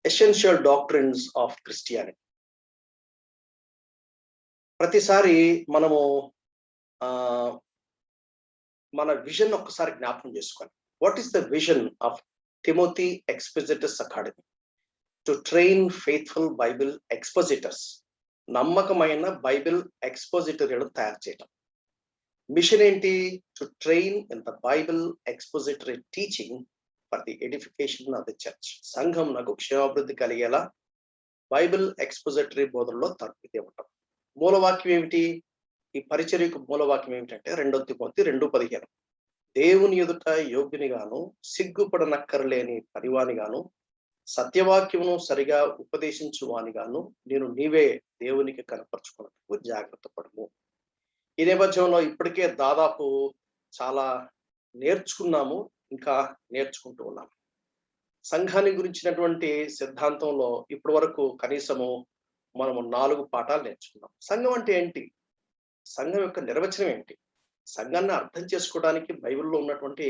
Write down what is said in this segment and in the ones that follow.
Essential doctrines of Christianity. ప్రతిసారి మనము మన విజన్ ఒక్కసారి జ్ఞాపకం చేసుకోవాలి. What is the vision of Timothy Expositors Academy? To train faithful Bible expositors, నమ్మకమైన బైబిల్ ఎక్స్పోజిటరీలను తయారు చేయడం. మిషన్ ఏంటి? To train in the Bible expository teaching for the edification of the church. సంఘం నాకు క్షేమాభివృద్ధి కలిగేలా బైబిల్ ఎక్స్పోజిటరీ బోధనలో తరబితి ఇవ్వటం. మూలవాక్యం ఏమిటి? ఈ పరిచర్యకు మూలవాక్యం ఏమిటంటే 2 తిమోతి 2:15. దేవుని ఎదుట యోగ్యునిగాను, సిగ్గుపడనక్కర్లేని పనివానిగాను, సత్యవాక్యమును సరిగా ఉపదేశించువానిగాను నీవే దేవునికి కనపరుచుకున్నట్టుకు జాగ్రత్త పడము. ఈ నేపథ్యంలో ఇప్పటికే దాదాపు చాలా నేర్చుకున్నాము, ఇంకా నేర్చుకుంటూ ఉన్నాము. సంఘాన్ని గురించినటువంటి సిద్ధాంతంలో ఇప్పటి వరకు కనీసము మనము 4 పాఠాలు నేర్చుకున్నాం. సంఘం అంటే ఏంటి? సంఘం యొక్క నిర్వచనం ఏంటి? సంఘాన్ని అర్థం చేసుకోవడానికి బైబిల్లో ఉన్నటువంటి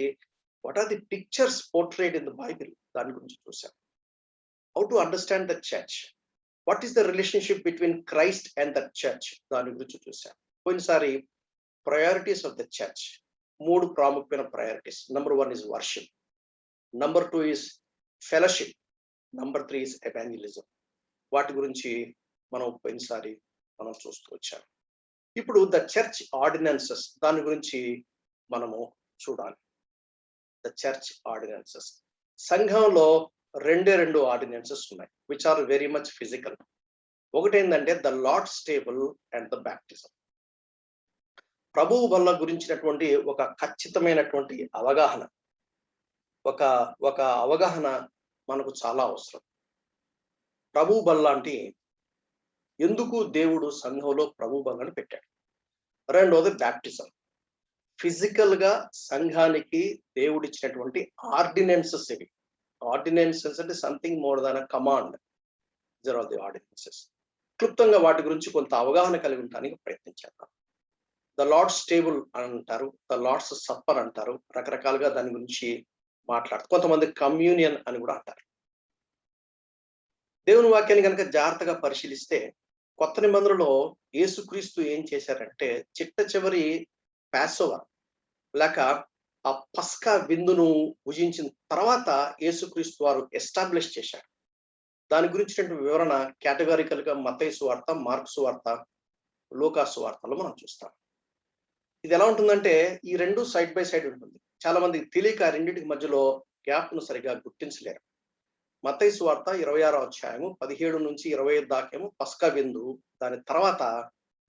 what are the pictures portrait in the Bible, దాని గురించి చూసాం. How to understand the church, what is the relationship between Christ and the church, దాని గురించి చూసాం. పోయినసారి ప్రయారిటీస్ ఆఫ్ ద చర్చ్, 3 ప్రాముఖ్యమైన priorities. Number 1 is worship, number 2 is fellowship, number 3 is evangelism. వాటి గురించి మనం పోయినసారి చూస్తూ వచ్చాం. ఇప్పుడు ద చర్చ్ ఆర్డినెన్సెస్, దాని గురించి మనము చూడాలి. ద చర్చ్ ఆర్డినెన్సెస్, సంఘంలో 2 ఆర్డినెన్సెస్ ఉన్నాయి which are very much physical. ఒకటి ఏంటంటే the Lord's table and the baptism. ప్రభువు బల్ల గురించినటువంటి ఒక ఖచ్చితమైనటువంటి అవగాహన, ఒక అవగాహన మనకు చాలా అవసరం. ప్రభువు బల్ల అంటే ఎందుకు దేవుడు సంఘంలో ప్రభు బల్లని పెట్టాడు? రెండోది బ్యాప్టిజం. ఫిజికల్ గా సంఘానికి దేవుడిచ్చినటువంటి ఆర్డినెన్సెస్ ఇవి. ఆర్డినెన్సెస్ అంటే something more than a command. These are the ordinances. క్లుప్తంగా వాటి గురించి కొంత అవగాహన కలిగి ఉండడానికి ప్రయత్నించేద్దాం. ద లార్డ్స్ టేబుల్ అంటారు, ద లార్డ్స్ సప్పర్ అంటారు, రకరకాలుగా దాని గురించి మాట్లాడుతారు. కొంతమంది కమ్యూనియన్ అని కూడా అంటారు. దేవుని వాక్యాన్ని కనుక జాగ్రత్తగా పరిశీలిస్తే కొత్త నిబంధనలో యేసుక్రీస్తు ఏం చేశారంటే చిట్ట చివరి పాసోవర్ లేక ఆ పస్కా విందును భుజించిన తర్వాత యేసుక్రీస్తు వారు ఎస్టాబ్లిష్ చేశారు. దాని గురించినటువంటి వివరణ కేటగారికల్ గా మత్తయి సువార్త, మార్కు సువార్త, లూకా సువార్తలో మనం చూస్తాం. ఇది ఎలా ఉంటుందంటే ఈ 2 సైడ్ బై సైడ్ ఉంటుంది. చాలా మందికి తెలియక రెండింటికి మధ్యలో గ్యాప్ ను సరిగా గుర్తించలేరు. మత్తయి సువార్త 26వ అధ్యాయము 17 నుంచి 25 దాకేమో పస్కా విందు. దాని తర్వాత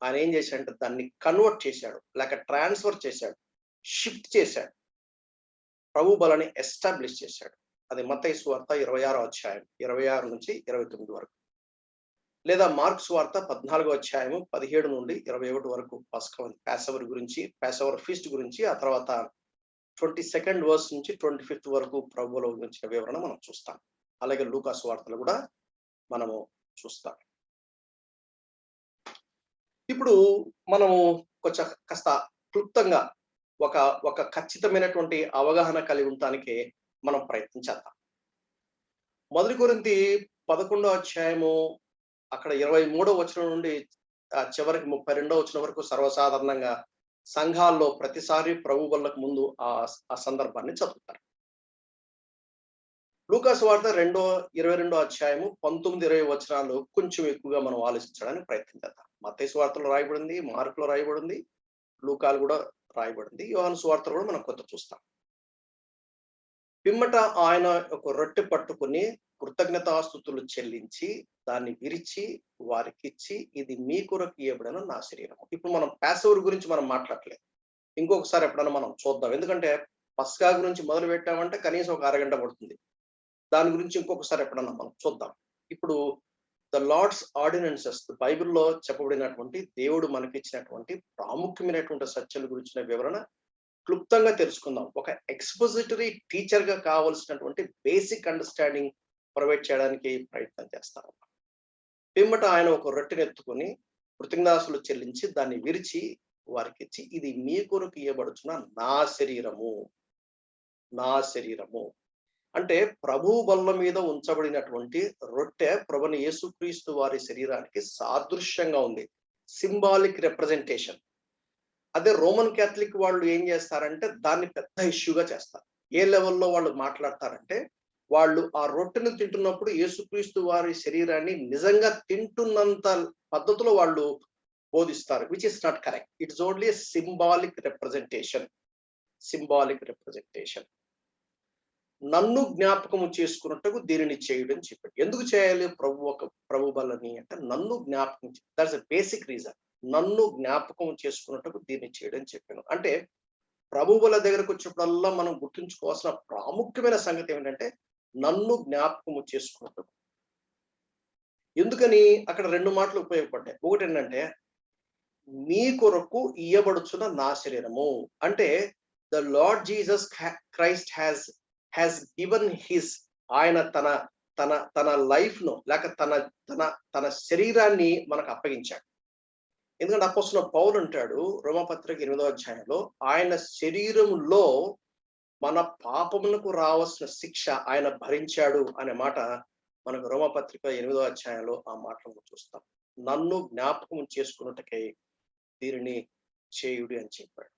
ఆయన ఏం చేశాడంటే దాన్ని కన్వర్ట్ చేశాడు, లేక ట్రాన్స్ఫర్ చేశాడు, షిఫ్ట్ చేశాడు, ప్రభు బలని ఎస్టాబ్లిష్ చేశాడు. అది మత్తయి సువార్త 26వ అధ్యాయం 26 నుంచి 29 వరకు. లేదా మార్కు సువార్త 14వ అధ్యాయము 17 నుండి 21 వరకు పాసవర్ గురించి, పాసవర్ ఫీస్ట్ గురించి, ఆ తర్వాత 22nd వర్స్ నుంచి 25th వరకు ప్రభువులో గురించిన వివరణ మనం చూస్తాం. అలాగే లూకా సువార్తలు కూడా మనము చూస్తాం. ఇప్పుడు మనము కొంచెం కాస్త క్లుప్తంగా ఒక ఖచ్చితమైనటువంటి అవగాహన కలిగి ఉండటానికి మనం ప్రయత్నించేద్దాం. 1 కొరింథీ 11వ అధ్యాయము అక్కడ 23వ వచనం నుండి చివరికి 32వ వచనం వరకు సర్వసాధారణంగా సంఘాల్లో ప్రతిసారి ప్రభు బల్లకు ముందు ఆ సందర్భాన్ని చదువుతారు. లూకా సువార్త 22వ అధ్యాయము 19-20 వచనాలు కొంచెం ఎక్కువగా మనం ఆలోచించడానికి ప్రయత్నం చేద్దాం. మత్తయి సువార్తలో రాయబడింది, మార్కులో రాయబడింది, లూకాలు కూడా రాయబడింది, యోహాను సువార్తలో కూడా మనం కొంత చూస్తాం. పిమ్మట ఆయన ఒక రొట్టె పట్టుకుని కృతజ్ఞతాస్తుతులు చెల్లించి దాన్ని విరిచి వారికిచ్చి, ఇది మీ కొరకు ఇవ్వబడిన నా శరీరం. ఇప్పుడు మనం పాసోవర్ గురించి మనం మాట్లాడలేదు, ఇంకొకసారి ఎప్పుడైనా మనం చూద్దాం. ఎందుకంటే పస్కా గురించి మొదలు పెట్టామంటే కనీసం ఒక అరగంట పడుతుంది. దాని గురించి ఇంకొకసారి ఎప్పుడన్నా మనం చూద్దాం. ఇప్పుడు ద లార్డ్స్ ఆర్డినెన్సెస్, బైబిల్లో చెప్పబడినటువంటి దేవుడు మనకిచ్చినటువంటి ప్రాముఖ్యమైనటువంటి సత్యాల గురించిన వివరణ క్లుప్తంగా తెలుసుకుందాం. ఒక ఎక్స్పోజిటరీ టీచర్ గా కావాల్సినటువంటి బేసిక్ అండర్స్టాండింగ్ ప్రొవైడ్ చేయడానికి ప్రయత్నం చేస్తాం. పిమ్మట ఆయన ఒక రొట్టెనెత్తుకొని కృతజ్ఞతాస్తుతులు చెల్లించి దాన్ని విరిచి వారికి ఇచ్చి, ఇది మీ కొరకు ఇవ్వబడుచున్న నా శరీరము. అంటే ప్రభు బల్ల మీద ఉంచబడినటువంటి రొట్టె ప్రభుని యేసుక్రీస్తు వారి శరీరానికి సాదృశ్యంగా ఉంది, సింబాలిక్ రిప్రజెంటేషన్. అదే రోమన్ క్యాథలిక్ వాళ్ళు ఏం చేస్తారంటే దాన్ని పెద్ద ఇష్యూగా చేస్తారు. ఏ లెవెల్లో వాళ్ళు మాట్లాడతారంటే, వాళ్ళు ఆ రొట్టెను తింటున్నప్పుడు యేసుక్రీస్తు వారి శరీరాన్ని నిజంగా తింటున్నంత పద్ధతిలో వాళ్ళు బోధిస్తారు, which is not correct. It's only symbolic representation. Symbolic representation. నన్ను జ్ఞాపకము చేసుకున్నట్టుకు దీనిని చేయడం చెప్పాడు. ఎందుకు చేయాలి ప్రభు బలని అంటే, నన్ను జ్ఞాపకం, దట్స్ ఎ బేసిక్ రీజన్. నన్ను జ్ఞాపకం చేసుకున్నట్టుకు దీన్ని చేయడం చెప్పాను. అంటే ప్రభు బల దగ్గరకు వచ్చినప్పుడల్లా మనం గుర్తుంచుకోవాల్సిన ప్రాముఖ్యమైన సంగతి ఏమిటంటే, నన్ను జ్ఞాపకము చేసుకున్నట్టు. ఎందుకని అక్కడ రెండు మాటలు ఉపయోగపడ్డాయి. ఒకటి ఏంటంటే, మీ కొరకు ఇయ్యబడుచున్న నా శరీరము. అంటే the lord Jesus Christ has given his, ఆయన తన తన తన లైఫ్ ను లేక తన తన తన శరీరాన్ని మనకు అప్పగించాడు. ఎందుకంటే అపోస్తలుడైన పౌలు అంటాడు రోమపత్రిక 8వ అధ్యాయంలో, ఆయన శరీరంలో మన పాపమునకు రావాల్సిన శిక్ష ఆయన భరించాడు అనే మాట మనకు రోమపత్రిక 8వ అధ్యాయంలో ఆ మాటలను చూస్తాం. నన్ను జ్ఞాపకం చేసుకున్నట్టుకై దీనిని చేయుడి అని చెప్పాడు.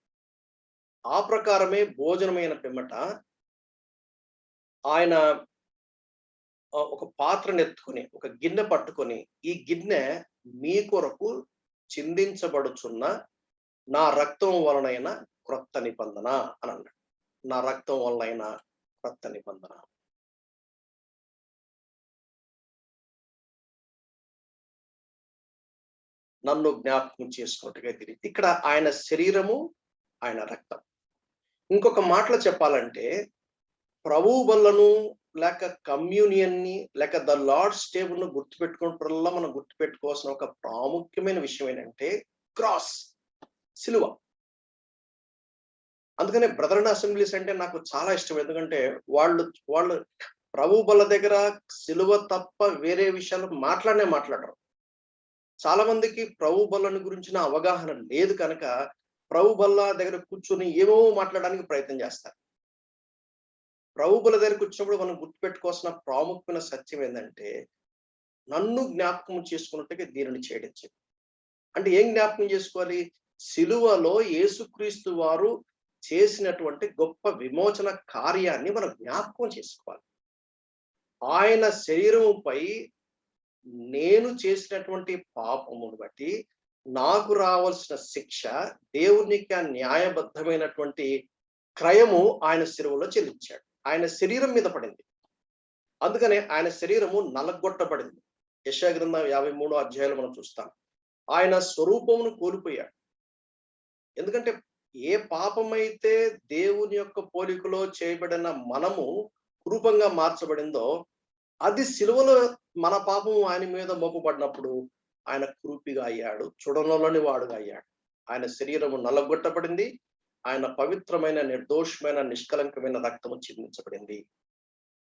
ఆ ప్రకారమే భోజనమైన పిమ్మట ఆయన ఒక పాత్రను ఎత్తుకొని, ఒక గిన్నె పట్టుకొని, ఈ గిన్నె మీ కొరకు చిందించబడుచున్న నా రక్తం వలనైన క్రొత్త నిబంధన అని అన్నాడు. నా రక్తం వలనైన క్రొత్త నిబంధన. నన్ను జ్ఞాపకం చేసుకున్నట్టుగా తిరిగి ఇక్కడ ఆయన శరీరము, ఆయన రక్తం. ఇంకొక మాటలో చెప్పాలంటే, ప్రభు బల్లను లేక కమ్యూనియన్ని లేక ద లార్డ్స్ టేబుల్ ను గుర్తుపెట్టుకున్నప్పుడల్లా మనం గుర్తుపెట్టుకోవాల్సిన ఒక ప్రాముఖ్యమైన విషయం ఏంటంటే క్రాస్, సిలువ. అందుకనే బ్రదరన్ అసెంబ్లీస్ అంటే నాకు చాలా ఇష్టం. ఎందుకంటే వాళ్ళు వాళ్ళు ప్రభు బల్ల దగ్గర సిలువ తప్ప వేరే విషయాలు మాట్లాడరు. చాలా మందికి ప్రభు బల్లని గురించిన అవగాహన లేదు కనుక ప్రభు బల్ల దగ్గర కూర్చొని ఏమో మాట్లాడడానికి ప్రయత్నం చేస్తారు. ప్రభు బల్ల దగ్గరకు వచ్చినప్పుడు మనం గుర్తుపెట్టుకోవాల్సిన ప్రాముఖ్యమైన సత్యం ఏంటంటే, నన్ను జ్ఞాపకం చేసుకున్నట్టుగా దీనిని చేయడం చెప్పి. అంటే ఏం జ్ఞాపకం చేసుకోవాలి? సిలువలో యేసుక్రీస్తు వారు చేసినటువంటి గొప్ప విమోచన కార్యాన్ని మనం జ్ఞాపకం చేసుకోవాలి. ఆయన శరీరముపై నేను చేసినటువంటి పాపమును బట్టి నాకు రావాల్సిన శిక్ష, దేవునికి న్యాయబద్ధమైనటువంటి క్రయము ఆయన శిలువలో చెల్లించాడు. ఆయన శరీరం మీద పడింది. అందుకనే ఆయన శరీరము నలగొట్టబడింది. యెషయా గ్రంథం 53వ అధ్యాయంలో మనం చూస్తాం. ఆయన స్వరూపమును కోల్పోయాడు. ఎందుకంటే ఏ పాపమైతే దేవుని యొక్క పోలికలో చేయబడిన మనము రూపంగా మార్చబడిందో, అది సిలువలో మన పాపము ఆయన మీద మోపబడినప్పుడు ఆయన క్రూపిగా అయ్యాడు, చూడనలోని వాడుగా అయ్యాడు. ఆయన శరీరము నలగొట్టబడింది. ఆయన పవిత్రమైన, నిర్దోషమైన, నిష్కలంకమైన రక్తము చిందించబడింది.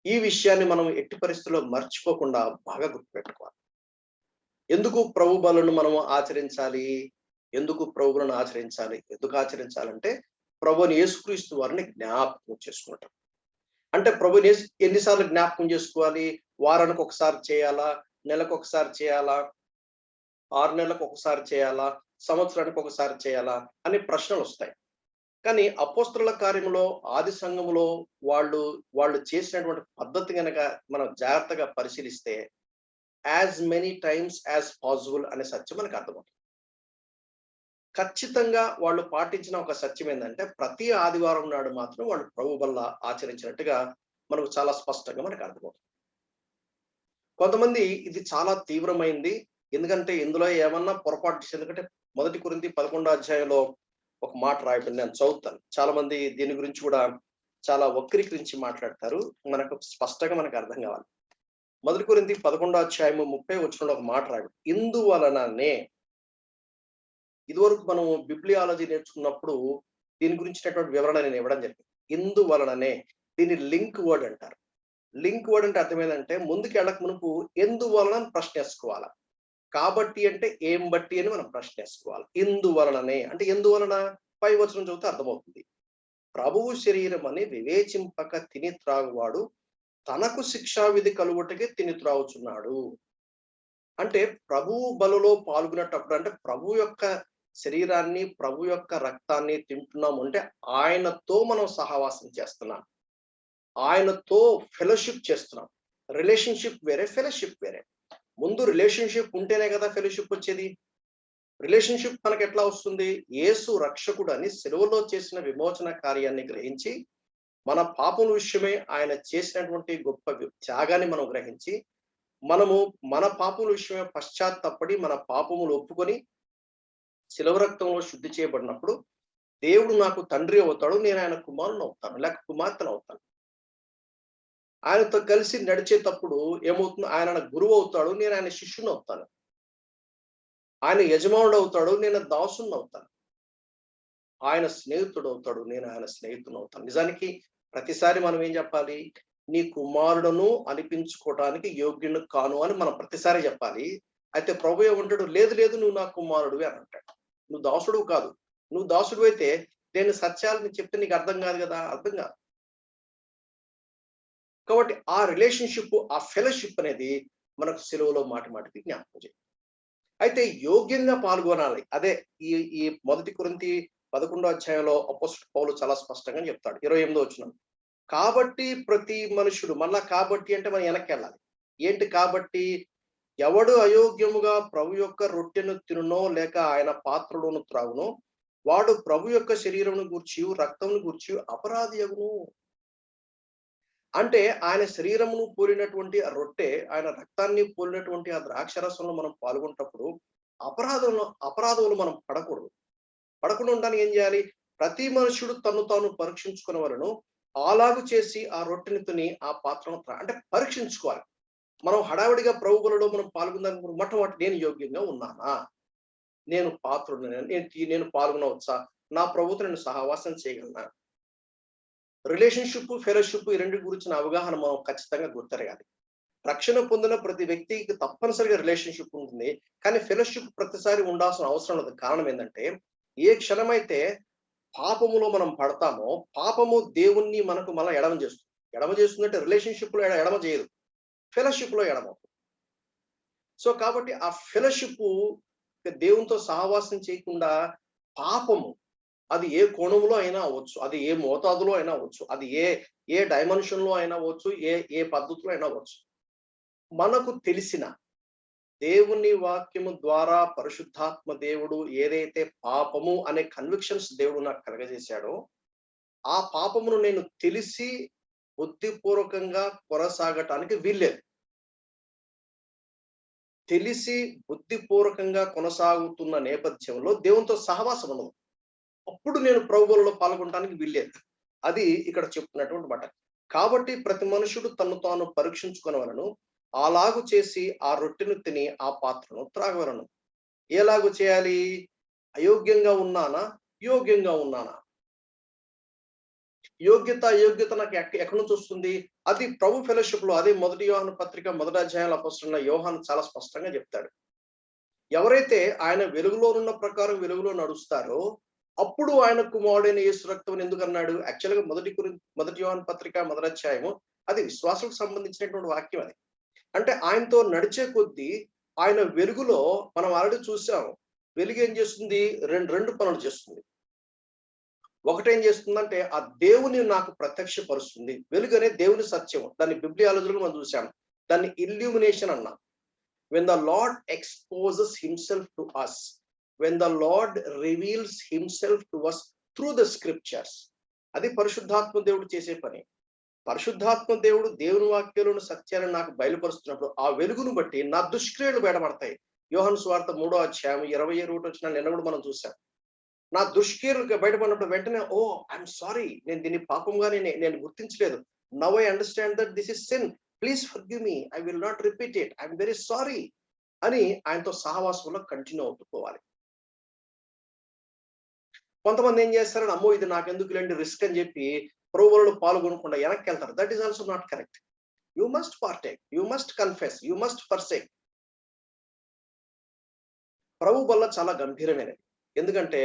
ఈ విషయాన్ని మనం ఎట్టి పరిస్థితుల్లో మర్చిపోకుండా బాగా గుర్తుపెట్టుకోవాలి. ఎందుకు ప్రభు బలను మనం ఆచరించాలి? ఎందుకు ప్రభువులను ఆచరించాలి? ఎందుకు ఆచరించాలంటే ప్రభువుని యేసుక్రీస్తు వారిని జ్ఞాపకం చేసుకుంటాం. అంటే ప్రభువుని ఎన్నిసార్లు జ్ఞాపకం చేసుకోవాలి? వారానికి ఒకసారి చేయాలా? నెలకు ఒకసారి చేయాలా? 6 నెలలకు ఒకసారి చేయాలా? సంవత్సరానికి ఒకసారి చేయాలా? అనే ప్రశ్నలు వస్తాయి. కానీ అపోస్తలుల కార్యములో, ఆది సంఘములో వాళ్ళు చేసినటువంటి పద్ధతి కనుక మనం జాగ్రత్తగా పరిశీలిస్తే, as many times as possible అనే సత్యం మనకు అర్థమవుతుంది. ఖచ్చితంగా వాళ్ళు పాటించిన ఒక సత్యం ఏంటంటే, ప్రతి ఆదివారం నాడు మాత్రం వాళ్ళు ప్రభు బల్ల ఆచరించినట్టుగా మనకు చాలా స్పష్టంగా మనకు అర్థమవుతుంది. కొంతమంది ఇది చాలా తీవ్రమైంది, ఎందుకంటే ఇందులో ఏమన్నా పొరపాటు చేసి, ఎందుకంటే 1 కొరింథీ 11వ అధ్యాయంలో ఒక మాట రాయబడింది, నేను చదువుతాను. చాలా మంది దీని గురించి కూడా చాలా వక్రీకరించి మాట్లాడతారు. మనకు స్పష్టంగా మనకు అర్థం కావాలి. 1 కొరింథీ 11వ అధ్యాయము 30వ వచనంలో ఒక మాట రాయబడింది. ఇందువలననే, ఇదివరకు మనం బిబ్లియాలజీ నేర్చుకున్నప్పుడు దీని గురించినటువంటి వివరణ నేను ఇవ్వడం జరిగింది. ఇందువలననే, దీన్ని లింక్ వర్డ్ అంటారు. లింక్ వర్డ్ అంటే అర్థం ఏంటంటే, ముందుకు వెళ్ళక మునుపు ఎందువలన ప్రశ్న వేసుకోవాలి. కాబట్టి అంటే ఏం బట్టి అని మనం ప్రశ్న వేసుకోవాలి. ఇందువలననే అంటే ఎందువలన? 5వ వచనం చదివితే అర్థమవుతుంది. ప్రభువు శరీరం అని వివేచింపక తిని త్రాగువాడు తనకు శిక్షా విధి కలుగుటకే తిని త్రాగుచున్నాడు. అంటే ప్రభువు బలలో పాల్గొనేటప్పుడు, అంటే ప్రభు యొక్క శరీరాన్ని, ప్రభు యొక్క రక్తాన్ని తింటున్నాము అంటే ఆయనతో మనం సహవాసం చేస్తున్నాం, ఆయనతో ఫెలోషిప్ చేస్తున్నాం. రిలేషన్షిప్ వేరే, ఫెలోషిప్ వేరే. ముందు రిలేషన్షిప్ ఉంటేనే కదా ఫెలోషిప్ వచ్చేది. రిలేషన్షిప్ మనకు ఎట్లా వస్తుంది? యేసు రక్షకుడు అని సెలవులో చేసిన విమోచన కార్యాన్ని గ్రహించి, మన పాపం విషయమై ఆయన చేసినటువంటి గొప్ప త్యాగాన్ని మనం గ్రహించి, మనము మన పాపముల విషయమే పశ్చాత్తాపడి మన పాపములు ఒప్పుకొని శిలువ రక్తంలో శుద్ధి చేయబడినప్పుడు దేవుడు నాకు తండ్రి అవుతాడు, నేను ఆయన కుమారుని అవుతాను, లేక కుమార్తెను అవుతాను. ఆయనతో కలిసి నడిచేటప్పుడు ఏమవుతుంది? ఆయన నాకు గురువు అవుతాడు, నేను ఆయన శిష్యుని అవుతాను. ఆయన యజమానుడు అవుతాడు, నేను దాసుని అవుతాను. ఆయన స్నేహితుడు అవుతాడు, నేను ఆయన స్నేహితుని అవుతాను. నిజానికి ప్రతిసారి మనం ఏం చెప్పాలి? నీ కుమారుడును అనిపించుకోవటానికి యోగ్యుని కాను అని మనం ప్రతిసారి చెప్పాలి. అయితే ప్రభు ఏమంటాడు? లేదు లేదు, నువ్వు నా కుమారుడివి అని అంటాడు. నువ్వు దాసుడు కాదు. నువ్వు దాసుడు అయితే నేను సత్యాలను చెప్తే నీకు అర్థం కాదు కదా, అర్థం కాదు. కాబట్టి ఆ రిలేషన్షిప్, ఆ ఫెలోషిప్ అనేది మనకు సెలవులో మాటి మాటికి జ్ఞాపకం చేయాలి. అయితే యోగ్యంగా పాల్గొనాలి. అదే ఈ ఈ 1 కొరింథీ 11వ అధ్యాయంలో అపోస్తలుడు పౌలు చాలా స్పష్టంగా చెప్తాడు. 28వ వచనం. కాబట్టి ప్రతి మనుషుడు, మళ్ళా కాబట్టి అంటే మనం వెనక్కెళ్ళాలి. ఏంటి కాబట్టి? ఎవడు అయోగ్యముగా ప్రభు యొక్క రొట్టెను తినునో లేక ఆయన పాత్రలోను త్రాగునో వాడు ప్రభు యొక్క శరీరమును గూర్చి రక్తమును గూర్చి అపరాధి అగును. అంటే ఆయన శరీరమును పోలినటువంటి ఆ రొట్టె, ఆయన రక్తాన్ని పోలినటువంటి ఆ ద్రాక్షరసంలో మనం పాల్గొంటప్పుడు అపరాధములు మనం పడకూడదు. పడకుండా ఉండడానికి ఏం చేయాలి? ప్రతి మనుషుడు తను తాను పరీక్షించుకునే వలను అలాగు చేసి ఆ రొట్టెని తిని ఆ పాత్రను అంటే పరీక్షించుకోవాలి. మనం హడావిడిగా ప్రభు బలలో మనం పాల్గొనడానికి మొట్టమొదటి నేను యోగ్యంగా ఉన్నానా? నేను పాత్రుడిని, నేను పాల్గొనవచ్చా? నా ప్రభుతో నేను సహవాసం చేయగలనా? రిలేషన్షిప్, ఫెలోషిప్ ఈ రెండు గురించిన అవగాహన మనం ఖచ్చితంగా గుర్తెరగాలి. రక్షణ పొందిన ప్రతి వ్యక్తికి తప్పనిసరిగా రిలేషన్షిప్ ఉంటుంది. కానీ ఫెలోషిప్ ప్రతిసారి ఉండాల్సిన అవసరం లేదు. కారణం ఏంటంటే, ఏ క్షణమైతే పాపములో మనం పడతామో, పాపము దేవుణ్ణి మనకు మళ్ళా ఎడమ చేస్తుంది. ఎడమ చేస్తుందంటే రిలేషన్షిప్ లో ఎడమ చేయదు, ఫెలోషిప్ లో ఎడమ. సో కాబట్టి ఆ ఫెలోషిప్, దేవునితో సహవాసం చేయకుండా పాపము, అది ఏ కోణంలో అయినా అవ్వచ్చు, అది ఏ మోతాదులో అయినా అవ్వచ్చు, అది ఏ డైమెన్షన్ లో అయినా అవ్వచ్చు, ఏ పద్ధతిలో అయినా అవ్వచ్చు. మనకు తెలిసిన దేవుని వాక్యము ద్వారా పరిశుద్ధాత్మ దేవుడు ఏదైతే పాపము అనే కన్విక్షన్స్ దేవుడు నాకు కలగజేశాడో, ఆ పాపమును నేను తెలిసి బుద్ధిపూర్వకంగా కొనసాగటానికి వీల్లేదు. తెలిసి బుద్ధిపూర్వకంగా కొనసాగుతున్న నేపథ్యంలో దేవునితో సహవాసం ఉండదు. అప్పుడు నేను ప్రభువులలో పాల్గొనడానికి వీల్లేదు. అది ఇక్కడ చెప్తున్నటువంటి మాట. కాబట్టి ప్రతి మనుషుడు తను తాను పరీక్షించుకొనవలెను. అలాగు చేసి ఆ రొట్టెను తిని ఆ పాత్రను త్రాగవలెను. ఎలాగు చేయాలి? అయోగ్యంగా ఉన్నానా? యోగ్యంగా ఉన్నానా? అయోగ్యత నాకు ఎక్కడి నుంచి వస్తుంది? అది ప్రభు ఫెలోషిప్ లో, అదే 1 యోహాను పత్రిక 1వ అధ్యాయంలో అపోస్తలుడైన యోహాను చాలా స్పష్టంగా చెప్తాడు. ఎవరైతే ఆయన వెలుగులో ఉన్న ప్రకారం వెలుగులో నడుస్తారో అప్పుడు ఆయన కుమారుడైన యేసు రక్తం ఎందుకు అన్నాడు? యాక్చువల్‌గా 1 యోహాను పత్రిక 1వ అధ్యాయము అది విశ్వాసులకు సంబంధించినటువంటి వాక్యం అది. అంటే ఆయనతో నడిచే కొద్దీ ఆయన వెలుగులో మనం ఆల్రెడీ చూసాం. వెలుగు ఏం చేస్తుంది? రెండు పనులు చేస్తుంది. ఒకటేం చేస్తుందంటే ఆ దేవుని నాకు ప్రత్యక్షపరుస్తుంది. వెలుగు అనేది దేవుని సత్యం. దాన్ని బిబ్లియాలజీలో మనం చూసాం. దాన్ని ఇల్యూమినేషన్ అన్నాం. When the Lord exposes himself to us, when the Lord reveals himself to us through the scriptures, అది పరిశుద్ధాత్మ దేవుడు చేసే పని. పరిశుద్ధాత్మ దేవుడు దేవుని వాక్యంలోని సత్యాలను నాకు బయలుపరుస్తున్నప్పుడు ఆ వెలుగును బట్టి నా దుష్క్రియలు బయటపడతాయి. యోహాను సువార్త 3వ అధ్యాయం 27వ వచనం నిన్న కూడా మనం చూసాం. నా దుష్క్రియలు బయటపడినప్పుడు వెంటనే ఐఎమ్ సారీ, నేను దీన్ని పాపంగా నేను గుర్తించలేదు. Now I understand that this is sin, please forgive me, I will not repeat it, I'm very sorry అని ఆయనతో సహవాసంలో కంటిన్యూ అవుతుకోవాలి. కొంతమంది ఏం చేస్తారని, అమ్మో ఇది నాకెందుకు లేండి రిస్క్ అని చెప్పి ప్రభువులలో పాల్గొనకుండా వెనక్కి వెళ్తారు. That is also not correct. You must partake, you must confess, you must forsake. ప్రభు వల్ల చాలా గంభీరమైనది. ఎందుకంటే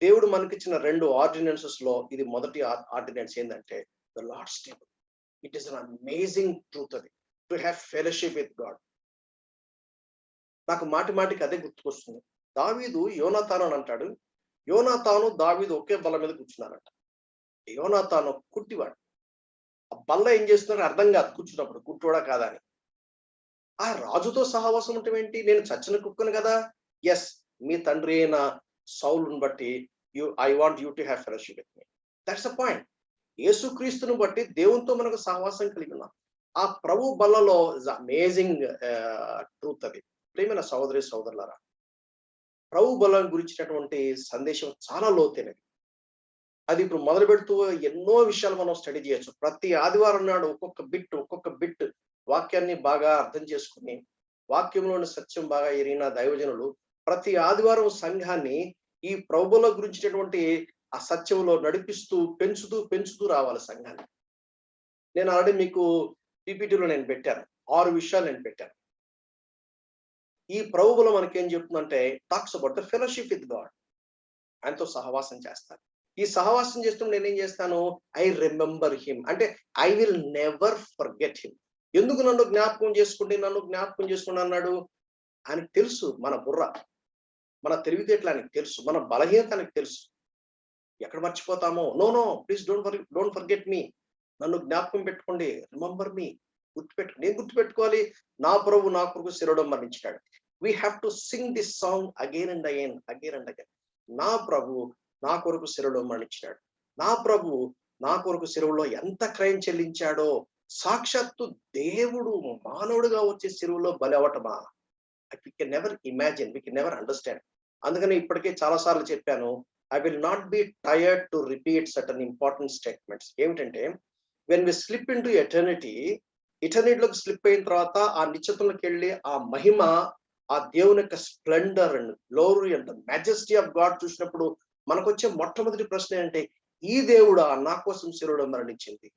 దేవుడు మనకిచ్చిన 2 ఆర్డినెన్సెస్ లో ఇది మొదటి ఆర్డినెన్స్ ఏంటంటే the Lord's table. It is an amazing truth అది, to have fellowship with God. నాకు మాటికి అదే గుర్తుకొస్తుంది. దావీదు యోనాతాను అని అంటాడు. యోనాతాను దావీదు ఒకే బల్ల మీద కూర్చున్నారంట. యోనాతాను కుట్టివాడు. ఆ బల్ల ఏం చేస్తున్నారో అర్థం కాదు కూర్చున్నప్పుడు, కుట్టోడా కాదా అని. ఆ రాజుతో సహవాసం ఉండటం ఏంటి? నేను చచ్చిన కుక్కను కదా. ఎస్, మీ తండ్రి అయిన సౌలుని బట్టి I want you to have fellowship with me. That's the point. యేసుక్రీస్తుని బట్టి దేవునితో మనకు సహవాసం కలిగి ఉన్నాం. ఆ ప్రభు బల్లలో ఇస్ అమేజింగ్ ట్రూత్ అది. ప్రియమైన సహోదరి సహోదరులారా, ప్రభు బలం గురించినటువంటి సందేశం చాలా లోతైనది. అది ఇప్పుడు మొదలు పెడుతూ ఎన్నో విషయాలు మనం స్టడీ చేయొచ్చు. ప్రతి ఆదివారం నాడు ఒక్కొక్క బిట్ వాక్యాన్ని బాగా అర్థం చేసుకుని, వాక్యంలోని సత్యం బాగా ఎరిగిన దైవజనులు ప్రతి ఆదివారం సంఘాన్ని ఈ ప్రభువుల గురించినటువంటి ఆ సత్యంలో నడిపిస్తూ పెంచుతూ రావాలి సంఘాన్ని. నేను ఆల్రెడీ మీకు పీపీటీలో నేను పెట్టాను, 6 విషయాలు నేను పెట్టాను. ఈ ప్రభువులో మనకేం చెప్తుందంటే, talks about the fellowship with God. ఆయనతో సహవాసం చేస్తాను. ఈ సహవాసం చేస్తున్నప్పుడు నేనేం చేస్తాను? I remember him. అంటే I will never forget him. ఎందుకు నన్ను జ్ఞాపకం చేసుకుంటే అన్నాడు? ఆయనకు తెలుసు మన బుర్ర, మన తెలివితేటలు ఆయనకు తెలుసు, మన బలహీనత ఆయనకు తెలుసు. ఎక్కడ మర్చిపోతామో, no please don't forget me. నన్ను జ్ఞాపకం పెట్టుకోండి, రిమెంబర్ మీ. నేను గుర్తుపెట్టుకోవాలి, నా ప్రభు నా కొరకు శిలువలో మరణించాడు. We have to sing this song again and again. నా ప్రభు నా కొరకు శిలువలో మరణించాడు. నా ప్రభు నా కొరకు శిలువలో ఎంత క్రయం చెల్లించాడో. సాక్షాత్తు దేవుడు మానవుడిగా వచ్చే శిలువలో బలి అవటమా? We can never imagine, we can never understand. అందుకని ఇప్పటికే చాలా సార్లు చెప్పాను, I will not be tired to repeat certain important statements. ఏమిటంటే, when we slip into ఎటర్నిటీలోకి స్లిప్ అయిన తర్వాత ఆ నిశ్చితంలోకి వెళ్ళి ఆ మహిమ, ఆ దేవుని యొక్క Splendor and glory and majesty of God చూసినప్పుడు మనకు వచ్చే మొట్టమొదటి ప్రశ్న ఏంటంటే, ఈ దేవుడా నా కోసం శిలువలో మరణించింది?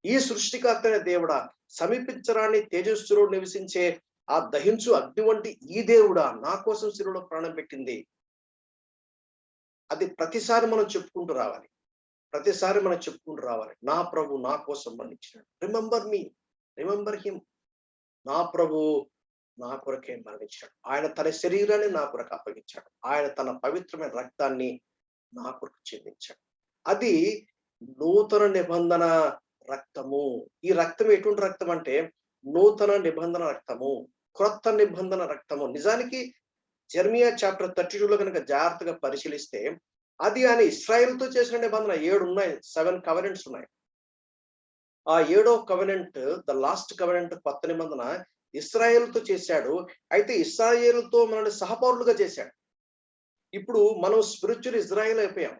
ఈ సృష్టికర్త అయిన దేవుడా, సమీపించరాని తేజస్సులో నివసించే ఆ దహించు అగ్ని వంటి ఈ దేవుడా నా కోసం శిలువలో ప్రాణం పెట్టింది? అది ప్రతిసారి మనం చెప్పుకుంటూ రావాలి. నా ప్రభు నా కోసం మరణించాడు. Remember him. నా ప్రభు నా కొరకే మరణించాడు. ఆయన తన శరీరాన్ని నా కొరకు అప్పగించాడు. ఆయన తన పవిత్రమైన రక్తాన్ని నా కొరకు చెందించాడు. అది నూతన నిబంధన రక్తము. ఈ రక్తం ఎటువంటి రక్తం అంటే, నూతన నిబంధన రక్తము, క్రొత్త నిబంధన రక్తము. నిజానికి జెర్మియా చాప్టర్ 32లో కనుక జాగ్రత్తగా పరిశీలిస్తే, అది ఆయన ఇశ్రాయేలుతో చేసిన నిబంధన. 7 ఉన్నాయి, 7 కవెనెంట్స్ ఉన్నాయి. ఆ 7వ కవెనెంట్, ద లాస్ట్ కవెనెంట్, కొత్త నిబంధన ఇశ్రాయేలుతో చేశాడు. అయితే ఇశ్రాయేలుతో మనల్ని సహపౌరులుగా చేశాడు. ఇప్పుడు మనం స్పిరిచువల్ ఇజ్రాయేల్ అయిపోయాం.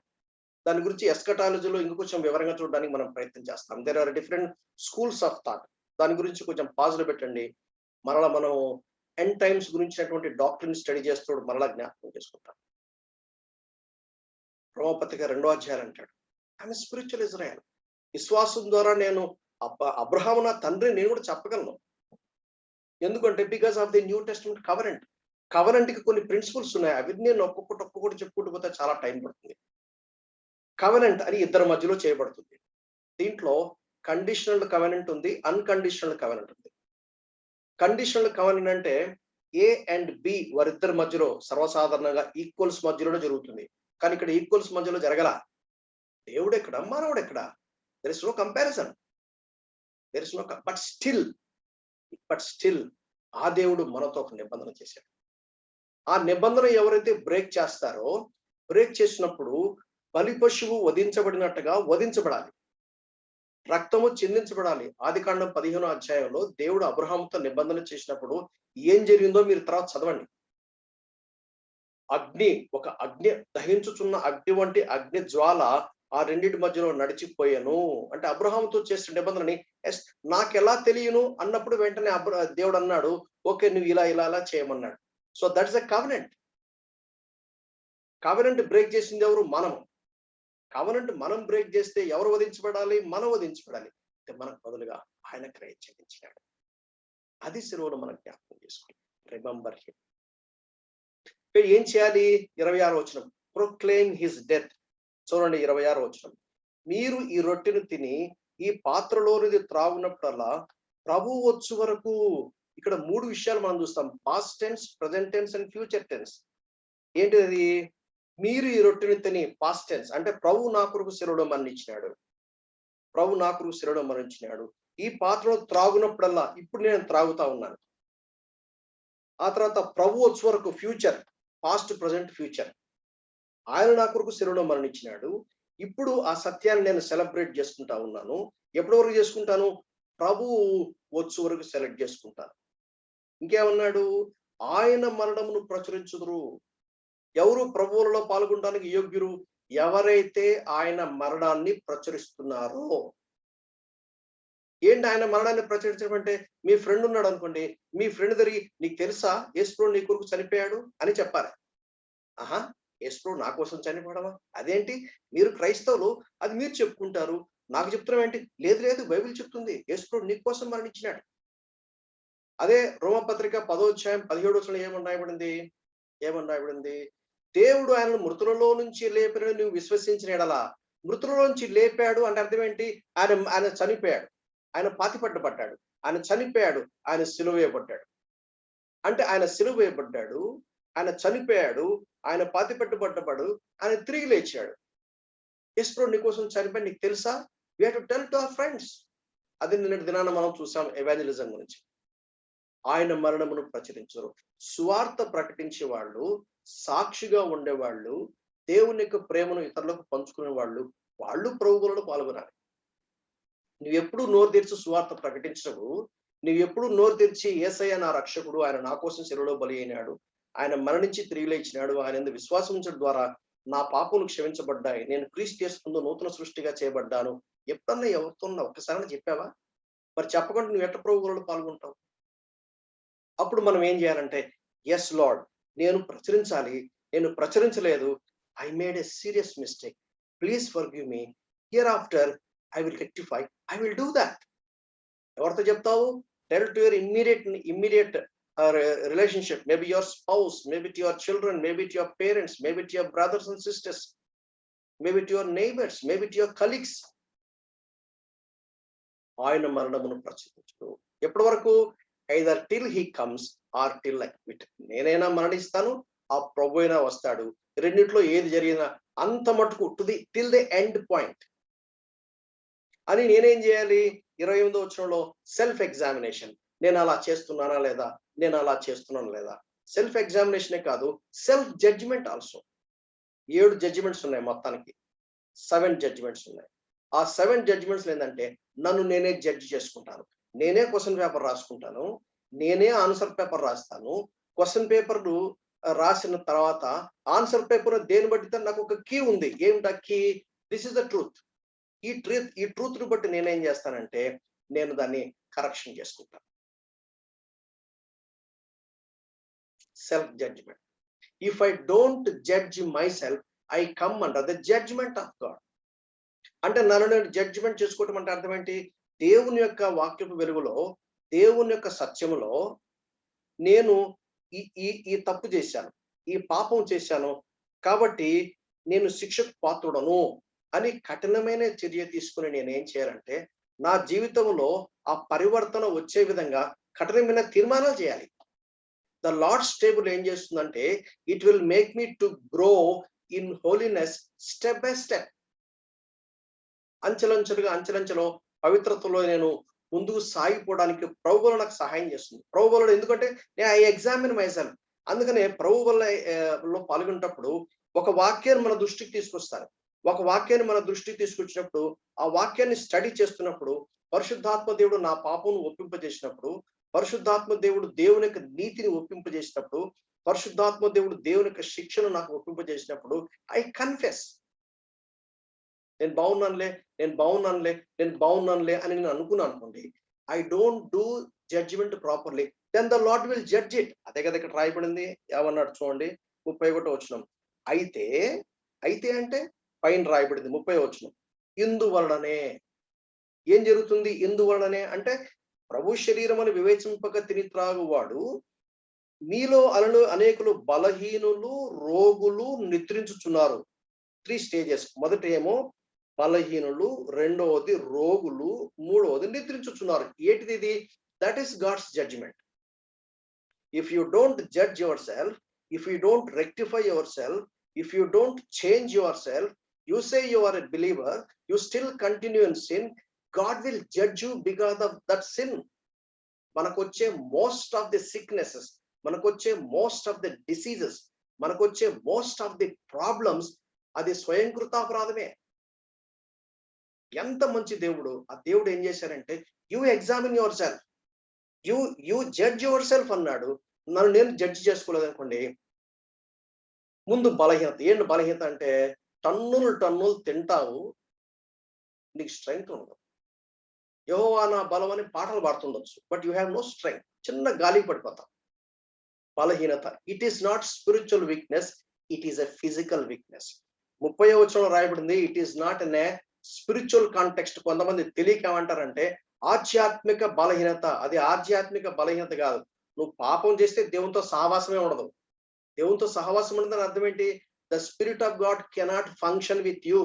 దాని గురించి ఎస్కటాలజీలో ఇంకొంచెం వివరంగా చూడడానికి మనం ప్రయత్నం చేస్తాం. There are different schools of thought. దాని గురించి కొంచెం పాజులు పెట్టండి. మరలా మనం ఎండ్ టైమ్స్ గురించినటువంటి డాక్టరీని స్టడీ చేస్తూ మరలా జ్ఞాపకం చేసుకుంటాం. రోమపత్రిక 2వ అధ్యాయం అంటాడు, ఐఎమ్ స్పిరిచువల్ ఇజ్రాయెల్. విశ్వాసం ద్వారా నేను అబ్రహాము నా తండ్రి నేను కూడా చెప్పగలను. ఎందుకంటే because of the new testament covenant. కవరెంట్కి కొన్ని ప్రిన్సిపల్స్ ఉన్నాయి. అవి నేను ఒక్కొక్కటి చెప్పుకుంటూ పోతే చాలా టైం పడుతుంది. కవెనెంట్ అని ఇద్దరి మధ్యలో చేయబడుతుంది. దీంట్లో కండిషనల్ కవెనెంట్ ఉంది, అన్కండిషనల్ కవెనెంట్ ఉంది. కండిషనల్ కవెనెంట్ అంటే ఏ అండ్ బి వారిద్దరి మధ్యలో సర్వసాధారణంగా ఈక్వల్స్ మధ్యలోనే జరుగుతుంది. కానీ ఇక్కడ ఈక్వల్స్ మధ్యలో జరగల. దేవుడు ఎక్కడ, మానవుడు ఎక్కడ? There is no comparison. But still ఆ దేవుడు మనతో ఒక నిబంధన చేశాడు. ఆ నిబంధన ఎవరైతే బ్రేక్ చేసినప్పుడు బలి పశువు వధించబడినట్టుగా వధించబడాలి, రక్తము చిందించబడాలి. ఆదికాండం 15వ అధ్యాయంలో దేవుడు అబ్రహాముతో నిబంధన చేసినప్పుడు ఏం జరిగిందో మీరు తర్వాత చదవండి. ఒక అగ్ని దహించుచున్న అగ్ని వంటి అగ్ని జ్వాల ఆ రెండింటి మధ్యలో నడిచిపోయాను అంటే అబ్రహాముతో చేసిన నిబంధనని నాకెలా తెలియను అన్నప్పుడు వెంటనే దేవుడు అన్నాడు, ఓకే నువ్వు ఇలా చేయమన్నాడు. So that is a covenant. Covenant break చేసింది ఎవరు? కవెనెంట్ మనం బ్రేక్ చేస్తే ఎవరు వధించబడాలి? మనం వధించబడాలి. మనకు బదులుగా ఆయన క్రయం చెల్లించాడు. అది శిలువలో మనం జ్ఞాపకం చేసుకోవాలి. Remember him. ఏం చేయాలి? 26వ వచనం, ప్రొక్లెయిమ్ హిస్ డెత్. చూడండి 26వ వచనం, మీరు ఈ రొట్టెను తిని ఈ పాత్రలోనిది త్రాగునప్పుడల్లా ప్రభు వచ్చు వరకు. ఇక్కడ 3 విషయాలు మనం చూస్తాం: past tense, present tense and future tense. ఏంటిది? మీరు ఈ రొట్టెని తిని, పాస్ట్ టెన్స్ అంటే ప్రభు నా కొరకు శిలువలో మరణించినాడు, ప్రభు నా కొరకు శిలువలో మరణించినాడు. ఈ పాత్రలో త్రాగునప్పుడల్లా, ఇప్పుడు నేను త్రాగుతా ఉన్నాను. ఆ తర్వాత ప్రభు వచ్చు వరకు, ఫ్యూచర్, పాస్ట్, ప్రజెంట్, ఫ్యూచర్. ఆయన నా కొరకు శిలువలో మరణించినాడు. ఇప్పుడు ఆ సత్యాన్ని నేను సెలబ్రేట్ చేసుకుంటా ఉన్నాను. ఎప్పటి వరకు చేసుకుంటాను? ప్రభువు వచ్చు వరకు సెలెక్ట్ చేసుకుంటాను. ఇంకేమన్నాడు? ఆయన మరణమును ప్రచురించుదురు. ఎవరు ప్రభువులలో పాల్గొనడానికి యోగ్యులు? ఎవరైతే ఆయన మరణాన్ని ప్రచురిస్తున్నారో. ఏంటి ఆయన మరణాన్ని ప్రచురించడం అంటే? మీ ఫ్రెండ్ ఉన్నాడు అనుకోండి, మీ ఫ్రెండ్ తిరిగి, నీకు తెలుసా యేసు నీ కొరకు చనిపోయాడు అని చెప్పాలి. ఆహా, యేసు నా కోసం చనిపోవడమా? అదేంటి, మీరు క్రైస్తవులు, అది మీరు చెప్పుకుంటారు, నాకు చెప్తున్నాం ఏంటి? లేదు లేదు, బైబిల్ చెప్తుంది యేసు నీ కోసం మరణించినాడు. అదే రోమపత్రిక 10వ అధ్యాయం 17వ వచనంలో ఏమని రాయబడింది? దేవుడు ఆయనను మృతులలో నుంచి లేపినని నువ్వు విశ్వసించిన ఎడల. మృతులలో నుంచి లేపాడు అంటే అర్థం ఏంటి? ఆయన చనిపోయాడు, ఆయన పాతిపట్టబడ్డాడు, ఆయన చనిపోయాడు, ఆయన సిలువ వేయబడ్డాడు. అంటే ఆయన సిలువ వేయబడ్డాడు, ఆయన చనిపోయాడు, ఆయన పాతిపెట్టబడ్డబడు, ఆయన తిరిగి లేచాడు. యేసు నీ కోసం చనిపోయి నీకు తెలుసా? We have to tell to our friends. అది నిన్నటి దినాన మనం చూసాం ఎవాంజలిజం గురించి. ఆయన మరణమును ప్రచురించరు. సువార్త ప్రకటించే వాళ్ళు, సాక్షిగా ఉండేవాళ్ళు, దేవుని యొక్క ప్రేమను ఇతరులకు పంచుకునే వాళ్ళు ప్రభువులలో పాల్గొనాలి. నువ్వెప్పుడు నోరు తెరిచి సువార్త ప్రకటించవు. నువ్వెప్పుడు నోరు తెరిచి యేసయ్య నా రక్షకుడు, ఆయన నా కోసం శిలువలో బలి అయినాడు, ఆయన మరణించి తిరిగి లేచినాడు, ఆయన యందు విశ్వాసం ఉంచడం ద్వారా నా పాపములు క్షమించబడ్డాయి, నేను క్రీస్తు యేసునందు నూతన సృష్టిగా చేయబడ్డాను, ఎప్పుడన్నా ఎవరితో ఒక్కసారి చెప్పావా? మరి చెప్పకుండా నువ్వు ఎట్ట ప్రభువులలో పాల్గొంటావు? అప్పుడు మనం ఏం చేయాలంటే, ఎస్ లార్డ్, నేను ప్రచురించాలి, నేను ప్రచురించలేదు, I made a serious mistake, please forgive me, hereafter I will rectify, I will do that. ఎవరితో చెప్తావు? Tell to your immediate relationship, maybe your spouse, maybe to your children, maybe to your parents, maybe to your brothers and sisters, maybe to your neighbours, maybe to your colleagues. ఆయన మరణమును ప్రచురించు. ఎప్పటి వరకు? Either till he comes or till I quit. నేనైనా మరణిస్తాను, ఆ ప్రభు అయినా వస్తాడు. రెండిట్లో ఏది జరిగినా అంత మటుకు టిల్ ది ఎండ్ పాయింట్ అని నేనేం చేయాలి? 28వ వచనంలో సెల్ఫ్ ఎగ్జామినేషన్. నేను అలా చేస్తున్నానా లేదా, నేను అలా చేస్తున్నాను లేదా. సెల్ఫ్ ఎగ్జామినేషనే కాదు, సెల్ఫ్ జడ్జిమెంట్ ఆల్సో. 7 జడ్జిమెంట్స్ ఉన్నాయి మొత్తానికి, 7 జడ్జిమెంట్స్ ఉన్నాయి. ఆ 7 జడ్జిమెంట్స్ ఏంటంటే, నన్ను నేనే జడ్జి చేసుకుంటాను, నేనే క్వశ్చన్ పేపర్ రాసుకుంటాను, నేనే ఆన్సర్ పేపర్ రాస్తాను. క్వశ్చన్ పేపర్ రాసిన తర్వాత ఆన్సర్ పేపర్ దేని బట్టి నాకు ఒక కీ ఉంది. ఏమిటా key? This is the truth. ఈ ట్రూత్ ని బట్టి నేనేం చేస్తానంటే, నేను దాన్ని కరెక్షన్ చేసుకుంటాను. Self judgement. If I don't judge myself, I come under the judgement of God. అంటే నన్ను నేను జడ్జిమెంట్ చేసుకోవటం అంటే అర్థం ఏంటి? దేవుని యొక్క వాక్యపు వెలుగులో, దేవుని యొక్క సత్యములో నేను ఈ తప్పు చేశాను, ఈ పాపం చేశాను, కాబట్టి నేను శిక్షకు పాత్రుడను అని కఠినమైన చర్య తీసుకుని నేనేం చేయాలంటే, నా జీవితంలో ఆ పరివర్తన వచ్చే విధంగా కఠినమైన తీర్మానాలు చేయాలి. ద లార్డ్స్ టేబుల్ ఏం చేస్తుందంటే, it will make me to grow in holiness step by step. అంచెలంచెలో పవిత్రతలో నేను ముందుకు సాగిపోవడానికి ప్రభువులు నాకు సహాయం చేస్తుంది. ప్రభువులు ఎందుకంటే ఐ ఎగ్జామిన్ మై సెల్ఫ్. అందుకనే ప్రభువులలో పాల్గొనేటప్పుడు ఒక వాక్యాన్ని మన దృష్టికి తీసుకొస్తారు. ఒక వాక్యాన్ని మన దృష్టికి తీసుకొచ్చినప్పుడు, ఆ వాక్యాన్ని స్టడీ చేస్తున్నప్పుడు, పరిశుద్ధాత్మ దేవుడు నా పాపమును ఒప్పింపజేసినప్పుడు, పరిశుద్ధాత్మ దేవుడు దేవుని యొక్క నీతిని ఒప్పింపజేసినప్పుడు, పరిశుద్ధాత్మ దేవుడు దేవుని యొక్క శిక్షను నాకు ఒప్పింపజేసినప్పుడు, ఐ కన్ఫెస్. నేను బాగున్నానులే అని నేను అనుకున్నాను అనుకోండి, I don't do judgement properly, then the Lord will judge it. అదే కదా ఇక్కడ రాయబడింది. ఏమన్నాడు చూడండి, 31వ వచనం. అయితే అంటే పైన రాయబడింది 30వ వచనం. ఇందువలననే. ఏం జరుగుతుంది? ఇందువలననే అంటే, ప్రభు శరీరం అని వివేచింపక తిని త్రాగువాడు మీలో అనేకులు బలహీనులు, రోగులు నిద్రించుచున్నారు. 3 స్టేజెస్. మొదట ఏమో బలహీనులు, రెండవది రోగులు, మూడవది నిద్రించుచున్నారు. ఏంటిది ఇది? That is God's judgement. If you don't judge yourself, if you don't rectify yourself, if you don't change yourself, you say you are a believer, you still continue in sin, God will judge you because of that sin. మనకొచ్చే most of the sicknesses, మనకొచ్చే most of the diseases, మనకొచ్చే most of the problems అది స్వయంకృతాపరాధమే. ఎంత మంచి దేవుడు! ఆ దేవుడు ఏం చేశారంటే, you examine your self, you you judge your self అన్నాడు. నన్ను నేను జడ్జ్ చేసుకోలేదనుకోండి, ముందు బలహీనత. ఏంటి బలహీనత అంటే, టన్నులు టన్నులు తింటావు, నీకు స్ట్రెంగ్త్ ఉండదు. యెహోవా నా బలం అని పాటలు పాడుతుండొచ్చు. But you have no strength. చిన్న గాలికి పడిపోతాం. బలహీనత. It is not spiritual weakness, it is a physical weakness. 30వ వచనంలో రాయబడింది, it is not in a spiritual context. కొంతమంది తెలియక ఏమంటారంటే ఆధ్యాత్మిక బలహీనత. అది ఆధ్యాత్మిక బలహీనత కాదు. నువ్వు పాపం చేస్తే దేవునితో సహవాసమే ఉండదు. దేవునితో సహవాసం ఉండదని అర్థం ఏంటి? The Spirit of God cannot function with you.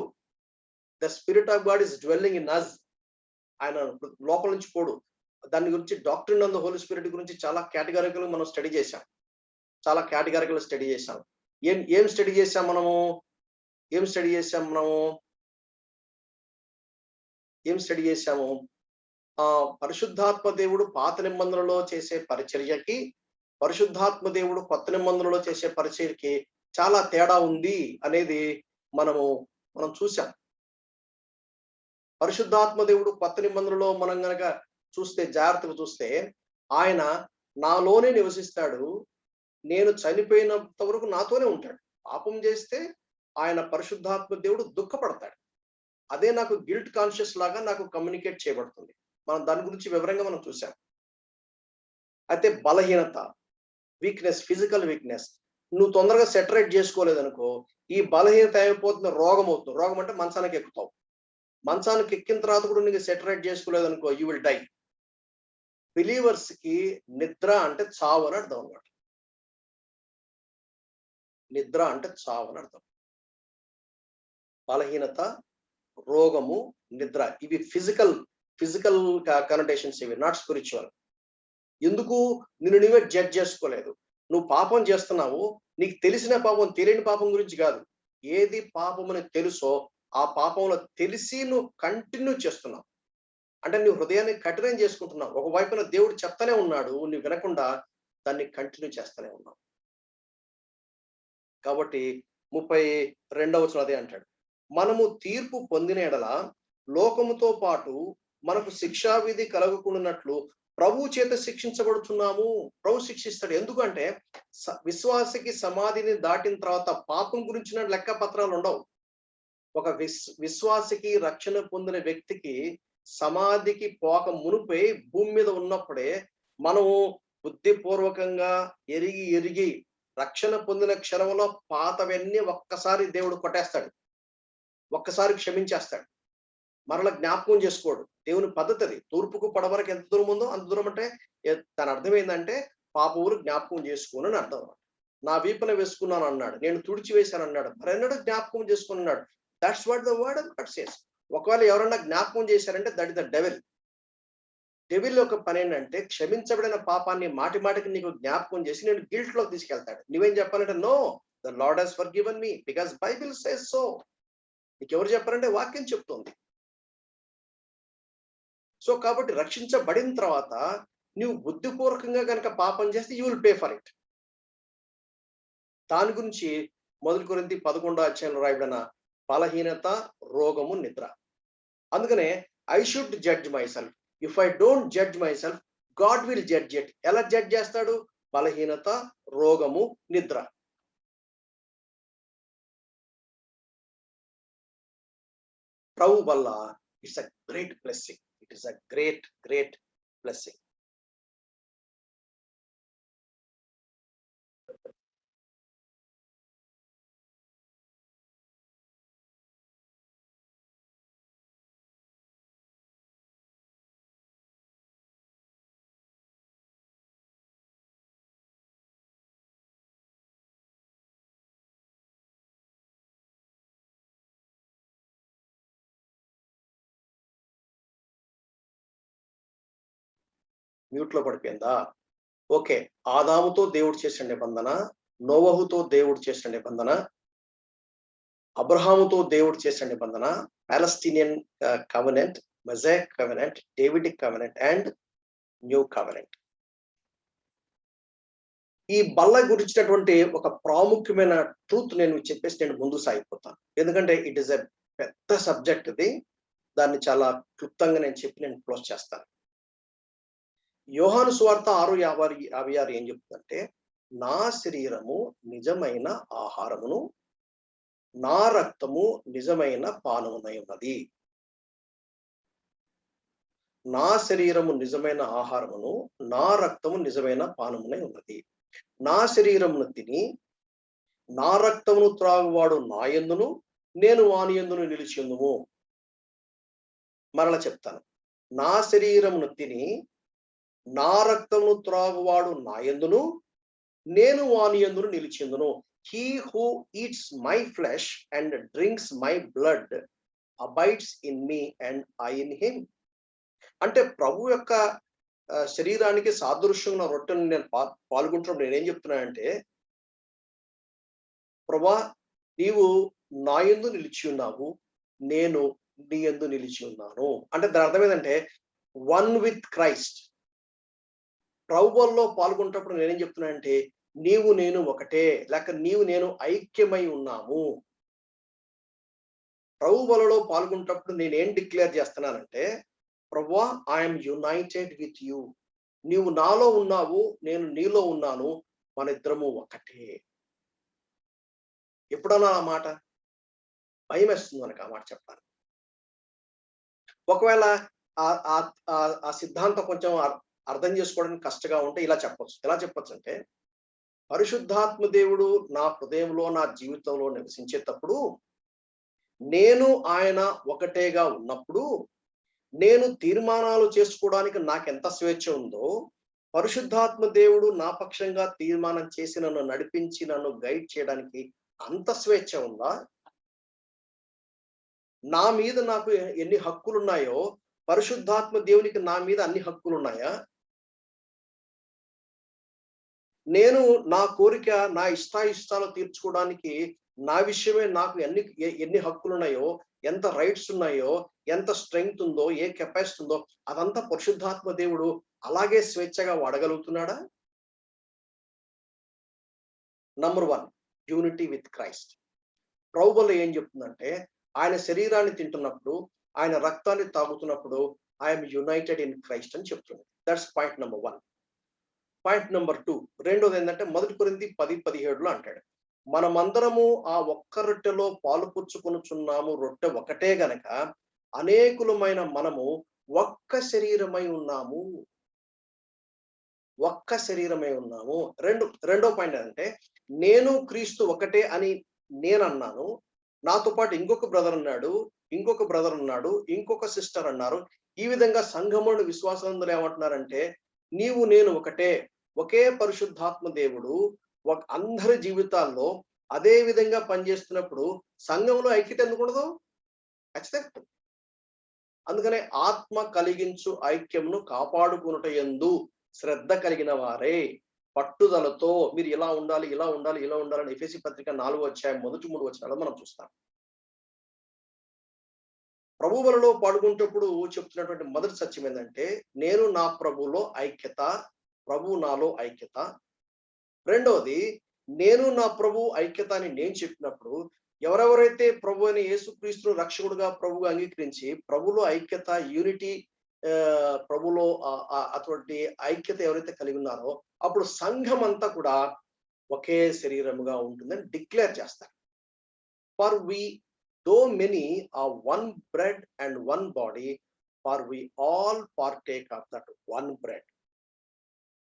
The Spirit of God is dwelling in us. ఆయన లోపల నుంచి పోడు. దాని గురించి doctrine on the Holy Spirit గురించి చాలా కేటగారికల్ మనం స్టడీ చేశాం. చాలా కేటగారికల్ స్టడీ చేశాం. ఏం ఏం స్టడీ చేశాం మనము? ఏం స్టడీ చేశాం మనము? ఏం స్టడీ చేశాము? పరిశుద్ధాత్మ దేవుడు పాత నిబంధనలో చేసే పరిచర్యకి, పరిశుద్ధాత్మ దేవుడు కొత్త నిబంధనలో చేసే పరిచర్యకి చాలా తేడా ఉంది అనేది మనము మనం చూసాం. పరిశుద్ధాత్మ దేవుడు కొత్త నిబంధనలో మనం గనక చూస్తే, జాగ్రత్తగా చూస్తే, ఆయన నాలోనే నివసిస్తాడు. నేను చనిపోయినంత వరకు నాతోనే ఉంటాడు. పాపం చేస్తే ఆయన పరిశుద్ధాత్మ దేవుడు దుఃఖపడతాడు. అదే నాకు గిల్ట్ కాన్షియస్ లాగా నాకు కమ్యూనికేట్ చేయబడుతుంది. మనం దాని గురించి వివరంగా మనం చూసాం. అయితే బలహీనత, వీక్‌నెస్, ఫిజికల్ వీక్‌నెస్. నువ్వు తొందరగా సెటరేట్ చేసుకోలేదనుకో, ఈ బలహీనత ఏమైపోతుంది? రోగం అవుతుంది. రోగం అంటే మంచానికి ఎక్కుతావు. మంచానికి ఎక్కిన తర్వాత కూడా నీకు సెటరేట్ చేసుకోలేదనుకో, యూ విల్ డై. బిలీవర్స్ కి నిద్ర అంటే చావు అని అర్థం అన్నమాట. నిద్ర అంటే చావు అని అర్థం. బలహీనత, రోగము, నిద్ర ఇవి ఫిజికల్ ఫిజికల్ కనోటేషన్స్, ఇవి నాట్ స్పిరిచువల్. ఎందుకు? నిన్ను నువ్వే జడ్జ్ చేసుకోలేదు. నువ్వు పాపం చేస్తున్నావు. నీకు తెలిసిన పాపం, తెలియని పాపం గురించి కాదు. ఏది పాపమని తెలుసో ఆ పాపంలో తెలిసి నువ్వు కంటిన్యూ చేస్తున్నావు. అంటే నువ్వు హృదయాన్ని కఠినం చేసుకుంటున్నావు. ఒకవైపున దేవుడు చెప్తానే ఉన్నాడు, నువ్వు వినకుండా దాన్ని కంటిన్యూ చేస్తూనే ఉన్నావు. కాబట్టి 32వ వచనం అదే అంటాడు. మనము తీర్పు పొందిన ఎడల లోకముతో పాటు మనకు శిక్షా విధి కలగకుండానట్లు ప్రభు చేత శిక్షించబడుతున్నాము. ప్రభు శిక్షిస్తాడు. ఎందుకంటే విశ్వాసికి సమాధిని దాటిన తర్వాత పాపం గురించిన లెక్క పత్రాలు ఉండవు. ఒక విశ్వాసికి, రక్షణ పొందిన వ్యక్తికి సమాధికి పోక మునుపే భూమి మీద ఉన్నప్పుడే మనము బుద్ధిపూర్వకంగా ఎరిగి ఎరిగి రక్షణ పొందిన క్షణంలో పాతవన్నీ ఒక్కసారి దేవుడు కొట్టేస్తాడు. ఒక్కసారి క్షమించేస్తాడు. మరల జ్ఞాపకం చేసుకోడు. దేవుని పద్ధతి అది. తూర్పుకు పడవరకు ఎంత దూరం ఉందో అంత దూరం అంటే దాని అర్థం ఏంటంటే పాపములు జ్ఞాపకం చేసుకోను అని అర్థం. నా వీపున వేసుకున్నాను అన్నాడు. నేను తుడిచి వేశాను అన్నాడు. మరెన్నడూ జ్ఞాపకం చేసుకుని అన్నాడు. That's what the word of God says. ఒకవేళ ఎవరన్నా జ్ఞాపకం చేశారంటే that is the devil. Devil యొక్క పని ఏంటంటే క్షమించబడిన పాపాన్ని మాటి మాటికి నీకు జ్ఞాపకం చేసి నేను గిల్ట్ లోకి తీసుకెళ్తాడు. నువ్వేం చెప్పాలంటే, no, the Lord has forgiven me because Bible says so. నీకు ఎవరు చెప్పారంటే వాక్యం చెప్తుంది. సో కాబట్టి రక్షించబడిన తర్వాత నువ్వు బుద్ధిపూర్వకంగా కనుక పాపం చేస్తే you will pay for it. దాని గురించి 1 కొరింథీ 11వ అధ్యాయంలో రాయబడిన బలహీనత, రోగము, నిద్ర. అందుకనే I should judge my self. If I don't judge my self, God will judge it. ఎలా జడ్జ్ చేస్తాడు? బలహీనత, రోగము, నిద్ర. ప్రభు వల్ల it's a great blessing. It is a great blessing. Mute లో పడిపోయిందా? ఓకే. ఆదాముతో దేవుడు చేసిన నిబంధన, నోవహుతో దేవుడు చేసిన నిబంధన, అబ్రహాముతో దేవుడు చేసిన నిబంధన, Palestinian covenant, Mosaic covenant, Davidic covenant and new covenant. ఈ బల్ల గురించినటువంటి ఒక ప్రాముఖ్యమైన ట్రూత్ నేను చెప్పేసి నేను ముందు సాగిపోతాను. ఎందుకంటే ఇట్ ఈస్ ఎ పెద్ద సబ్జెక్ట్ ఇది. దాన్ని చాలా క్లుప్తంగా నేను చెప్పి నేను క్లోజ్ చేస్తాను. యోహాను సువార్త 6:56 ఏం చెప్తుందంటే, నా శరీరము నిజమైన ఆహారమును, నా రక్తము నిజమైన పానమునై ఉన్నది. నా శరీరము నిజమైన ఆహారమును, నా రక్తము నిజమైన పానమునై ఉన్నది. నా శరీరమును తిని నా రక్తమును త్రాగువాడు నా యందును, నేను వాని యందును నిలిచి ఉందుము. మరలా చెప్తాను. నా శరీరమును తిని నా రక్తమును త్రాగువాడు నా యందును, నేను వాని యందును నిలిచి ఉందును. He who eats my flesh and drinks my blood abides in me and I in him. అంటే ప్రభు యొక్క శరీరానికి సాదృశ్యంగా రొట్టెను నేను పాల్గొంటున్నప్పుడు నేనేం చెప్తున్నానంటే, ప్రభా నీవు నా యందు నిలిచి ఉన్నావు, నేను నీ యందు నిలిచి ఉన్నాను. అంటే దాని అర్థం ఏంటంటే వన్ విత్ క్రైస్ట్. ప్రభువులో పాల్గొంటున్నప్పుడు నేనేం చెప్తున్నానంటే, నీవు నేను ఒకటే, లేక నీవు నేను ఐక్యమై ఉన్నాము. ప్రభువులో పాల్గొంటున్నప్పుడు నేనేం డిక్లేర్ చేస్తున్నానంటే, ప్రభువా ఐఎమ్ యునైటెడ్ విత్ యూ. నీవు నాలో ఉన్నావు, నేను నీలో ఉన్నాను, మన ఇద్దరము ఒకటే. ఎప్పుడన్నా ఆ మాట భయం వేస్తుంది మనకు ఆ మాట చెప్పాలి. ఒకవేళ ఆ సిద్ధాంతం కొంచెం అర్థం చేసుకోవడానికి కష్టంగా ఉంటే ఇలా చెప్పొచ్చు. ఎలా చెప్పొచ్చు అంటే, పరిశుద్ధాత్మ దేవుడు నా హృదయంలో, నా జీవితంలో నివసించేటప్పుడు, నేను ఆయన ఒకటేగా ఉన్నప్పుడు, నేను తీర్మానాలు చేసుకోవడానికి నాకెంత స్వేచ్ఛ ఉందో, పరిశుద్ధాత్మ దేవుడు నా పక్షంగా తీర్మానం చేసి నన్ను నడిపించి నన్ను గైడ్ చేయడానికి అంత స్వేచ్ఛ ఉందా? నా మీద నాకు ఎన్ని హక్కులు ఉన్నాయో, పరిశుద్ధాత్మ దేవునికి నా మీద అన్ని హక్కులు ఉన్నాయా? నేను నా కోరిక, నా ఇష్టాయిష్టాలు తీర్చుకోవడానికి నా విషయమే నాకు ఎన్ని హక్కులు ఉన్నాయో, ఎంత రైట్స్ ఉన్నాయో, ఎంత స్ట్రెంగ్త్ ఉందో, ఏ కెపాసిటీ ఉందో, అదంతా పరిశుద్ధాత్మ దేవుడు అలాగే స్వేచ్ఛగా వాడగలుగుతున్నాడా? Number 1, unity with Christ. ప్రభువులో ఏం చెప్తుందంటే, ఆయన శరీరాన్ని తింటున్నప్పుడు, ఆయన రక్తాన్ని తాగుతున్నప్పుడు ఐఎమ్ యునైటెడ్ ఇన్ క్రైస్ట్ అని చెప్తుంది. That's point number 1. Point number 2, రెండోది ఏంటంటే, 1 కొరింథీ 10:17 అంటాడు, మనమందరము ఆ ఒక్క రొట్టెలో పాలు పుచ్చుకొనుచున్నాము. రొట్టె ఒకటే గనక అనేకులమైన మనము ఒక్క శరీరమై ఉన్నాము. ఒక్క శరీరమై ఉన్నాము. రెండో పాయింట్ ఏంటంటే, నేను క్రీస్తు ఒకటే అని నేను అన్నాను. నాతో పాటు ఇంకొక బ్రదర్ అన్నాడు, ఇంకొక బ్రదర్ అన్నాడు, ఇంకొక సిస్టర్ అన్నారు. ఈ విధంగా సంఘములను విశ్వాసంలో ఏమంటున్నారంటే, నీవు నేను ఒకటే, ఒకే పరిశుద్ధాత్మ దేవుడు అందరి జీవితాల్లో అదే విధంగా పనిచేస్తున్నప్పుడు సంఘంలో ఐక్యత ఎందుకు ఉండదు? ఖచ్చితంగా. అందుకనే ఆత్మ కలిగించు ఐక్యమును కాపాడుకునుట యందు శ్రద్ధ కలిగిన వారే పట్టుదలతో మీరు ఇలా ఉండాలి, ఇలా ఉండాలి, ఇలా ఉండాలని ఎఫెసీ పత్రిక 4వ అధ్యాయం మొదటి 3 వచనాలు మనం చూస్తాం. ప్రభువులలో పాల్గొంటప్పుడు చెప్తున్నటువంటి మొదటి సత్యం ఏంటంటే, నేను నా ప్రభువులో ఐక్యత, ప్రభువు నాలో ఐక్యత. రెండవది, నేను నా ప్రభు ఐక్యత అని నేను చెప్పినప్పుడు, ఎవరెవరైతే ప్రభు అయిన యేసుక్రీస్తును రక్షకుడుగా ప్రభువుగా అంగీకరించి ప్రభులో ఐక్యత, యూనిటీ, ప్రభులో అటువంటి ఐక్యత ఎవరైతే కలిగి ఉన్నారో, అప్పుడు సంఘం అంతా కూడా ఒకే శరీరముగా ఉంటుందని డిక్లేర్ చేస్తారు. For we though many are one bread and one body, for we all partake of that one bread.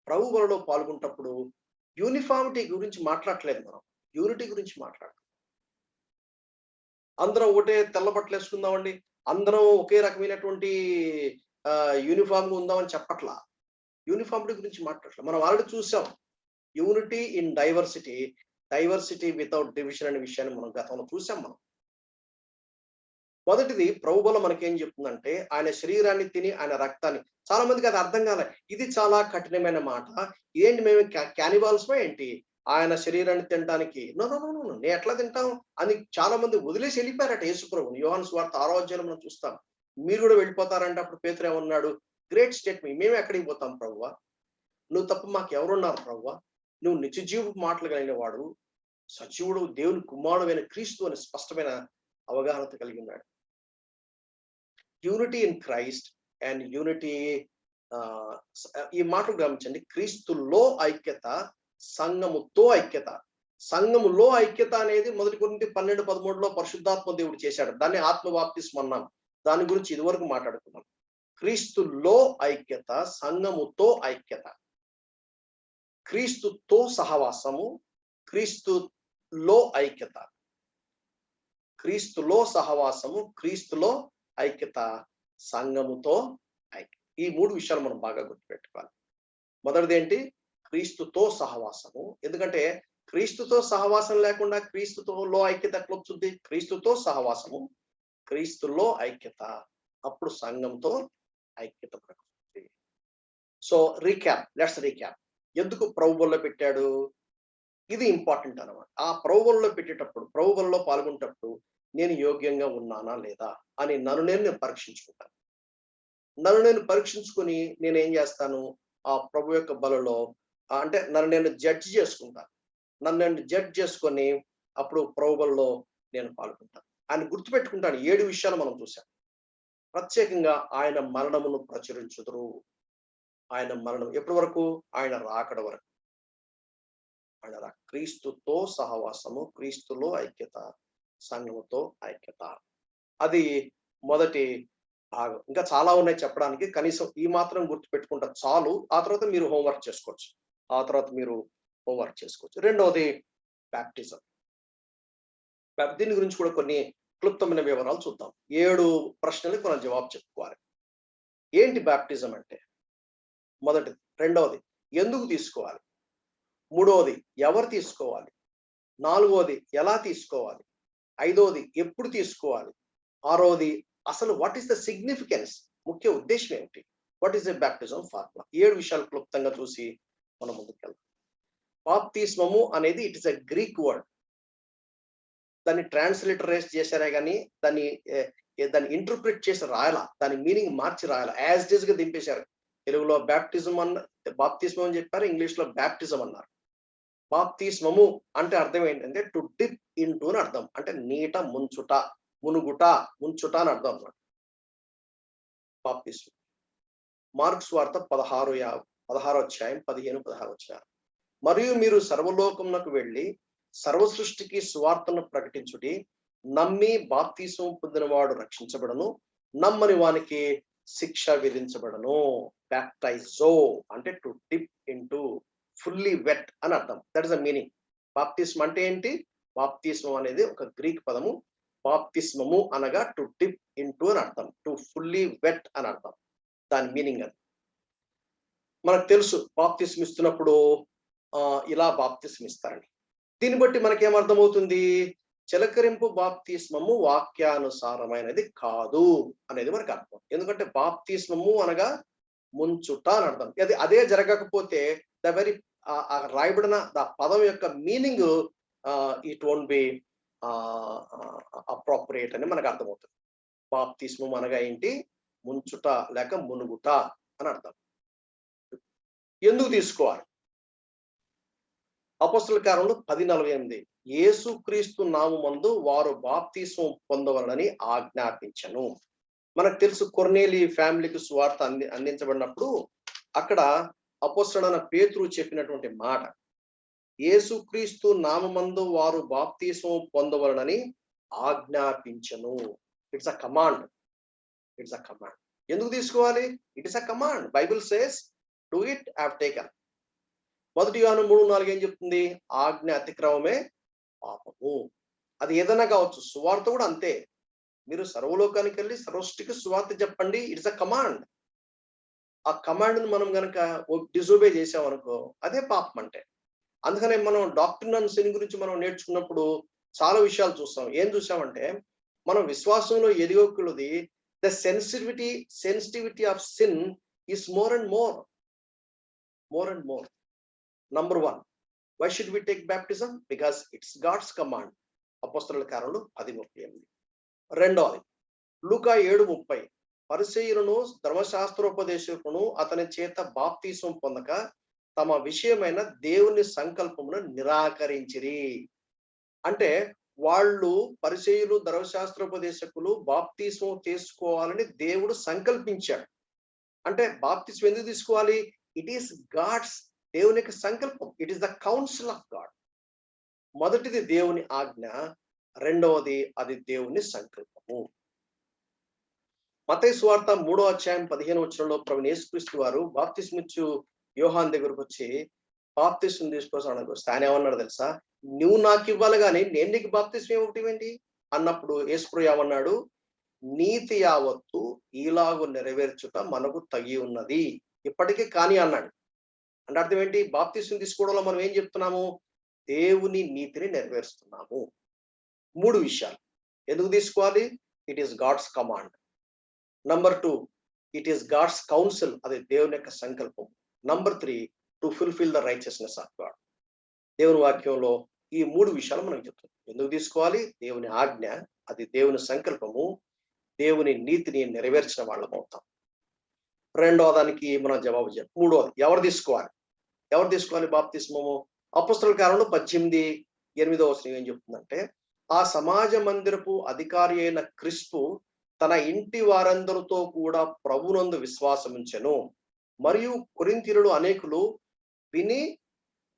ప్రభు బలిలో పాల్గొంటప్పుడు యూనిఫామిటీ గురించి మాట్లాడలేదు, మనం యూనిటీ గురించి మాట్లాడతాం. అందరం ఒకటే తెల్ల బట్టలు వేసుకుందామండి, అందరం ఒకే రకమైనటువంటి యూనిఫామ్ ఉందామని చెప్పట్లా. యూనిఫామిటీ గురించి మాట్లాడట్లా. మనం ఆల్రెడీ చూసాం, unity in diversity, diversity without division అనే విషయాన్ని మనం గతంలో చూసాం. మనం మొదటిది ప్రభు బలం మనకేం చెప్తుందంటే ఆయన శరీరాన్ని తిని ఆయన రక్తాన్ని, చాలా మందికి అది అర్థం కాలే. ఇది చాలా కఠినమైన మాట. ఏంటి మేము క్యానిబాల్స్మా ఏంటి ఆయన శరీరాన్ని తినడానికి? నో నో నో నో నేను ఎట్లా తింటాం అని చాలా మంది వదిలేసి వెళ్ళిపోయారట యేసు ప్రభువుని. యోహాను సువార్త 6వ అధ్యాయంలో మనం చూస్తాం. మీరు కూడా వెళ్ళిపోతారంటే అప్పుడు పేతురు ఏమన్నాడు? గ్రేట్ స్టేట్మెంట్, మేము ఎక్కడికి పోతాం ప్రభువా, నువ్వు తప్ప మాకు ఎవరున్నారు ప్రభువా, నువ్వు నిత్యజీవపు మాటలు కలిగిన వాడు, సజీవుడు దేవుని కుమారుడైన క్రీస్తు అని స్పష్టమైన అవగాహన కలిగి ఉన్నాడు. Unity in Christ and unity, ఈ మాటలు గమనించండి. క్రీస్తులో ఐక్యత, సంఘముతో ఐక్యత. సంఘములో ఐక్యత అనేది 1 కొరింథీ 12:13లో పరిశుద్ధాత్మ దేవుడు చేశాడు. దాన్ని ఆత్మ బాప్తిస్మం అన్నాం. దాని గురించి ఇదివరకు మాట్లాడుకున్నాం. క్రీస్తులో ఐక్యత, సంఘముతో ఐక్యత, క్రీస్తుతో సహవాసము, క్రీస్తులో ఐక్యత, క్రీస్తులో సహవాసము, క్రీస్తులో ఐక్యత, సంఘముతో ఐక్యత. ఈ 3 విషయాలు మనం బాగా గుర్తుపెట్టుకోవాలి. మొదటిది ఏంటి? క్రీస్తుతో సహవాసము. ఎందుకంటే క్రీస్తుతో సహవాసం లేకుండా క్రీస్తుతో ఐక్యత ఎట్లా వస్తుంది? క్రీస్తుతో సహవాసము, క్రీస్తులో ఐక్యత, అప్పుడు సంఘంతో ఐక్యత ప్రకృతి. So let's recap. ఎందుకు ప్రభు బలిలో పెట్టాడు? ఇది ఇంపార్టెంట్ అన్నమాట. ఆ ప్రభు బలిలో పెట్టేటప్పుడు, ప్రభు బలిలో పాల్గొనేటప్పుడు నేను యోగ్యంగా ఉన్నానా లేదా అని నన్ను నేను పరీక్షించుకుంటాను. నన్ను నేను పరీక్షించుకొని నేనేం చేస్తాను? ఆ ప్రభు యొక్క బలలో అంటే నన్ను నేను జడ్జి చేసుకుంటాను. నన్ను నేను జడ్జ్ చేసుకొని అప్పుడు ప్రభు బలలో నేను పాల్గొంటాను. ఆయన గుర్తుపెట్టుకుంటాను. 7 విషయాలు మనం చూసాం. ప్రత్యేకంగా ఆయన మరణమును ప్రచురించుదురు. ఆయన మరణం ఎప్పటి వరకు? ఆయన రాకడ వరకు. ఆయన క్రీస్తుతో సహవాసము, క్రీస్తులో ఐక్యత, సంఘముతో ఐక్యత. అది మొదటి భాగం. ఇంకా చాలా ఉన్నాయి చెప్పడానికి. కనీసం ఈ మాత్రం గుర్తుపెట్టుకుంటే చాలు. ఆ తర్వాత మీరు హోంవర్క్ చేసుకోవచ్చు. రెండవది బ్యాప్టిజం. దీని గురించి కూడా కొన్ని క్లుప్తమైన వివరాలు చూద్దాం. 7 ప్రశ్నలకు మనం జవాబు చెప్పుకోవాలి. ఏంటి బ్యాప్టిజం అంటే? మొదటిది. రెండవది, ఎందుకు తీసుకోవాలి? మూడవది, ఎవరు తీసుకోవాలి? నాలుగవది, ఎలా తీసుకోవాలి? ఐదవది, ఎప్పుడు తీసుకోవాలి? ఆరవది, అసలు వాట్ ఈస్ ద సిగ్నిఫికెన్స్, ముఖ్య ఉద్దేశం ఏమిటి? What is the baptism formula? 7 విషయాలు క్లుప్తంగా చూసి మనం ముందుకెళ్దాం. బాప్తిస్మము అనేది it is a Greek word. దాన్ని ట్రాన్స్లిటరేట్ చేశారే కానీ దాన్ని ఇంటర్ప్రిట్ చేసి రాయాలా, దాని మీనింగ్ మార్చి రాయాలా, యాజ్ ఇట్ ఈస్ గా దింపేశారు. తెలుగులో బ్యాప్టిజం బాప్తిస్మం అని చెప్పారు, ఇంగ్లీష్ లో బ్యాప్టిజం అన్నారు. బాప్తిస్మము అంటే అర్థం ఏంటంటే టు డిప్ ఇన్ టు అని అర్థం. అంటే నీట ముంచుట, మునుగుట, ముంచుట అని అర్థం అన్నమాట బాప్తిస్మం. మార్క్స్ వార్త 16వ అధ్యాయం 15-16 వచ్చారు. మరియు మీరు సర్వలోకమునకు వెళ్ళి సర్వ సృష్టికి సువార్తను ప్రకటించుటి, నమ్మి బాప్తిస్మం పొందినవాడు రక్షించబడను, నమ్మని వానికి శిక్ష విధించబడను. బ్యాప్టైజో అంటే to dip into, fully wet అని అర్థం. That is the meaning. బాప్తిస్మం అంటే ఏంటి? బాప్తిస్మం అనేది ఒక గ్రీక్ పదము. బాప్తిస్మము అనగా టు డిప్ ఇంటూ అని అర్థం, టు ఫుల్లీ వెట్ అని అర్థం. దాని మీనింగ్ అది మనకు తెలుసు. బాప్తిస్మం ఇస్తున్నప్పుడు ఇలా బాప్తిస్మం ఇస్తారని. దీన్ని బట్టి మనకేమర్థమవుతుంది? చిలకరింపు బాప్తిస్మము వాక్యానుసారమైనది కాదు అనేది మనకు అర్థం. ఎందుకంటే బాప్తిస్మము అనగా ముంచుట అని అర్థం. అదే జరగకపోతే ద వెరీ రాయబడిన పదం యొక్క meaning it won't be appropriate అని మనకు అర్థమవుతుంది. బాప్తిస్మం అనగా ఏంటి? ముంచుట లేక మునుగుట అని అర్థం. ఎందుకు తీసుకోవాలి? అపోస్తలుల కార్యములు 10:48 యేసుక్రీస్తు నామమందు వారు బాప్తిస్మం పొందవలనని ఆజ్ఞాపించను. మనకు తెలుసు కొర్నేలి ఫ్యామిలీకి సువార్త అందించబడినప్పుడు అక్కడ అపోస్తలుడైన పేతురు చెప్పినటువంటి మాట, యేసుక్రీస్తు నామమందు వారు బాప్తిస్మం పొందవలనని ఆజ్ఞాపించను. It's a command. ఎందుకు తీసుకోవాలి? It is a command. Bible says do it, have taken. 1 యోహాను 3:4 ఏం చెప్తుంది? ఆజ్ఞ అతిక్రమమే పాపము. అది ఏదైనా కావచ్చు. సువార్త కూడా అంతే. మీరు సర్వలోకానికి వెళ్ళి సర్వసృష్టికి సువార్త చెప్పండి. It's a command. ఆ కమాండ్ ను మనం గనక డిజోబే చేసామనుకో అదే పాపం అంటే. అందుకనే మనం డాక్ట్రిన్ అండ్ సిన్ గురించి మనం నేర్చుకున్నప్పుడు చాలా విషయాలు చూస్తాం. ఏం చూసామంటే మనం విశ్వాసంలో ఎదిగొక్కులది the sensitivity of sin is more and more. Number 1, why should we take baptism? Because it's God's command. అపోస్తలుల కార్యములు 10:38. రెండవది లూకా 7:30, పరిసయ్యులను ధర్మశాస్త్రోపదేశకులను అతని చేత బాప్తీసం పొందక తమ విషయమైన దేవుని సంకల్పమును నిరాకరించిరి. అంటే వాళ్ళు పరిసయ్యులు ధర్మశాస్త్రోపదేశకులు బాప్తీసం తీసుకోవాలని దేవుడు సంకల్పించాడు. అంటే బాప్తీసం ఎందుకు తీసుకోవాలి? ఇట్ ఈస్ గాడ్స్, దేవుని యొక్క సంకల్పం. It is the council of God. మొదటిది దేవుని ఆజ్ఞ, రెండవది అది దేవుని సంకల్పము. మత్తయి సువార్త 3:15 ప్రభువైన యేసుక్రీస్తు వారు బాప్తిస్మిచ్చు యోహాన్ దగ్గరకు వచ్చి బాప్తిస్మం తీసుకోవడానికి వస్తే ఆయన ఏమన్నాడు తెలుసా? నువ్వు నాకు ఇవ్వాలి కానీ నేను నీకు బాప్తిస్మం ఇవ్వటమేంటి అన్నప్పుడు యేసుప్రభు ఏమన్నాడు? నీతి యావత్తు ఈలాగు నెరవేర్చుట మనకు తగి ఉన్నది, ఇప్పటికీ కానీ అన్నాడు. అంటే అర్థం ఏంటి? బాప్తిస్మం తీసుకోవడంలో మనం ఏం చెప్తున్నాము? దేవుని నీతిని నెరవేరుస్తున్నాము. 3 విషయాలు. ఎందుకు తీసుకోవాలి? It is God's command. Number 2, it is God's counsel, అది దేవుని యొక్క సంకల్పం. Number 3, to fulfil the righteousness of God. దేవుని వాక్యంలో ఈ 3 విషయాలు మనకు చెప్తుంది. ఎందుకు తీసుకోవాలి? దేవుని ఆజ్ఞ, అది దేవుని సంకల్పము, దేవుని నీతిని నెరవేర్చిన వాళ్ళం అవుతాం. రెండవ దానికి మనం జవాబు చెప్పాలి. మూడవది ఎవరు తీసుకోవాలి బాప్తిస్మము? అపోస్తలుల కార్యములు 18:8 ఏం చెప్తుందంటే, ఆ సమాజ మందిరపు అధికారి అయిన క్రిస్పు తన ఇంటి వారందరితో కూడా ప్రభునందు విశ్వాసముంచెను. మరియు కొరింథీయులు అనేకులు విని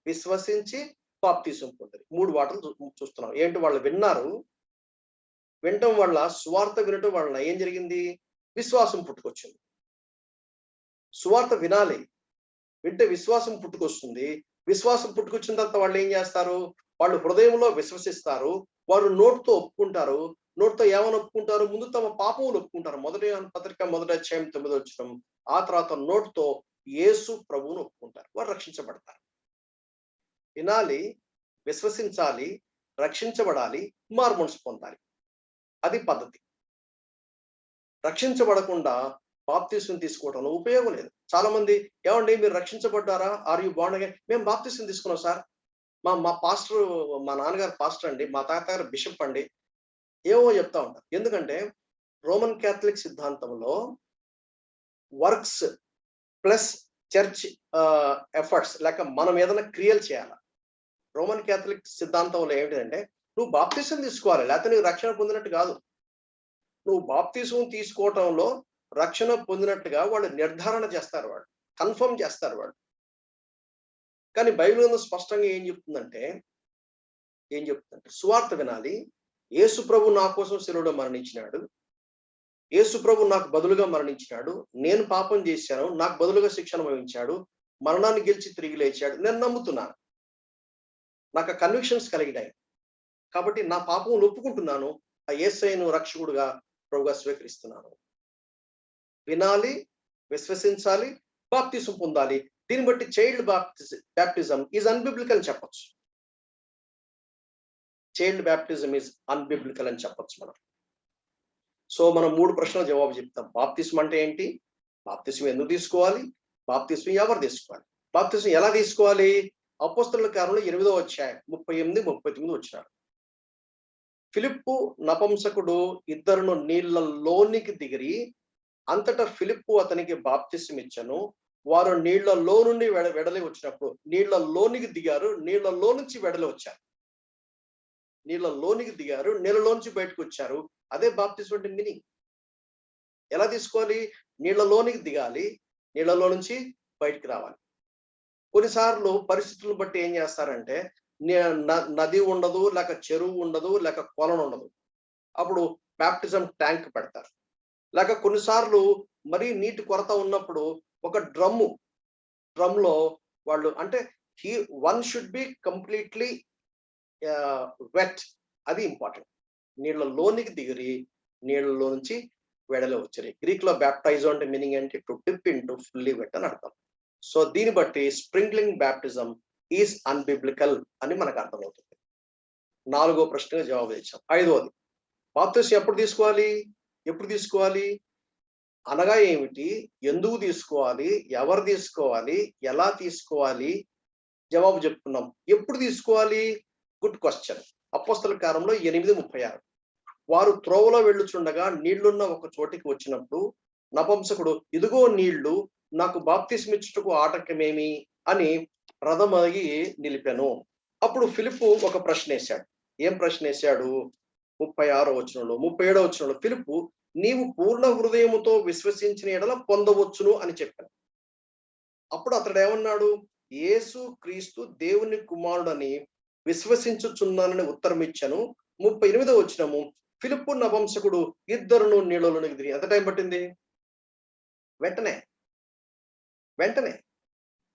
విశ్వసించి బాప్తిసం పొందారు. 3 వాటలు చూస్తున్నాం. ఏంటి? వాళ్ళు వినటం వల్ల, సువార్త వినటం వలన ఏం జరిగింది? విశ్వాసం పుట్టుకొచ్చింది. సువార్త వినాలి, వింటే విశ్వాసం పుట్టుకొస్తుంది. విశ్వాసం పుట్టుకొచ్చిన తర్వాత వాళ్ళు ఏం చేస్తారు? వాళ్ళు హృదయంలో విశ్వసిస్తారు, వారు నోటితో ఒప్పుకుంటారు. నోటితో ఏమని ఒప్పుకుంటారు? ముందు తమ పాపములు ఒప్పుకుంటారు. మొదటి పత్రిక 1:9. ఆ తర్వాత నోటితో యేసు ప్రభువును ఒప్పుకుంటారు. వారు రక్షించబడతారు. వినాలి, విశ్వసించాలి, రక్షించబడాలి, మార్మోన్స్ పొందాలి. అది పద్ధతి. రక్షించబడకుండా బాప్తిస్మం తీసుకోవడంలో ఉపయోగం లేదు. చాలా మంది, ఏమండి మీరు రక్షించబడ్డారా? Are you born again? మేము బాప్తిస్మం తీసుకున్నాం సార్, మా పాస్టర్, మా నాన్నగారు పాస్టర్ అండి, మా తాతగారు బిషప్ అండి, ఏమో చెప్తా ఉంటారు. ఎందుకంటే రోమన్ క్యాథలిక్ సిద్ధాంతంలో వర్క్స్ ప్లస్ చర్చ్ ఎఫర్ట్స్, లేక మనం ఏదైనా క్రియలు చేయాలి. రోమన్ క్యాథలిక్ సిద్ధాంతంలో ఏమిటంటే, నువ్వు బాప్తిసం తీసుకోవాలి, లేకపోతే నువ్వు రక్షణ పొందినట్టు కాదు. నువ్వు బాప్తిసం తీసుకోవటంలో రక్షణ పొందినట్టుగా వాళ్ళు నిర్ధారణ చేస్తారు, వాళ్ళు కన్ఫర్మ్ చేస్తారు వాళ్ళు. కానీ బైబిల్ స్పష్టంగా ఏం చెప్తుందంటే సువార్త వినాలి. యేసు ప్రభు నా కోసం శిలువలో మరణించినాడు, యేసు ప్రభు నాకు బదులుగా మరణించినాడు, నేను పాపం చేశాను, నాకు బదులుగా శిక్ష అనుభవించాడు, మరణాన్ని గెలిచి తిరిగి లేచాడు, నేను నమ్ముతున్నాను, నాకు కన్విక్షన్స్ కలిగినాయి, కాబట్టి నా పాపం ఒప్పుకుంటున్నాను, ఆ యేసయ్యను రక్షకుడుగా ప్రభుగా స్వీకరిస్తున్నాను. వినాలి, విశ్వసించాలి, బాప్తిసం పొందాలి. దీన్ని బట్టి చైల్డ్ బ్యాప్టిజం ఈజ్ అన్బిబ్లికల్ అని చెప్పొచ్చు. చైల్డ్ బ్యాప్టిజం ఈజ్ అన్బిబ్లికల్ అని చెప్పొచ్చు మనం. సో మనం 3 ప్రశ్నలు జవాబు చెప్తాం. బాప్తిసం అంటే ఏంటి? బాప్తిసం ఎందుకు తీసుకోవాలి? బాప్తిసం ఎవరు తీసుకోవాలి? బాప్తిసం ఎలా తీసుకోవాలి? అపోస్తలుల కార్యములు 8:38-39 ఫిలిప్పు నపుంసకుడు ఇద్దరును నీళ్లలోనికి దిగిరి, అంతటా ఫిలిప్పు అతనికి బాప్తిసం ఇచ్చను. వారు నీళ్లలో నుండి వెడలి వచ్చినప్పుడు, నీళ్లలోనికి దిగారు, నీళ్లలో నుంచి వెడలి వచ్చారు. నీళ్లలోనికి దిగారు, నీళ్ళలోంచి బయటకు వచ్చారు. అదే బాప్తిసం అంటే మీనింగ్. ఎలా తీసుకోవాలి? నీళ్లలోనికి దిగాలి, నీళ్లలో నుంచి బయటికి రావాలి. కొన్నిసార్లు పరిస్థితులను బట్టి ఏం చేస్తారంటే, నది ఉండదు, లేక చెరువు ఉండదు, లేక కొలను ఉండదు, అప్పుడు బ్యాప్టిజం ట్యాంక్ పెడతారు. లేక కొన్నిసార్లు మరీ నీటి కొరత ఉన్నప్పుడు ఒక డ్రమ్లో వాళ్ళు, అంటే one should be completely wet, అది ఇంపార్టెంట్. నీళ్ళలోనికి దిగిరి, నీళ్ళలో నుంచి వెడలో వచ్చారు. గ్రీక్ లో బ్యాప్టైజో అంటే మీనింగ్ ఏంటి? To dip into fully wet అని అర్థం. సో దీన్ని బట్టి స్ప్రింక్లింగ్ బ్యాప్టిజం ఈజ్ అన్బిబ్లికల్ అని మనకు అర్థమవుతుంది. 4వ ప్రశ్నగా జవాబు ఇచ్చాం. 5వది, బాప్తిసం ఎప్పుడు తీసుకోవాలి? ఎప్పుడు తీసుకోవాలి? అనగా ఏమిటి? ఎందుకు తీసుకోవాలి? ఎవరు తీసుకోవాలి? ఎలా తీసుకోవాలి? జవాబు చెప్పుకున్నాం. ఎప్పుడు తీసుకోవాలి? Good question. అపోస్తల కార్యంలో 8:36 వారు త్రోవలో వెళ్ళుచుండగా నీళ్లున్న ఒక చోటికి వచ్చినప్పుడు నపుంసకుడు, ఇదిగో నీళ్లు, నాకు బాప్తిస్మిచ్చుటకు ఆటంకమేమి అని రథమగి నిలిపెను. అప్పుడు ఫిలిప్పు ఒక ప్రశ్న వేశాడు. ఏం ప్రశ్న వేశాడు? 36వ వచనంలో, 37వ వచనంలో ఫిలిప్పు, నీవు పూర్ణ హృదయముతో విశ్వసించిన ఎడల పొందవచ్చును అని చెప్పాను. అప్పుడు అతడు ఏమన్నాడు? యేసు క్రీస్తు దేవుని కుమారుడని విశ్వసించుచున్నానని ఉత్తరం ఇచ్చాను. 38వ వచనము, ఫిలిప్పు నపుంసకుడు ఇద్దరును నీళ్ళలోనికి దిగి. ఎంత టైం పట్టింది? వెంటనే వెంటనే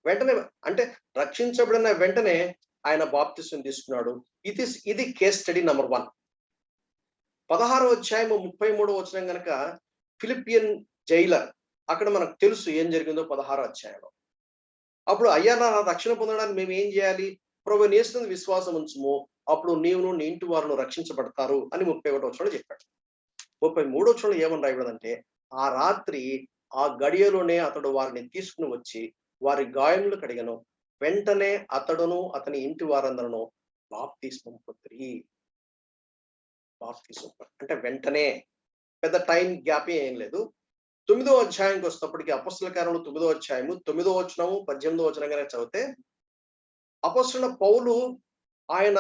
వెంటనే అంటే రక్షించబడిన వెంటనే ఆయన బాప్తిసం తీసుకున్నాడు. ఇది కేస్ స్టడీ నెంబర్ 1. 16వ అధ్యాయము 33వ వచనం గనక ఫిలిపియన్ జైలర్, అక్కడ మనకు తెలుసు ఏం జరిగిందో 16వ అధ్యాయంలో. అప్పుడు అయ్యా నా రక్షణ పొందడానికి మేము ఏం చేయాలి? ప్రభువుని యేసునందు విశ్వాసం ఉంచుము, అప్పుడు నీవును నీ ఇంటి వారును రక్షించబడతారు అని 31వ వచనంలో చెప్పాడు. 33వ వచనంలో ఏమని రాయబడిందంటే, ఆ రాత్రి ఆ గడియలోనే అతడు వారిని తీసుకుని వచ్చి వారి గాయములు కడిగను. వెంటనే అతడును అతని ఇంటి వారందరూ బాప్తిస్మం పొందిరి. బాప్తిస్మం అంటే వెంటనే, పెద్ద టైం గ్యాప్ ఏం లేదు. 9వ అధ్యాయంకి వస్తున్నప్పటికీ అపోస్తల కార్యములు 9వ అధ్యాయము 9వ వచనము 18వ వచనం కనుక చదివితే, అపోస్తలుడైన పౌలు ఆయన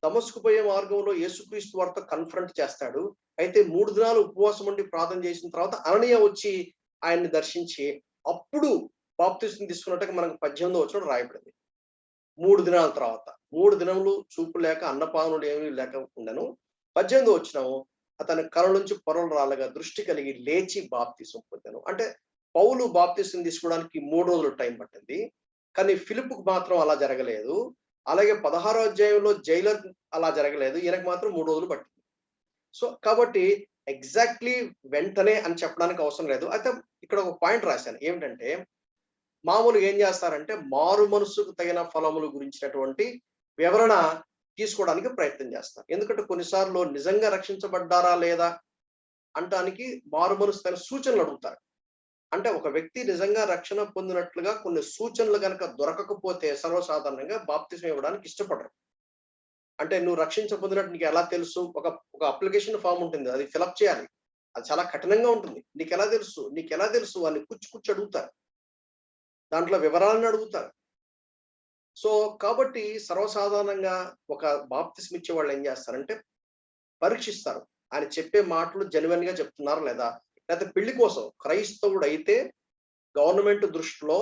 దమస్కు పోయే మార్గంలో యేసుక్రీస్తు వారితో కన్ఫ్రంట్ చేస్తాడు. అయితే 3 దినాలు ఉపవాసం ఉండి ప్రార్థన చేసిన తర్వాత అననీయ వచ్చి ఆయన్ని దర్శించి అప్పుడు బాప్తిసం తీసుకున్నట్టుగా మనకు 18వ వచనం రాయబడింది. 3 దినాల తర్వాత, 3 దినములు చూపు లేక అన్నపానులు ఏమీ లేక ఉండను. 18వ వచనం, అతని కళ్ళ నుంచి పొరలు రాలగా దృష్టి కలిగి లేచి బాప్తిసం పొందాను. అంటే పౌలు బాప్తిసం తీసుకోవడానికి 3 రోజులు టైం పట్టింది. కానీ ఫిలిప్పుకు మాత్రం అలా జరగలేదు. అలాగే 16వ అధ్యాయంలో జైలర్ అలా జరగలేదు. ఈయనకు మాత్రం 3 రోజులు పట్టింది. సో కాబట్టి ఎగ్జాక్ట్లీ వెంటనే అని చెప్పడానికి అవసరం లేదు. అయితే ఇక్కడ ఒక పాయింట్ రాశాను. ఏమిటంటే, మామూలుగా ఏం చేస్తారంటే మారు మనసుకు తగిన ఫలములు గురించినటువంటి వివరణ తీసుకోవడానికి ప్రయత్నం చేస్తారు. ఎందుకంటే కొన్నిసార్లు నిజంగా రక్షించబడ్డారా లేదా అంటానికి మారు మనసు తగిన సూచనలు అడుగుతారు. అంటే ఒక వ్యక్తి నిజంగా రక్షణ పొందినట్లుగా కొన్ని సూచనలు కనుక దొరకకపోతే సర్వసాధారణంగా బాప్తిసం ఇవ్వడానికి ఇష్టపడరు. అంటే నువ్వు రక్షించ పొందినట్టు నీకు ఎలా తెలుసు? ఒక అప్లికేషన్ ఫామ్ ఉంటుంది, అది ఫిలప్ చేయాలి. అది చాలా కఠినంగా ఉంటుంది. నీకెలా తెలుసు? నీకెలా తెలుసు అని కూర్చి అడుగుతారు. దాంట్లో వివరాలను అడుగుతారు. సో కాబట్టి సర్వసాధారణంగా ఒక బాప్తిసం ఇచ్చే వాళ్ళు ఏం చేస్తారంటే పరీక్షిస్తారు. ఆయన చెప్పే మాటలు జెన్యున్ గా చెప్తున్నారా లేదా? లేకపోతే పెళ్లి కోసం క్రైస్తవుడు అయితే గవర్నమెంట్ దృష్టిలో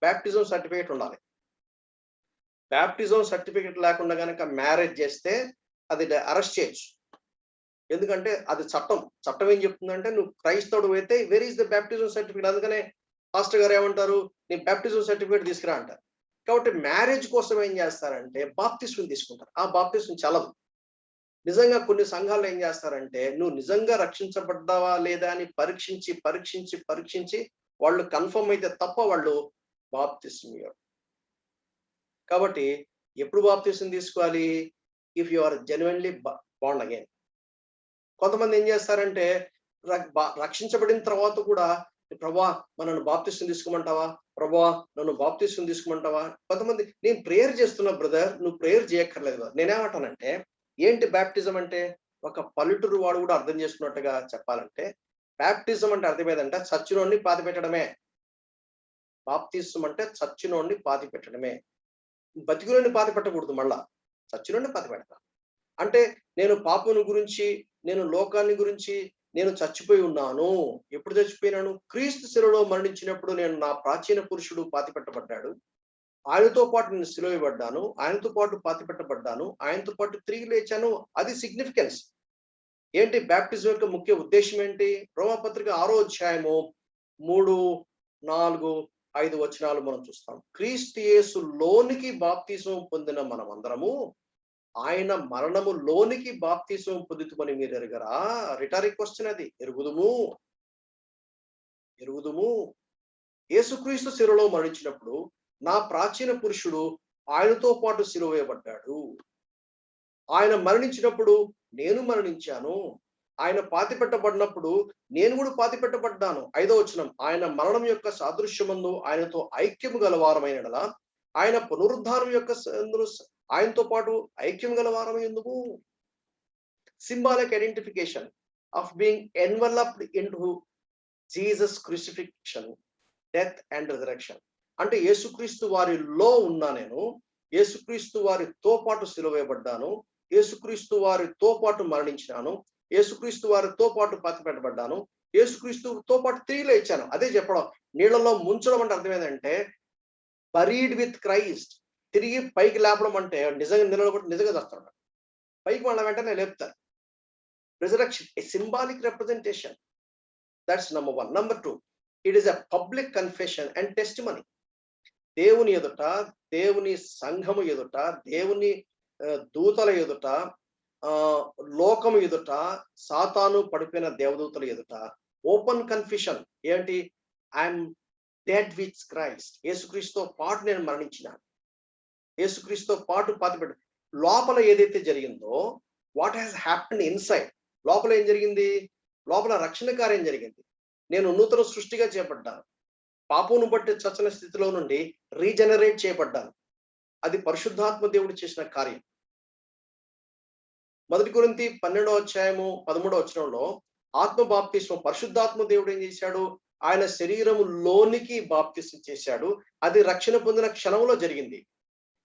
బాప్టిజం సర్టిఫికేట్ ఉండాలి. బాప్టిజం సర్టిఫికేట్ లేకుండా కనుక మ్యారేజ్ చేస్తే అది అరెస్ట్ చేయొచ్చు. ఎందుకంటే అది చట్టం. చట్టం ఏం చెప్తుందంటే నువ్వు క్రైస్తవుడు అయితే where is the baptism certificate? అందుకనే పాస్టర్ గారు ఏమంటారు? నీ బాప్టిజం సర్టిఫికేట్ తీసుకురా అంటారు. కాబట్టి మ్యారేజ్ కోసం ఏం చేస్తారంటే బాప్తిస్మం తీసుకుంటారు. ఆ బాప్తిస్మం చల్లదు. నిజంగా కొన్ని సంఘాలు ఏం చేస్తారంటే నువ్వు నిజంగా రక్షించబడ్డావా లేదా అని పరీక్షించి వాళ్ళు కన్ఫర్మ్ అయితే తప్ప వాళ్ళు బాప్తిస్మం ఇవ్వరు. కాబట్టి ఎప్పుడు బాప్తిసం తీసుకోవాలి? If you are genuinely born again. కొంతమంది ఏం చేస్తారంటే రక్షించబడిన తర్వాత కూడా, ప్రభువా నన్ను బాప్తిసం తీసుకోమంటావా? ప్రభువా నన్ను బాప్తిసం తీసుకోమంటావా? కొంతమంది, నేను ప్రేయర్ చేస్తున్నా బ్రదర్, నువ్వు ప్రేయర్ చేయక్కర్లేదు. నేనేమంటానంటే, ఏంటి బాప్టిజం అంటే? ఒక పల్లెటూరు వాడు కూడా అర్థం చేసుకున్నట్టుగా చెప్పాలంటే, బాప్టిజం అంటే అర్థం ఏదంటే చచ్చినోడిని పాతి పెట్టడమే. బాప్తిసం అంటే చచ్చినోడిని పాతి పెట్టడమే. బతికులని పాతి పెట్టకూడదు. మళ్ళా చచ్చినోడిని పాతి పెడతా అంటే నేను పాపను గురించి, నేను లోకాన్ని గురించి నేను చచ్చిపోయి ఉన్నాను. ఎప్పుడు చచ్చిపోయినాను? క్రీస్తు శిలువలో మరణించినప్పుడు నేను నా ప్రాచీన పురుషుడు పాతి పెట్టబడ్డాడు. ఆయనతో పాటు నేను సిలువబడ్డాను, ఆయనతో పాటు పాతి పెట్టబడ్డాను, ఆయనతో పాటు తిరిగి లేచాను. అది సిగ్నిఫికెన్స్. ఏంటి బాప్టిజం యొక్క ముఖ్య ఉద్దేశం ఏంటి? రోమాపత్రిక 6వ అధ్యాయము 3, 4, 5 వచనాలు మనం చూస్తాం. క్రీస్తు యేసు లోనికి బాప్తిసం పొందిన మనమందరము ఆయన మరణము లోనికి బాప్తిసం పొందుతుమని మీరు ఎరుగరా? రిటారిక్ క్వశ్చన్ అది. ఎరుగుదుము. యేసుక్రీస్తు శిలువలో మరణించినప్పుడు నా ప్రాచీన పురుషుడు ఆయనతో పాటు సిలువ వేయబడ్డాడు. ఆయన మరణించినప్పుడు నేను మరణించాను. ఆయన పాతి పెట్టబడినప్పుడు నేను కూడా పాతి పెట్టబడ్డాను. 5వ వచనం, ఆయన మరణం యొక్క సాదృశ్యమందు ఆయనతో ఐక్యము గలవారమైన ఆయన పునరుద్ధానం యొక్క ఆయనతో పాటు ఐక్యం గలవారమై ఎందుకు? Symbolic identification of being enveloped into Jesus crucifixion, death and resurrection. అంటే యేసుక్రీస్తు వారిలో ఉన్నా నేను, యేసుక్రీస్తు వారితో పాటు సిలువేయబడ్డాను, యేసుక్రీస్తు వారితో పాటు మరణించినాను, యేసుక్రీస్తు వారితో పాటు పాతి పెట్టబడ్డాను, యేసుక్రీస్తుతో పాటు తిరిగి లేచాను. అదే చెప్పడం. నీళ్ళలో ముంచడం అంటే అర్థం ఏంటంటే బరీడ్ విత్ క్రైస్ట్. తిరిగి పైకి లేపడం అంటే నిజంగా నిలబడి నిజంగా చేస్తాడు. పైకి వాళ్ళ వెంటనే లేపుతారు. Resurrection, a symbolic representation. That's number 1. Number 2, it is a public confession and testimony. దేవుని ఎదుట, దేవుని సంఘము ఎదుట, దేవుని దూతల ఎదుట, లోకము ఎదుట, సాతాను పడిపోయిన దేవదూతల ఎదుట ఓపెన్ కన్ఫెషన్ ఏంటి? I'm dead with Christ. యేసుక్రీస్తుతో పాటు నేను మరణించినాను, యేసుక్రీస్తుతో పాటు పాతిపెట్టు. లోపల ఏదైతే జరిగిందో, వాట్ హ్యాస్ హ్యాపెండ్ ఇన్సైడ్, లోపల ఏం జరిగింది? లోపల రక్షణ కార్యం జరిగింది. నేను నూతన సృష్టిగా చేపడ్డాను. పాపమును బట్టి చచ్చిన స్థితిలో నుండి రీజనరేట్ చేయబడ్డాను. అది పరిశుద్ధాత్మ దేవుడు చేసిన కార్యం. 1 కొరింథీ 12వ అధ్యాయము 13వ వచనంలో ఆత్మ బాప్తిస్మం, పరిశుద్ధాత్మ దేవుడు ఏం చేశాడు? ఆయన శరీరములోనికి బాప్తిస్మం చేశాడు. అది రక్షణ పొందిన క్షణంలో జరిగింది.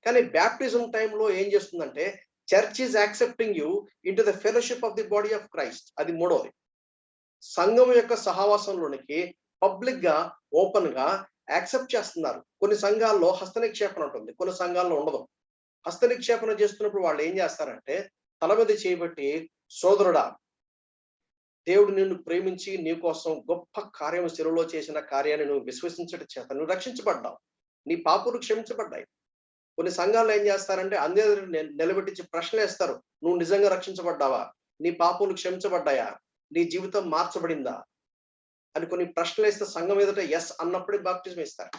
కానీ బ్యాప్టిజం టైంలో ఏం చేస్తుందంటే church is accepting you into the fellowship of the body of Christ. అది 3వది. సంఘం యొక్క సహవాసంలోనికి పబ్లిక్ గా, ఓపెన్ గా యాక్సెప్ట్ చేస్తున్నారు. కొన్ని సంఘాల్లో హస్తనిక్షేపణ ఉంటుంది, కొన్ని సంఘాల్లో ఉండదు. హస్తనిక్షేపణ చేస్తున్నప్పుడు వాళ్ళు ఏం చేస్తారంటే తల మీద చేయబట్టి, సోదరుడా, దేవుడు నిన్ను ప్రేమించి నీ కోసం గొప్ప కార్యం శిలువలో చేసిన కార్యాన్ని నువ్వు విశ్వసించడం చేత నువ్వు రక్షించబడ్డావు, నీ పాపలు క్షమించబడ్డాయి. కొన్ని సంఘాల్లో ఏం చేస్తారంటే అందరూ నిలబెట్టించి ప్రశ్నలు వేస్తారు. నువ్వు నిజంగా రక్షించబడ్డావా? నీ పాపలు క్షమించబడ్డాయా? నీ జీవితం మార్చబడిందా అని కొన్ని ప్రశ్నలు వేస్తే సంఘం ఎదుట ఎస్ అన్నప్పుడే బాప్టిజం ఇస్తారు.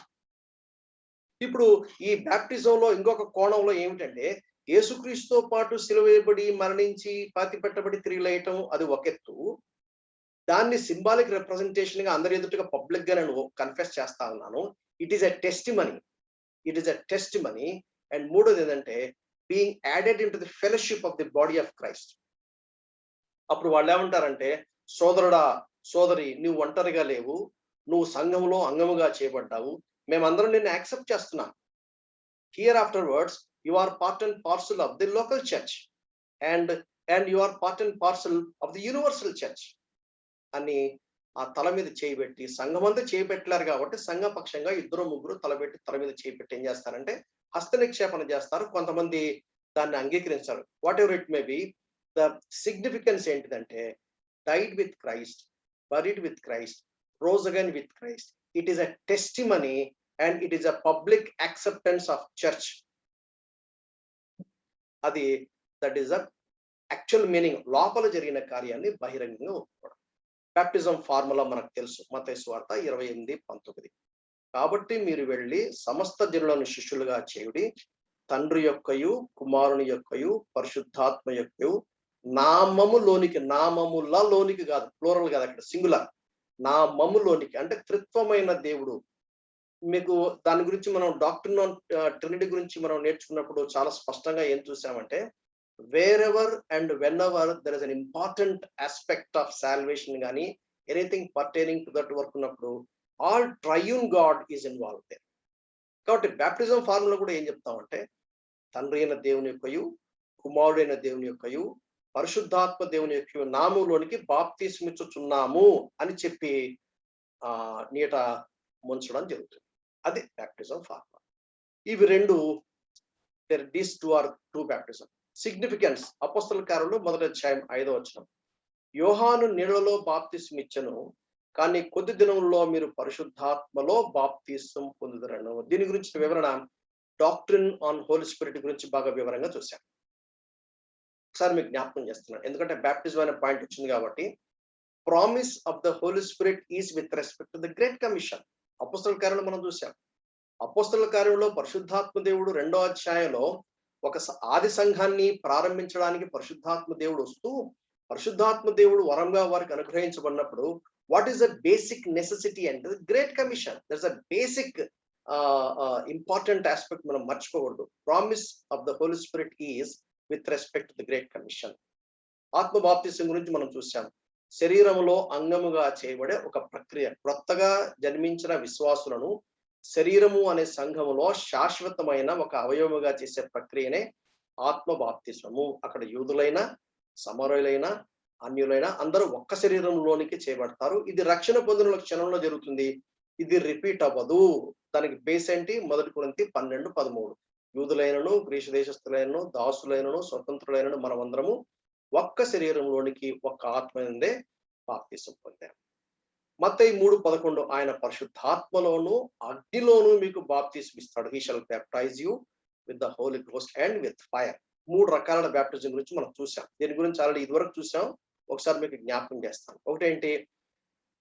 ఇప్పుడు ఈ బాప్టిజంలో ఇంకొక కోణంలో ఏమిటంటే యేసుక్రీస్తుతో పాటు సిలువేయబడి, మరణించి, పాతి పెట్టబడి తిరిగి లేయటం అది ఒక ఎత్తు. దాన్ని సింబాలిక్ రిప్రజెంటేషన్ గా అందరి ఎదుటిగా పబ్లిక్ గా నేను కన్ఫెస్ చేస్తా ఉన్నాను. It is a testimony. It is a testimony. And 3వది ఏంటంటే being added into the fellowship of the body of Christ. అప్పుడు వాళ్ళు ఏమంటారంటే, సోదరుడా, సోదరి, నువ్వు ఒంటరిగా లేవు, నువ్వు సంఘంలో అంగముగా చేయబడ్డావు, మేమందరం నిన్ను యాక్సెప్ట్ చేస్తున్నాం. Here afterwards you are part and parcel of the local church and you are part and parcel of the universal church అని ఆ తల మీద చేయబెట్టి, సంఘం అంతా చేయబెట్టలేరు కాబట్టి సంఘపక్షంగా 2-3 తలబెట్టి తల మీద చేయబెట్టి ఏం చేస్తారంటే హస్త నిక్షేపణ చేస్తారు. కొంతమంది దాన్ని అంగీకరించారు. Whatever it may be, the significance ఏంటిదంటే died with Christ, buried with Christ, rose again with Christ. It is a testimony and it is a public acceptance of church. అది that is the actual meaning. లోపల జరిగిన కార్యాన్ని బహిరంగంగా ఒప్పుకోవడం. Baptism formula మనకు తెలుసు, మత్తయి సువార్త 28:19. కాబట్టి మీరు వెళ్ళి సమస్త జనులను శిష్యులుగా చేయుడి, తండ్రి యొక్కయు, కుమారుని యొక్కయు, పరిశుద్ధాత్మ యొక్కయు నామములోనికి, నామములలోనికి కాదు, ప్లూరల్ కాదు, అక్కడ సింగులర్, నామములోనికి అంటే త్రిత్వమైన దేవుడు. మీకు దాని గురించి మనం డాక్ట్రిన్ ఆన్ ట్రినిటీ గురించి మనం నేర్చుకున్నప్పుడు చాలా స్పష్టంగా ఏం చూసామంటే, wherever and whenever there is an important aspect of salvation గాని anything pertaining to that work ఉన్నప్పుడు all triune God is involved there. కాబట్టి బాప్టిజం ఫార్ములా కూడా ఏం చెప్తామంటే తండ్రి అయిన దేవుని యొక్కయు, కుమారుడైన దేవుని యొక్కయు, పరిశుద్ధాత్మ దేవుని యొక్క నామములోనికి బాప్తిస్మిచ్చుచున్నాము అని చెప్పి నీట ముంచడం జరుగుతుంది. అది బాప్టిజం ఫార్ములా. ఇవి రెండు, these two are two baptism. Significance అపోస్తల కార్యములు 1వ అధ్యాయం 5వ వచనం, యోహాను నీళ్లలో బాప్తిస్మం ఇచ్చెను, కానీ కొద్ది దినములలో మీరు పరిశుద్ధాత్మలో బాప్తిస్మం పొందుదురను. దీని గురించి వివరణ డాక్ట్రిన్ ఆన్ హోలీ స్పిరిట్ గురించి బాగా వివరంగా చూశాను. ఒకసారి మీకు జ్ఞాపకం చేస్తున్నాను, ఎందుకంటే బాప్టిజం అనే పాయింట్ వచ్చింది కాబట్టి. Promise of the Holy Spirit is with respect to the great commission. అపోస్తల కార్యంలో మనం చూసాం. అపోస్తల కార్యంలో పరిశుద్ధాత్మ దేవుడు 2వ అధ్యాయంలో ఒక ఆది సంఘాన్ని ప్రారంభించడానికి పరిశుద్ధాత్మ దేవుడు వస్తూ పరిశుద్ధాత్మ దేవుడు వరంగా వారికి అనుగ్రహించబడినప్పుడు what is the basic necessity అంటే great commission. That's a basic important aspect మనం మర్చిపోకూడదు. Promise of the Holy Spirit is with respect to the great commission. ఆత్మ బాప్తిసం గురించి మనం చూసాం. శరీరములో అంగముగా చేయబడే ఒక ప్రక్రియ. క్రొత్తగా జన్మించిన విశ్వాసులను శరీరము అనే సంఘములో శాశ్వతమైన ఒక అవయవముగా చేసే ప్రక్రియనే ఆత్మ బాప్తిస్మము. అక్కడ యూదులైన, సమరయులైన, అన్యులైన అందరూ ఒక్క శరీరంలోనికి చేయబడతారు. ఇది రక్షణ పొందిన క్షణంలో జరుగుతుంది. ఇది రిపీట్ అవ్వదు. దానికి బేస్ ఏంటి? 1 కొరింథీ 12:13. యూదులైనను, గ్రీసు దేశస్థులైనను, దాసులైనను, స్వతంత్రులైనను మనమందరము ఒక్క శరీరంలోనికి ఒక్క ఆత్మ నుండే బాప్తిసం పొందాం. మత్తయి 3:11 ఆయన పరిశుద్ధాత్మలోను అగ్నిలోను మీకు బాప్తిసం ఇస్తాడు. He shall baptise you with the Holy Ghost and with fire. 3 రకాల బ్యాప్టిజం గురించి మనం చూసాం. దీని గురించి ఆల్రెడీ ఇదివరకు చూసాం. ఒకసారి మీకు జ్ఞాపకం చేస్తాను. ఒకటేంటి?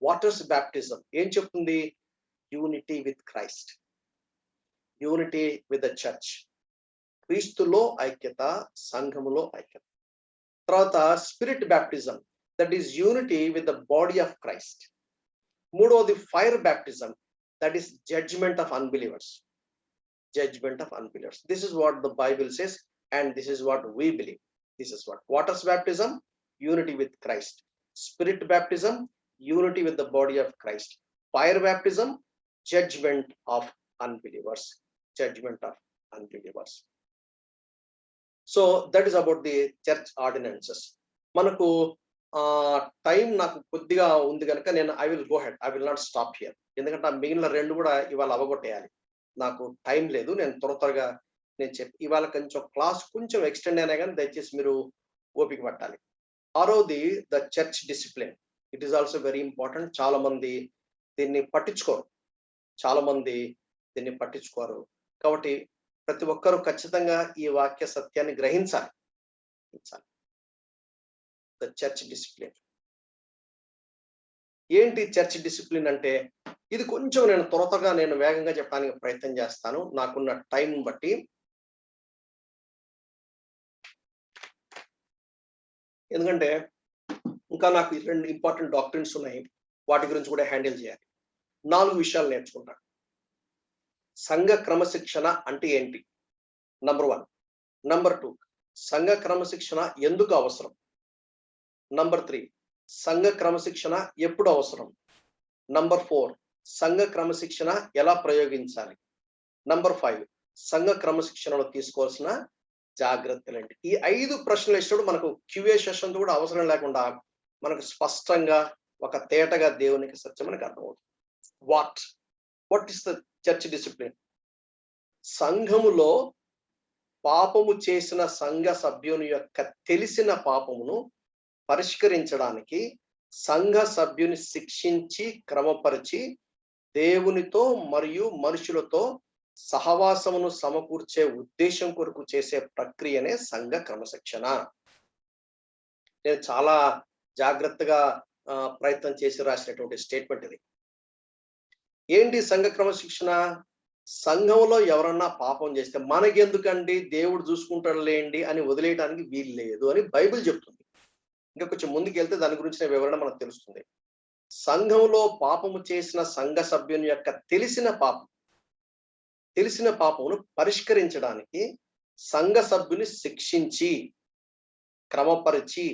వాటర్స్ బ్యాప్టిజం ఏం చెప్తుంది? Unity with Christ, unity with the church. క్రీస్తులో ఐక్యత, సంఘములో ఐక్యత. తర్వాత spirit baptism, that is unity with the body of Christ. మూడవది fire baptism, that is judgement of unbelievers. Judgment of unbelievers. This is what the Bible says, and this is what we believe. This is what waters baptism, unity with Christ. Spirit baptism, unity with the body of Christ. Fire baptism, judgment of unbelievers. Judgment of unbelievers. So that is about the church ordinances. Manaku time నాకు కొద్దిగా ఉంది కనుక నేను I will go head. I will not stop here. ఎందుకంటే మిగిలిన 2 కూడా ఇవాళ అవగొట్టేయాలి. నాకు టైం లేదు. నేను త్వరగా నేను ఇవాళ కొంచెం క్లాస్ కొంచెం ఎక్స్టెండ్ అయినా కానీ దయచేసి మీరు ఓపిక పట్టాలి. 6వది the church discipline. It is also very important. చాలా మంది దీన్ని పట్టించుకోరు. కాబట్టి ప్రతి ఒక్కరూ ఖచ్చితంగా ఈ వాక్య సత్యాన్ని గ్రహించాలి. ద చర్చ్ డిసిప్లిన్ ఏంటి? చర్చ్ డిసిప్లిన్ అంటే ఇది కొంచెం నేను వేగంగా చెప్పడానికి ప్రయత్నం చేస్తాను నాకున్న టైం బట్టి. ఎందుకంటే ఇంకా నాకు 2 ఇంపార్టెంట్ డాక్ట్రిన్స్ ఉన్నాయి. వాటి గురించి కూడా హ్యాండిల్ చేయాలి. 4 విషయాలు నేర్చుకుంటాను. సంఘ క్రమశిక్షణ అంటే ఏంటి? నంబర్ 1. నంబర్ 2, సంఘ క్రమశిక్షణ ఎందుకు అవసరం? నంబర్ 3, సంఘ క్రమశిక్షణ ఎప్పుడు అవసరం? నంబర్ 4, సంఘ క్రమశిక్షణ ఎలా ప్రయోగించాలి? నంబర్ 5, సంఘ క్రమశిక్షణలో తీసుకోవాల్సిన జాగ్రత్తలు ఏంటి? ఈ 5 ప్రశ్నలు వేసినప్పుడు మనకు క్యూఏ సెషన్ కూడా అవసరం లేకుండా మనకు స్పష్టంగా ఒక తేటగా దేవునికి సత్యం మనకు అర్థమవుతుంది. What is the church discipline? సంఘములో పాపము చేసిన సంఘ సభ్యుని యొక్క తెలిసిన పాపమును పరిష్కరించడానికి సంఘ సభ్యుని శిక్షించి క్రమపరిచి దేవునితో మరియు మనుషులతో సహవాసమును సమకూర్చే ఉద్దేశం కొరకు చేసే ప్రక్రియనే సంఘ క్రమశిక్షణ. నేను చాలా జాగ్రత్తగా ప్రయత్నం చేసి రాసినటువంటి స్టేట్మెంట్ ఇది. ఏంటి సంఘ క్రమశిక్షణ? సంఘంలో ఎవరన్నా పాపం చేస్తే మనకెందుకండి, దేవుడు చూసుకుంటాడు లేండి అని వదిలేయడానికి వీలు లేదు అని బైబిల్ చెప్తుంది. ఇంకా కొంచెం ముందుకెళ్తే దాని గురించిన వివరణ మనకు తెలుస్తుంది. సంఘంలో పాపము చేసిన సంఘ సభ్యుని యొక్క తెలిసిన పాపమును పరిష్కరించడానికి సంఘ సభ్యుని శిక్షించి క్రమపరిచి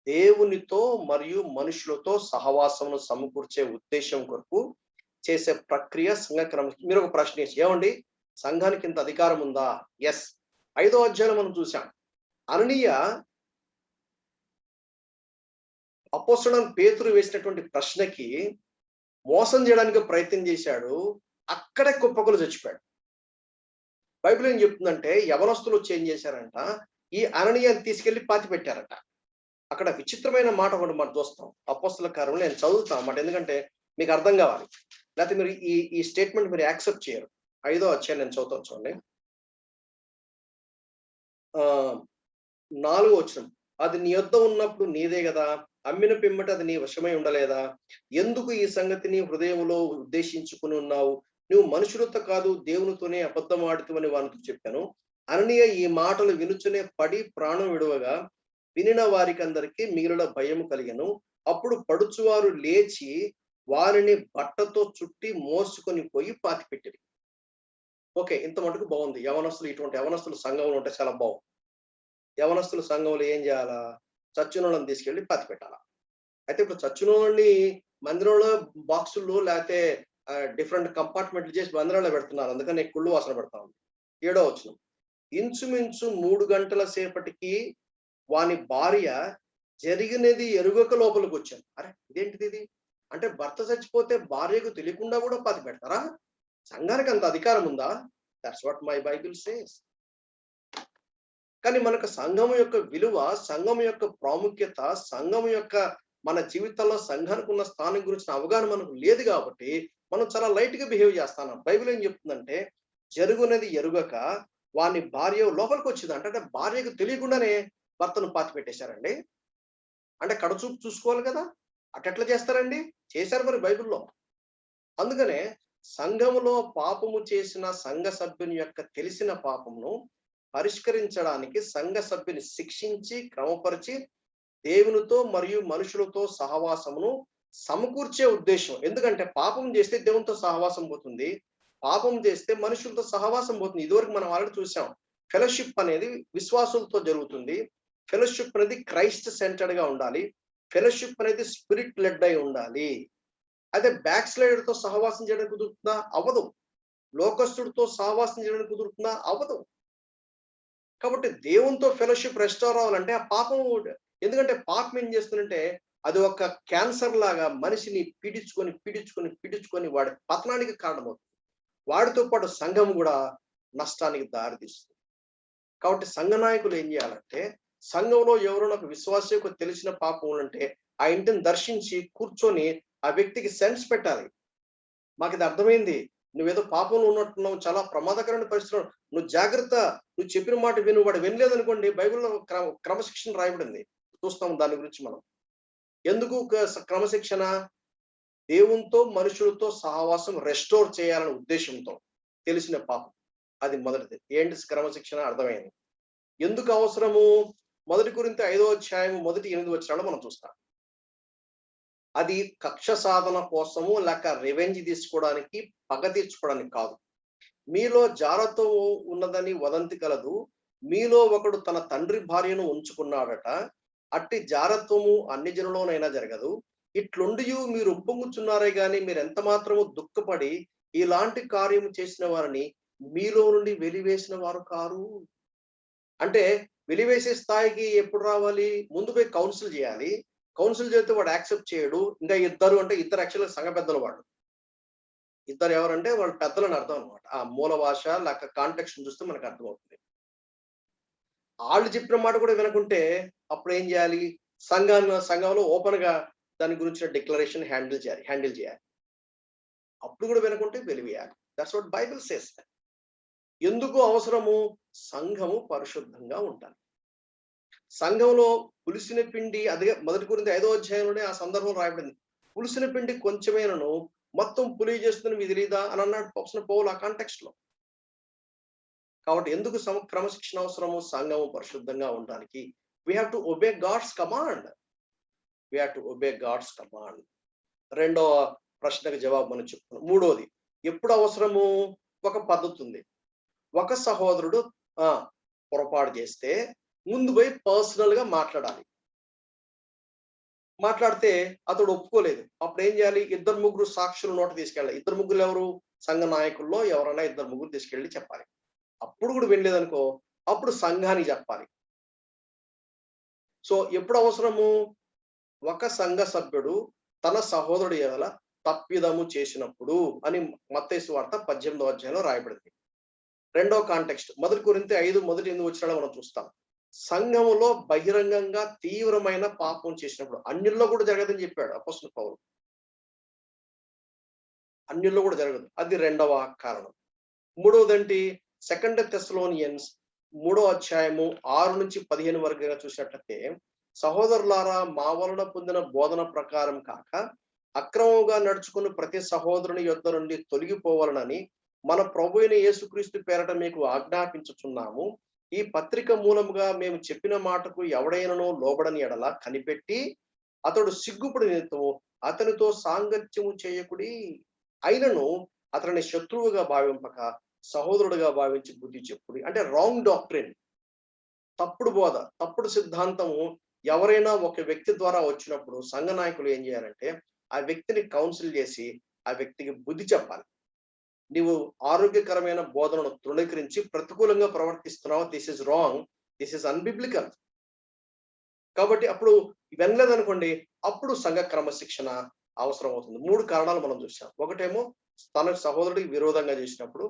దేవునితో మరియు మనుషులతో సహవాసమును సమకూర్చే ఉద్దేశం కొరకు చేసే ప్రక్రియ సంఘ క్రమశిక్షణ. మీరు ఒక ప్రశ్న ఏమండి, సంఘానికి ఇంత అధికారం ఉందా? ఎస్. 5వ అధ్యాయం మనం చూసాం. అననీయ అపోస్తలుడైన పేతురు వేసినటువంటి ప్రశ్నకి మోసం చేయడానికి ప్రయత్నం చేశాడు. అక్కడే కుప్పకులు చచ్చిపోయాడు. బైబిల్ ఏం చెప్తుందంటే యవనస్తులు వచ్చి ఏం చేశారంట, ఈ అననీయాన్ని తీసుకెళ్లి పాతి పెట్టారట. అక్కడ విచిత్రమైన మాట ఒకటి మనం చూస్తాం అపోస్తల కార్యంలో. నేను చదువుతాను అన్నమాట, ఎందుకంటే మీకు అర్థం కావాలి. లేకపోతే మీరు ఈ స్టేట్మెంట్ మీరు యాక్సెప్ట్ చేయరు. 5వ అధ్యాయం నేను చదువుతాను చూడండి. 4వ వచనం. అది నీ యొద్ద ఉన్నప్పుడు నీదే కదా, అమ్మిన పిమ్మట అది నీ వశమై ఉండలేదా? ఎందుకు ఈ సంగతిని హృదయంలో ఉద్దేశించుకుని ఉన్నావు? నువ్వు మనుషులతో కాదు దేవునితోనే అబద్ధం ఆడుతావని వానితో చెప్పాను. అననీయ ఈ మాటలు వినుచునే పడి ప్రాణం విడువగా వినిన వారికి అందరికీ మిగిలిన భయం కలిగను. అప్పుడు పడుచువారు లేచి వారిని బట్టతో చుట్టి మోసుకొని పోయి పాతిపెట్టిరి. ఓకే, ఇంత మటుకు బాగుంది. ఇటువంటి యవనస్తులు సంఘంలో ఉంటే చాలా బాగుంది. యవనస్తుల సంఘంలో ఏం చేయాలా? చచ్చినోళ్ళని తీసుకెళ్ళి పాతిపెట్టాలా. అయితే ఇప్పుడు చచ్చినోళ్ళని మందిరంలో బాక్సుల్లో లేకపోతే డిఫరెంట్ కంపార్ట్మెంట్లు చేసి మందిరంలో పెడుతున్నారు. అందుకని కుళ్ళు వాసన పెడతా ఉంది. 7వ వచనం. ఇంచుమించు 3 గంటల సేపటికి వాని భార్య జరిగినది ఎరుగక లోపలికి వచ్చాను. అరే ఇదేంటిది ఇది? అంటే భర్త చచ్చిపోతే భార్యకు తెలియకుండా కూడా పాతి పెడతారా? సంఘానికి అంత అధికారం ఉందా? That's what my Bible says. కానీ మనకు సంఘం యొక్క విలువ, సంఘం యొక్క ప్రాముఖ్యత, సంఘం యొక్క మన జీవితంలో సంఘానికి ఉన్న స్థానం గురించిన అవగాహన మనకు లేదు కాబట్టి మనం చాలా లైట్ గా బిహేవ్ చేస్తాం. బైబిల్ ఏం చెప్తుందంటే జరుగునది ఎరుగక వాని భార్య లోపలికి వచ్చింది. అంటే భార్యకు తెలియకుండానే భర్తను పాతి పెట్టేశారండి. అంటే కడచూపు చూసుకోవాలి కదా, అట్లా చేస్తారండి? చేశారు మరి బైబిల్లో. అందుకనే సంఘములో పాపము చేసిన సంఘ సభ్యుని యొక్క తెలిసిన పాపమును పరిష్కరించడానికి సంఘ సభ్యుని శిక్షించి క్రమపరిచి దేవునితో మరియు మనుషులతో సహవాసమును సమకూర్చే ఉద్దేశం. ఎందుకంటే పాపం చేస్తే దేవునితో సహవాసం పోతుంది, పాపం చేస్తే మనుషులతో సహవాసం పోతుంది. ఇదివరకు మనం ఆల్రెడీ చూసాం. ఫెలోషిప్ అనేది విశ్వాసులతో జరుగుతుంది. ఫెలోషిప్ అనేది క్రైస్ట్ సెంటర్డ్ గా ఉండాలి. ఫెలోషిప్ అనేది స్పిరిట్ లెడ్ అయి ఉండాలి. అదే బ్యాక్ స్లైడర్ తో సహవాసం చేయడానికి కుదురుతుందా? అవ్వదు. లోకస్తుడితో సహవాసం చేయడానికి కుదురుతుందా? అవ్వదు. కాబట్టి దేవునితో ఫెలోషిప్ రెస్టోర్ అవ్వాలంటే ఆ పాపం, ఎందుకంటే పాపం ఏం చేస్తుందంటే అది ఒక క్యాన్సర్ లాగా మనిషిని పీడించుకొని పీడించుకొని పీడించుకొని వాడి పతనానికి కారణమవుతుంది. వాడితో పాటు సంఘం కూడా నష్టానికి దారితీస్తుంది. కాబట్టి సంఘ నాయకులు ఏం చేయాలంటే సంఘంలో ఎవరైనా ఒక విశ్వాసకు తెలిసిన పాపం ఉంటే ఆ ఇంటిని దర్శించి కూర్చొని ఆ వ్యక్తికి సెన్స్ పెట్టాలి. మాకు ఇది అర్థమైంది, నువ్వేదో పాపంలో ఉన్నట్టున్నావు, చాలా ప్రమాదకరమైన పరిస్థితులు, నువ్వు జాగ్రత్త, నువ్వు చెప్పిన మాట విను. వాడు వినలేదనుకోండి, బైబిల్లో క్రమశిక్షణ రాయబడింది, చూస్తాం దాని గురించి మనం. ఎందుకు క్రమశిక్షణ? దేవునితో మనుషులతో సహవాసం రెస్టోర్ చేయాలనే ఉద్దేశంతో తెలిసిన పాపం. అది మొదటిది. ఏంటి క్రమశిక్షణ? అర్థమైంది. ఎందుకు అవసరము? 1 కొరింథీ 5వ అధ్యాయము 1-8 వచనాలు మనం చూస్తాం. అది కక్ష సాధన కోసము లేక రివెంజ్ తీసుకోవడానికి, పగ తీర్చుకోవడానికి కాదు. మీలో జారత్వం ఉన్నదని వదంతి కలదు. మీలో ఒకడు తన తండ్రి భార్యను ఉంచుకున్నాడట. అట్టి జారత్వము అన్ని జనులోనైనా జరగదు. ఇట్లుండియు మీరు ఉప్పొంగుచున్నారే గాని మీరు ఎంత మాత్రము దుఃఖపడి ఇలాంటి కార్యము చేసిన వారిని మీలో నుండి వెలివేసిన వారు కారు. అంటే వెలివేసే స్థాయికి ఎప్పుడు రావాలి? ముందు పోయి కౌన్సిల్ చేయాలి. కౌన్సిల్ చేస్తే వాడు యాక్సెప్ట్ చేయడు. ఇంకా ఇద్దరు అంటే ఇద్దరు యాక్చువల్గా సంఘ పెద్దలు. వాళ్ళు ఇద్దరు ఎవరంటే వాళ్ళు పెద్దలని అర్థం అనమాట. ఆ మూల భాష లేక కాంటెక్స్ట్ చూస్తే మనకు అర్థమవుతుంది. వాళ్ళు చెప్పిన మాట కూడా వినకుంటే అప్పుడు ఏం చేయాలి? సంఘంలో ఓపెన్ గా దాని గురించిన డిక్లరేషన్ హ్యాండిల్ చేయాలి. అప్పుడు కూడా వినకుంటే వెలివేయాలి. That's what Bible says. ఎందుకు అవసరము? సంఘము పరిశుద్ధంగా ఉండాలి. సంఘంలో పులిసిన పిండి, అదే 1 కొరింథీ 5వ అధ్యాయంలోనే ఆ సందర్భం రాయబడింది. పులిసిన పిండి కొంచెమేనను మొత్తం పులి చేస్తుంది మీకు తెలీదా అని అన్నాడు అపోస్తలుడైన పౌలు ఆ కాంటెక్స్ట్ లో. కాబట్టి ఎందుకు క్రమశిక్షణ అవసరము? సంఘము పరిశుద్ధంగా ఉండడానికి. We have to obey God's command. రెండవ ప్రశ్నకు జవాబు మనం చెప్పుకున్నాం. మూడోది ఎప్పుడు అవసరము? ఒక పద్ధతి ఉంది. ఒక సహోదరుడు పొరపాటు చేస్తే ముందు పోయి పర్సనల్ గా మాట్లాడితే అతడు ఒప్పుకోలేదు. అప్పుడు ఏం చేయాలి? 2-3 సాక్షుల నోట తీసుకెళ్ళాలి. 2-3 ఎవరు? సంఘ నాయకుల్లో ఎవరైనా 2-3 తీసుకెళ్ళి చెప్పాలి. అప్పుడు కూడా వినలేదనుకో, అప్పుడు సంఘానికి చెప్పాలి. సో ఎప్పుడు అవసరము? ఒక సంఘ సభ్యుడు తన సహోదరుడు ఎడల తప్పిదము చేసినప్పుడు అని మత్తయి సువార్త 18వ అధ్యాయంలో రాయబడింది. రెండో కాంటెక్స్ట్ 1 కొరింథీ 5:1-8 వచనాలు మనం చూస్తాం. సంఘములో బహిరంగంగా తీవ్రమైన పాపం చేసినప్పుడు, అన్యుల్లో కూడా జరగదని చెప్పాడు అపోస్తలుడైన పౌలు. అన్యుల్లో కూడా జరగదు. అది రెండవ కారణం. మూడవదంటి 2 థెస్సలోనియన్స్ 3వ అధ్యాయము 6-15 వరకు చూసినట్లయితే, సహోదరులారా, మా వలన పొందిన బోధన ప్రకారం కాక అక్రమంగా నడుచుకుని ప్రతి సహోదరుని యొద్ద నుండి తొలగిపోవాలనని మన ప్రభు అయిన యేసుక్రీస్తు పేరట మీకు ఆజ్ఞాపించుచున్నాము. ఈ పత్రిక మూలముగా మేము చెప్పిన మాటకు ఎవడైనను లోబడని ఎడల కనిపెట్టి అతడు సిగ్గుపడి నిమిత్తము అతనితో సాంగత్యము చేయకుడి. అయినను అతనిని శత్రువుగా భావింపక సహోదరుడుగా భావించి బుద్ధి చెప్పుడి. అంటే రాంగ్ డాక్ట్రిన్, తప్పుడు బోధ, తప్పుడు సిద్ధాంతము ఎవరైనా ఒక వ్యక్తి ద్వారా వచ్చినప్పుడు సంఘ నాయకులు ఏం చేయాలంటే ఆ వ్యక్తిని కౌన్సిల్ చేసి ఆ వ్యక్తికి బుద్ధి చెప్పాలి. నీవు ఆరోగ్యకరమైన బోధనను తృణీకరించి ప్రతికూలంగా ప్రవర్తిస్తున్నావు, this is wrong, this is unbiblical. కాబట్టి అప్పుడు వినలేదనుకోండి, అప్పుడు సంఘ క్రమశిక్షణ అవసరం అవుతుంది. 3 కారణాలు మనం చూసాం. ఒకటేమో తన సహోదరుడికి విరోధంగా చేసినప్పుడు,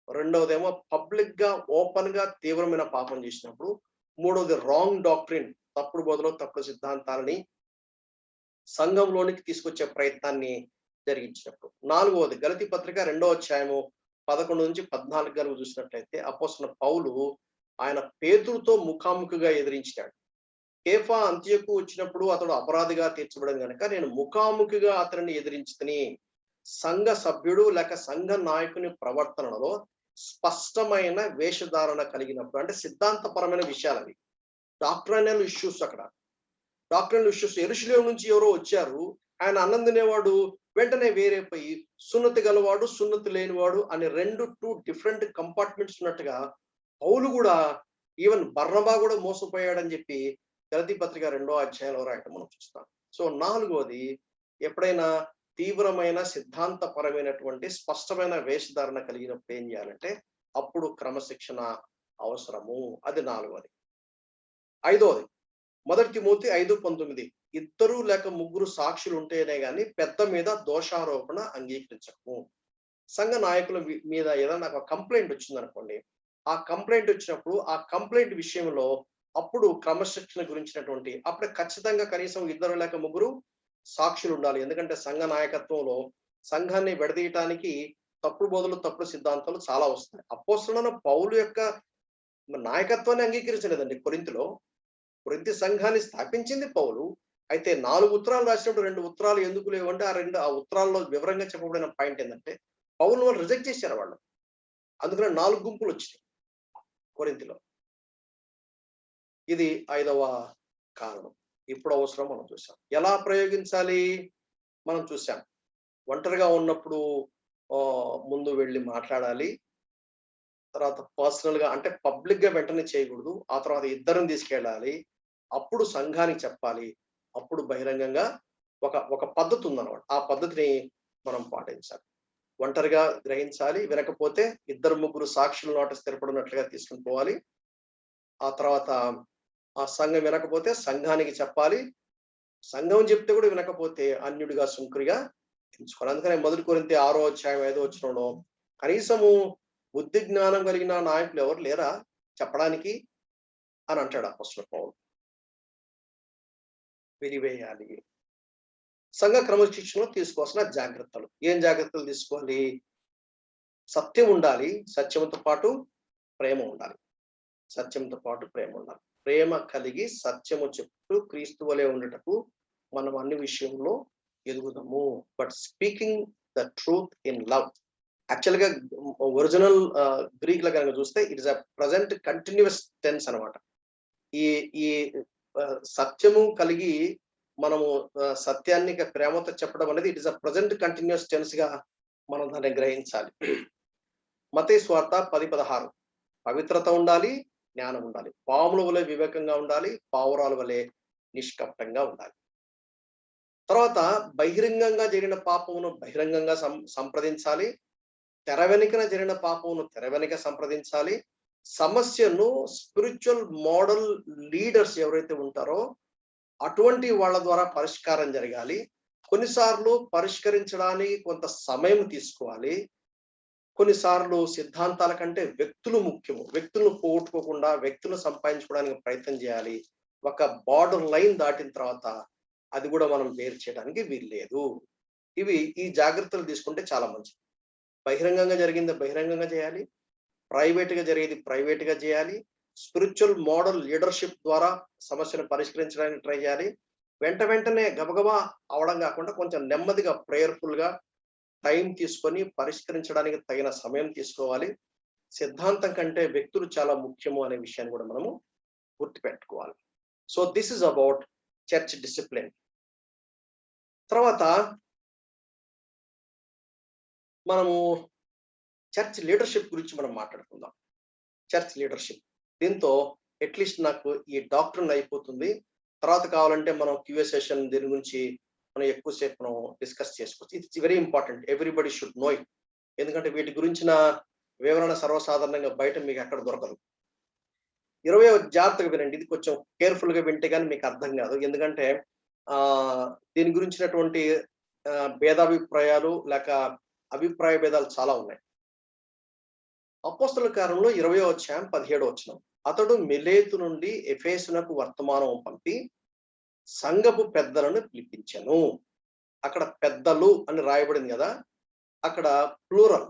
రెండవదేమో పబ్లిక్ గా ఓపెన్ గా తీవ్రమైన పాపం చేసినప్పుడు, మూడవది రాంగ్ డాక్ట్రిన్, తప్పుడు బోధలో తప్పుడు సిద్ధాంతాలని సంఘంలోనికి తీసుకొచ్చే ప్రయత్నాన్ని జరిగించినప్పుడు. నాలుగవది గలతీ పత్రిక 2వ అధ్యాయము 11 నుంచి 14 గనుక చూసినట్లయితే అపోస్తలుడైన పౌలు ఆయన పేతురుతో ముఖాముఖిగా ఎదిరించాడు. కేఫా అంత్యకు వచ్చినప్పుడు అతడు అపరాధిగా తీర్చబడింది కనుక నేను ముఖాముఖిగా అతనిని ఎదిరించుకుని సంఘ సభ్యుడు లేక సంఘ నాయకుని ప్రవర్తనలో స్పష్టమైన వేషధారణ కలిగినప్పుడు, అంటే సిద్ధాంతపరమైన విషయాలు అవి, డాక్ట్రైనల్ ఇష్యూస్. అక్కడ డాక్టర్లు ఇష్యూస్. యెరూషలేము నుంచి ఎవరో వచ్చారు, ఆయన అన్నం తినేవాడు, వెంటనే వేరైపోయి సున్నతి గలవాడు సున్నతి లేనివాడు అని 2 డిఫరెంట్ కంపార్ట్మెంట్స్ ఉన్నట్టుగా పౌలు కూడా, ఈవెన్ బర్నబా కూడా మోసపోయాడని చెప్పి గలతీ పత్రిక 2వ అధ్యాయంలో రాయటం మనం చూస్తాం. సో నాలుగవది, ఎప్పుడైనా తీవ్రమైన సిద్ధాంతపరమైనటువంటి స్పష్టమైన వేషధారణ కలిగినప్పుడు ఏం చేయాలంటే అప్పుడు క్రమశిక్షణ అవసరము. అది నాలుగవది. ఐదవది, 1 తిమోతి 5:19, 2 లేక 3 సాక్షులు ఉంటేనే గాని పెద్ద మీద దోషారోపణ అంగీకరించకము. సంఘ నాయకుల మీద ఏదైనా ఒక కంప్లైంట్ వచ్చిందనుకోండి, ఆ కంప్లైంట్ వచ్చినప్పుడు ఆ కంప్లైంట్ విషయంలో అప్పుడు క్రమశిక్షణ గురించినటువంటి అప్పుడు ఖచ్చితంగా కనీసం 2 లేక 3 సాక్షులు ఉండాలి. ఎందుకంటే సంఘ నాయకత్వంలో సంఘాన్ని విడదీయటానికి తప్పుడు బోధలు తప్పుడు సిద్ధాంతాలు చాలా వస్తాయి. అపోస్తలుడైన పౌలు యొక్క నాయకత్వాన్ని అంగీకరించలేదండి కొరింథీలో. కొరింథీ సంఘాన్ని స్థాపించింది పౌలు. అయితే 4 ఉత్తరాలు రాసినప్పుడు 2 ఉత్తరాలు ఎందుకు లేవంటే ఆ ఉత్తరాల్లో వివరంగా చెప్పబడిన పాయింట్ ఏంటంటే పౌలును వాళ్ళు రిజెక్ట్ చేశారు వాళ్ళు. అందుకని 4 గుంపులు వచ్చినాయి కొరింథీలో. ఇది 5వ కారణం. ఇప్పుడు అవసరం మనం చూసాం. ఎలా ప్రయోగించాలి మనం చూసాం. ఒంటరిగా ఉన్నప్పుడు ముందు వెళ్ళి మాట్లాడాలి. తర్వాత పర్సనల్ గా, అంటే పబ్లిక్ గా వెంటనే చేయకూడదు. ఆ తర్వాత ఇద్దరిని తీసుకెళ్ళాలి. అప్పుడు సంఘానికి చెప్పాలి. అప్పుడు బహిరంగంగా ఒక పద్ధతి ఉందన్నమాట. ఆ పద్ధతిని మనం పాటించాలి. ఒంటరిగా గ్రహించాలి, వినకపోతే 2-3 సాక్షుల నోట స్థిరపడినట్లుగా తీసుకుని పోవాలి. ఆ తర్వాత ఆ సంఘం వినకపోతే సంఘానికి చెప్పాలి. సంఘం చెప్తే కూడా వినకపోతే అన్యుడిగా సుంకరిగా ఎంచుకోవాలి. అందుకని 1 కొరింథీ 6వ అధ్యాయం 5వ వచనంలో కనీసము బుద్ధి జ్ఞానం కలిగిన నాయకులు ఎవరు లేరా చెప్పడానికి అని అంటాడు అపోస్తలుడు పౌలు. వెలివేయాలి. సంఘ క్రమశిక్షణలో తీసుకోవాల్సిన జాగ్రత్తలు. ఏం జాగ్రత్తలు తీసుకోవాలి? సత్యం ఉండాలి, సత్యంతో పాటు ప్రేమ ఉండాలి. సత్యంతో పాటు ప్రేమ ఉండాలి. ప్రేమ కలిగి సత్యము చెప్తూ క్రీస్తు వలె ఉండటకు మనం అన్ని విషయంలో ఎదుగుదాము. But speaking the truth in love. Actual గా ఒరిజినల్ గ్రీక్ లో కనుక చూస్తే it is a present continuous tense అనమాట. ఈ ఈ సత్యము కలిగి మనము సత్యాన్ని ప్రేమతో చెప్పడం అనేది it is a present continuous tense గా మనం దాన్ని గ్రహించాలి. మత్తయి సువార్త 10:16, పవిత్రత ఉండాలి, జ్ఞానం ఉండాలి, పాముల వలె వివేకంగా ఉండాలి, పావురాల వలె నిష్కపటంగా ఉండాలి. తర్వాత బహిరంగంగా జరిగిన పాపమును బహిరంగంగా సంప్రదించాలి. తెర వెనుకన జరిగిన పాపమును తెర వెనుక సంప్రదించాలి. సమస్యను స్పిరిచువల్ మోడల్ లీడర్స్ ఎవరైతే ఉంటారో అటువంటి వాళ్ళ ద్వారా పరిష్కారం జరగాలి. కొన్నిసార్లు పరిష్కరించడానికి కొంత సమయం తీసుకోవాలి. కొన్నిసార్లు సిద్ధాంతాల కంటే వ్యక్తులు ముఖ్యము. వ్యక్తులను పోగొట్టుకోకుండా వ్యక్తులను సంపాదించుకోవడానికి ప్రయత్నం చేయాలి. ఒక బార్డర్ లైన్ దాటిన తర్వాత అది కూడా మనం వేరు చేయడానికి వీల్లేదు. ఈ జాగ్రత్తలు తీసుకుంటే చాలా మంచిది. బహిరంగంగా జరిగింది బహిరంగంగా చేయాలి, ప్రైవేట్ గా జరిగేది ప్రైవేట్ గా చేయాలి. స్పిరిచువల్ మోడల్ లీడర్షిప్ ద్వారా సమస్యను పరిష్కరించడానికి ట్రై చేయాలి. వెంటనే గబగబా అవడం కాకుండా కొంచెం నెమ్మదిగా ప్రేయర్ఫుల్ గా టైం తీసుకొని పరిష్కరించడానికి తగిన సమయం తీసుకోవాలి. సిద్ధాంతం కంటే వ్యక్తులు చాలా ముఖ్యము అనే విషయాన్ని కూడా మనము గుర్తుపెట్టుకోవాలి. So this is about church discipline. తర్వాత మనము చర్చ్ లీడర్షిప్ గురించి మనం మాట్లాడుకుందాం. చర్చ్ లీడర్షిప్, దీంతో అట్లీస్ట్ నాకు ఈ డాక్టర్ని అయిపోతుంది. తర్వాత కావాలంటే మనం క్యూఏ సెషన్ దీని గురించి మనం ఎక్కువసేపు మనం డిస్కస్ చేసుకోవచ్చు. It's very important, everybody should know it. ఎందుకంటే వీటి గురించిన వివరణ సర్వసాధారణంగా బయట మీకు ఎక్కడ దొరకదు. 20వ జాగ్రత్తగా వినండి, ఇది కొంచెం కేర్ఫుల్ గా వింటే కానీ మీకు అర్థం కాదు. ఎందుకంటే దీని గురించినటువంటి భేదాభిప్రాయాలు లేక అభిప్రాయ భేదాలు చాలా ఉన్నాయి. అపోస్తలుల కార్యంలో 20వ అధ్యాయం 17వ వచనం, అతడు మిలేతు నుండి ఎఫెసునకు వర్తమానం పంపి సంఘపు పెద్దలను పిలిపించెను. అక్కడ పెద్దలు అని రాయబడింది కదా, అక్కడ ప్లూరల్.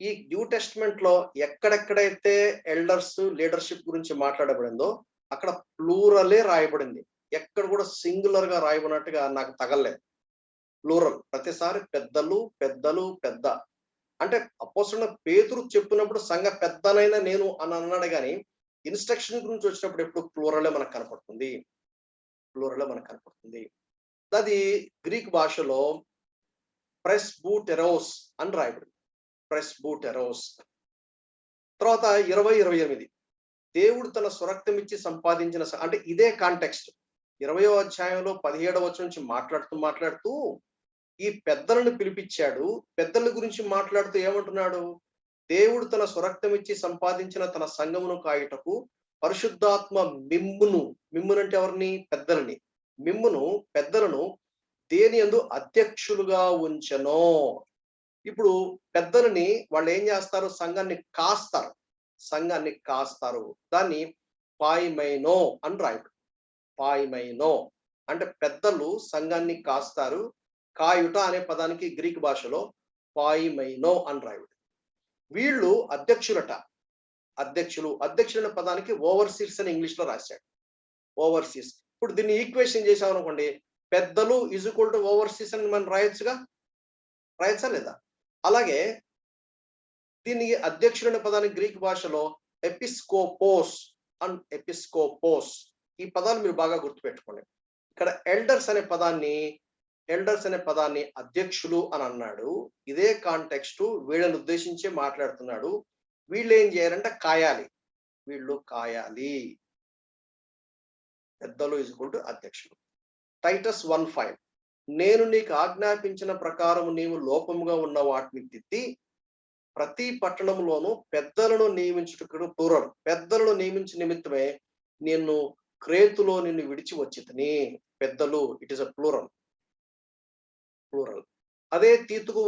ఈ న్యూ టెస్ట్మెంట్ లో ఎక్కడెక్కడైతే ఎల్డర్స్ లీడర్షిప్ గురించి మాట్లాడబడిందో అక్కడ ప్లూరలే రాయబడింది. ఎక్కడ కూడా సింగులర్ గా రాయబడినట్టుగా నాకు తగలలేదు. ప్లూరల్, ప్రతిసారి పెద్దలు పెద్దలు పెద్ద అంటే అపోస్తలుడైన పేతురు చెప్పినప్పుడు సంఘ పెద్దనైనా నేను అని అన్నాడు, కానీ ఇన్స్ట్రక్షన్ గురించి వచ్చినప్పుడు ఎప్పుడు ప్లూరలే మనకు కనపడుతుంది. అది గ్రీక్ భాషలో ప్రెస్బూటెరోస్ అని రాయబడింది. ప్రెస్బూటెరోస్. తర్వాత 20-28, దేవుడు తన స్వరక్తం ఇచ్చి సంపాదించిన, అంటే ఇదే కాంటెక్స్ట్. 20వ అధ్యాయంలో 17వ వచనం నుంచి మాట్లాడుతూ ఈ పెద్దలను పిలిపించాడు. పెద్దల గురించి మాట్లాడుతూ ఏమంటున్నాడు? దేవుడు తన స్వరక్తం ఇచ్చి సంపాదించిన తన సంఘమును కాయుటకు పరిశుద్ధాత్మ మిమ్మునంటే ఎవరిని? పెద్దలని. పెద్దలను దేని యందు అధ్యక్షులుగా ఉంచెనో. ఇప్పుడు పెద్దలని వాళ్ళు ఏం చేస్తారు? సంఘాన్ని కాస్తారు. దాన్ని పాయిమైనో అని రాయడు. పాయిమైనో అంటే పెద్దలు సంఘాన్ని కాస్తారు. కాయుట అనే పదానికి గ్రీక్ భాషలో పాయిమైనో అని రాయడు. వీళ్ళు అధ్యక్షులు అనే పదానికి ఓవర్సీర్స్ అని ఇంగ్లీష్ లో రాశాడు. ఓవర్సీర్స్. ఇప్పుడు దీన్ని ఈక్వేషన్ చేసామనుకోండి, పెద్దలు ఈజ్ ఈక్వల్ టు ఓవర్సీర్స్ అని మనం రాయొచ్చా లేదా? అలాగే దీన్ని అధ్యక్షుడు అనే పదానికి గ్రీక్ భాషలో ఎపిస్కోపోస్. ఈ పదాలు మీరు బాగా గుర్తుపెట్టుకోండి. ఇక్కడ ఎల్డర్స్ అనే పదాన్ని అధ్యక్షులు అని అన్నాడు. ఇదే కాంటెక్స్ట్ వీళ్ళని ఉద్దేశించే మాట్లాడుతున్నాడు. వీళ్ళు ఏం చేయాలంటే వీళ్ళు కాయాలి. పెద్దలు ఈజ్ ఈక్వల్ టు అధ్యక్షులు. టైటస్ 1:5, నేను నీకు ఆజ్ఞాపించిన ప్రకారం నీవు లోపముగా ఉన్న వాటిని దిద్ది ప్రతి పట్టణంలోనూ పెద్దలను నియమించుటకు, ప్లూరల్, పెద్దలను నియమించిన నిమిత్తమే నేను క్రేతులో నిన్ను విడిచి వచ్చితిని. పెద్దలు, ఇట్ ఇస్ అ ప్లూరల్. అదే తీతుకు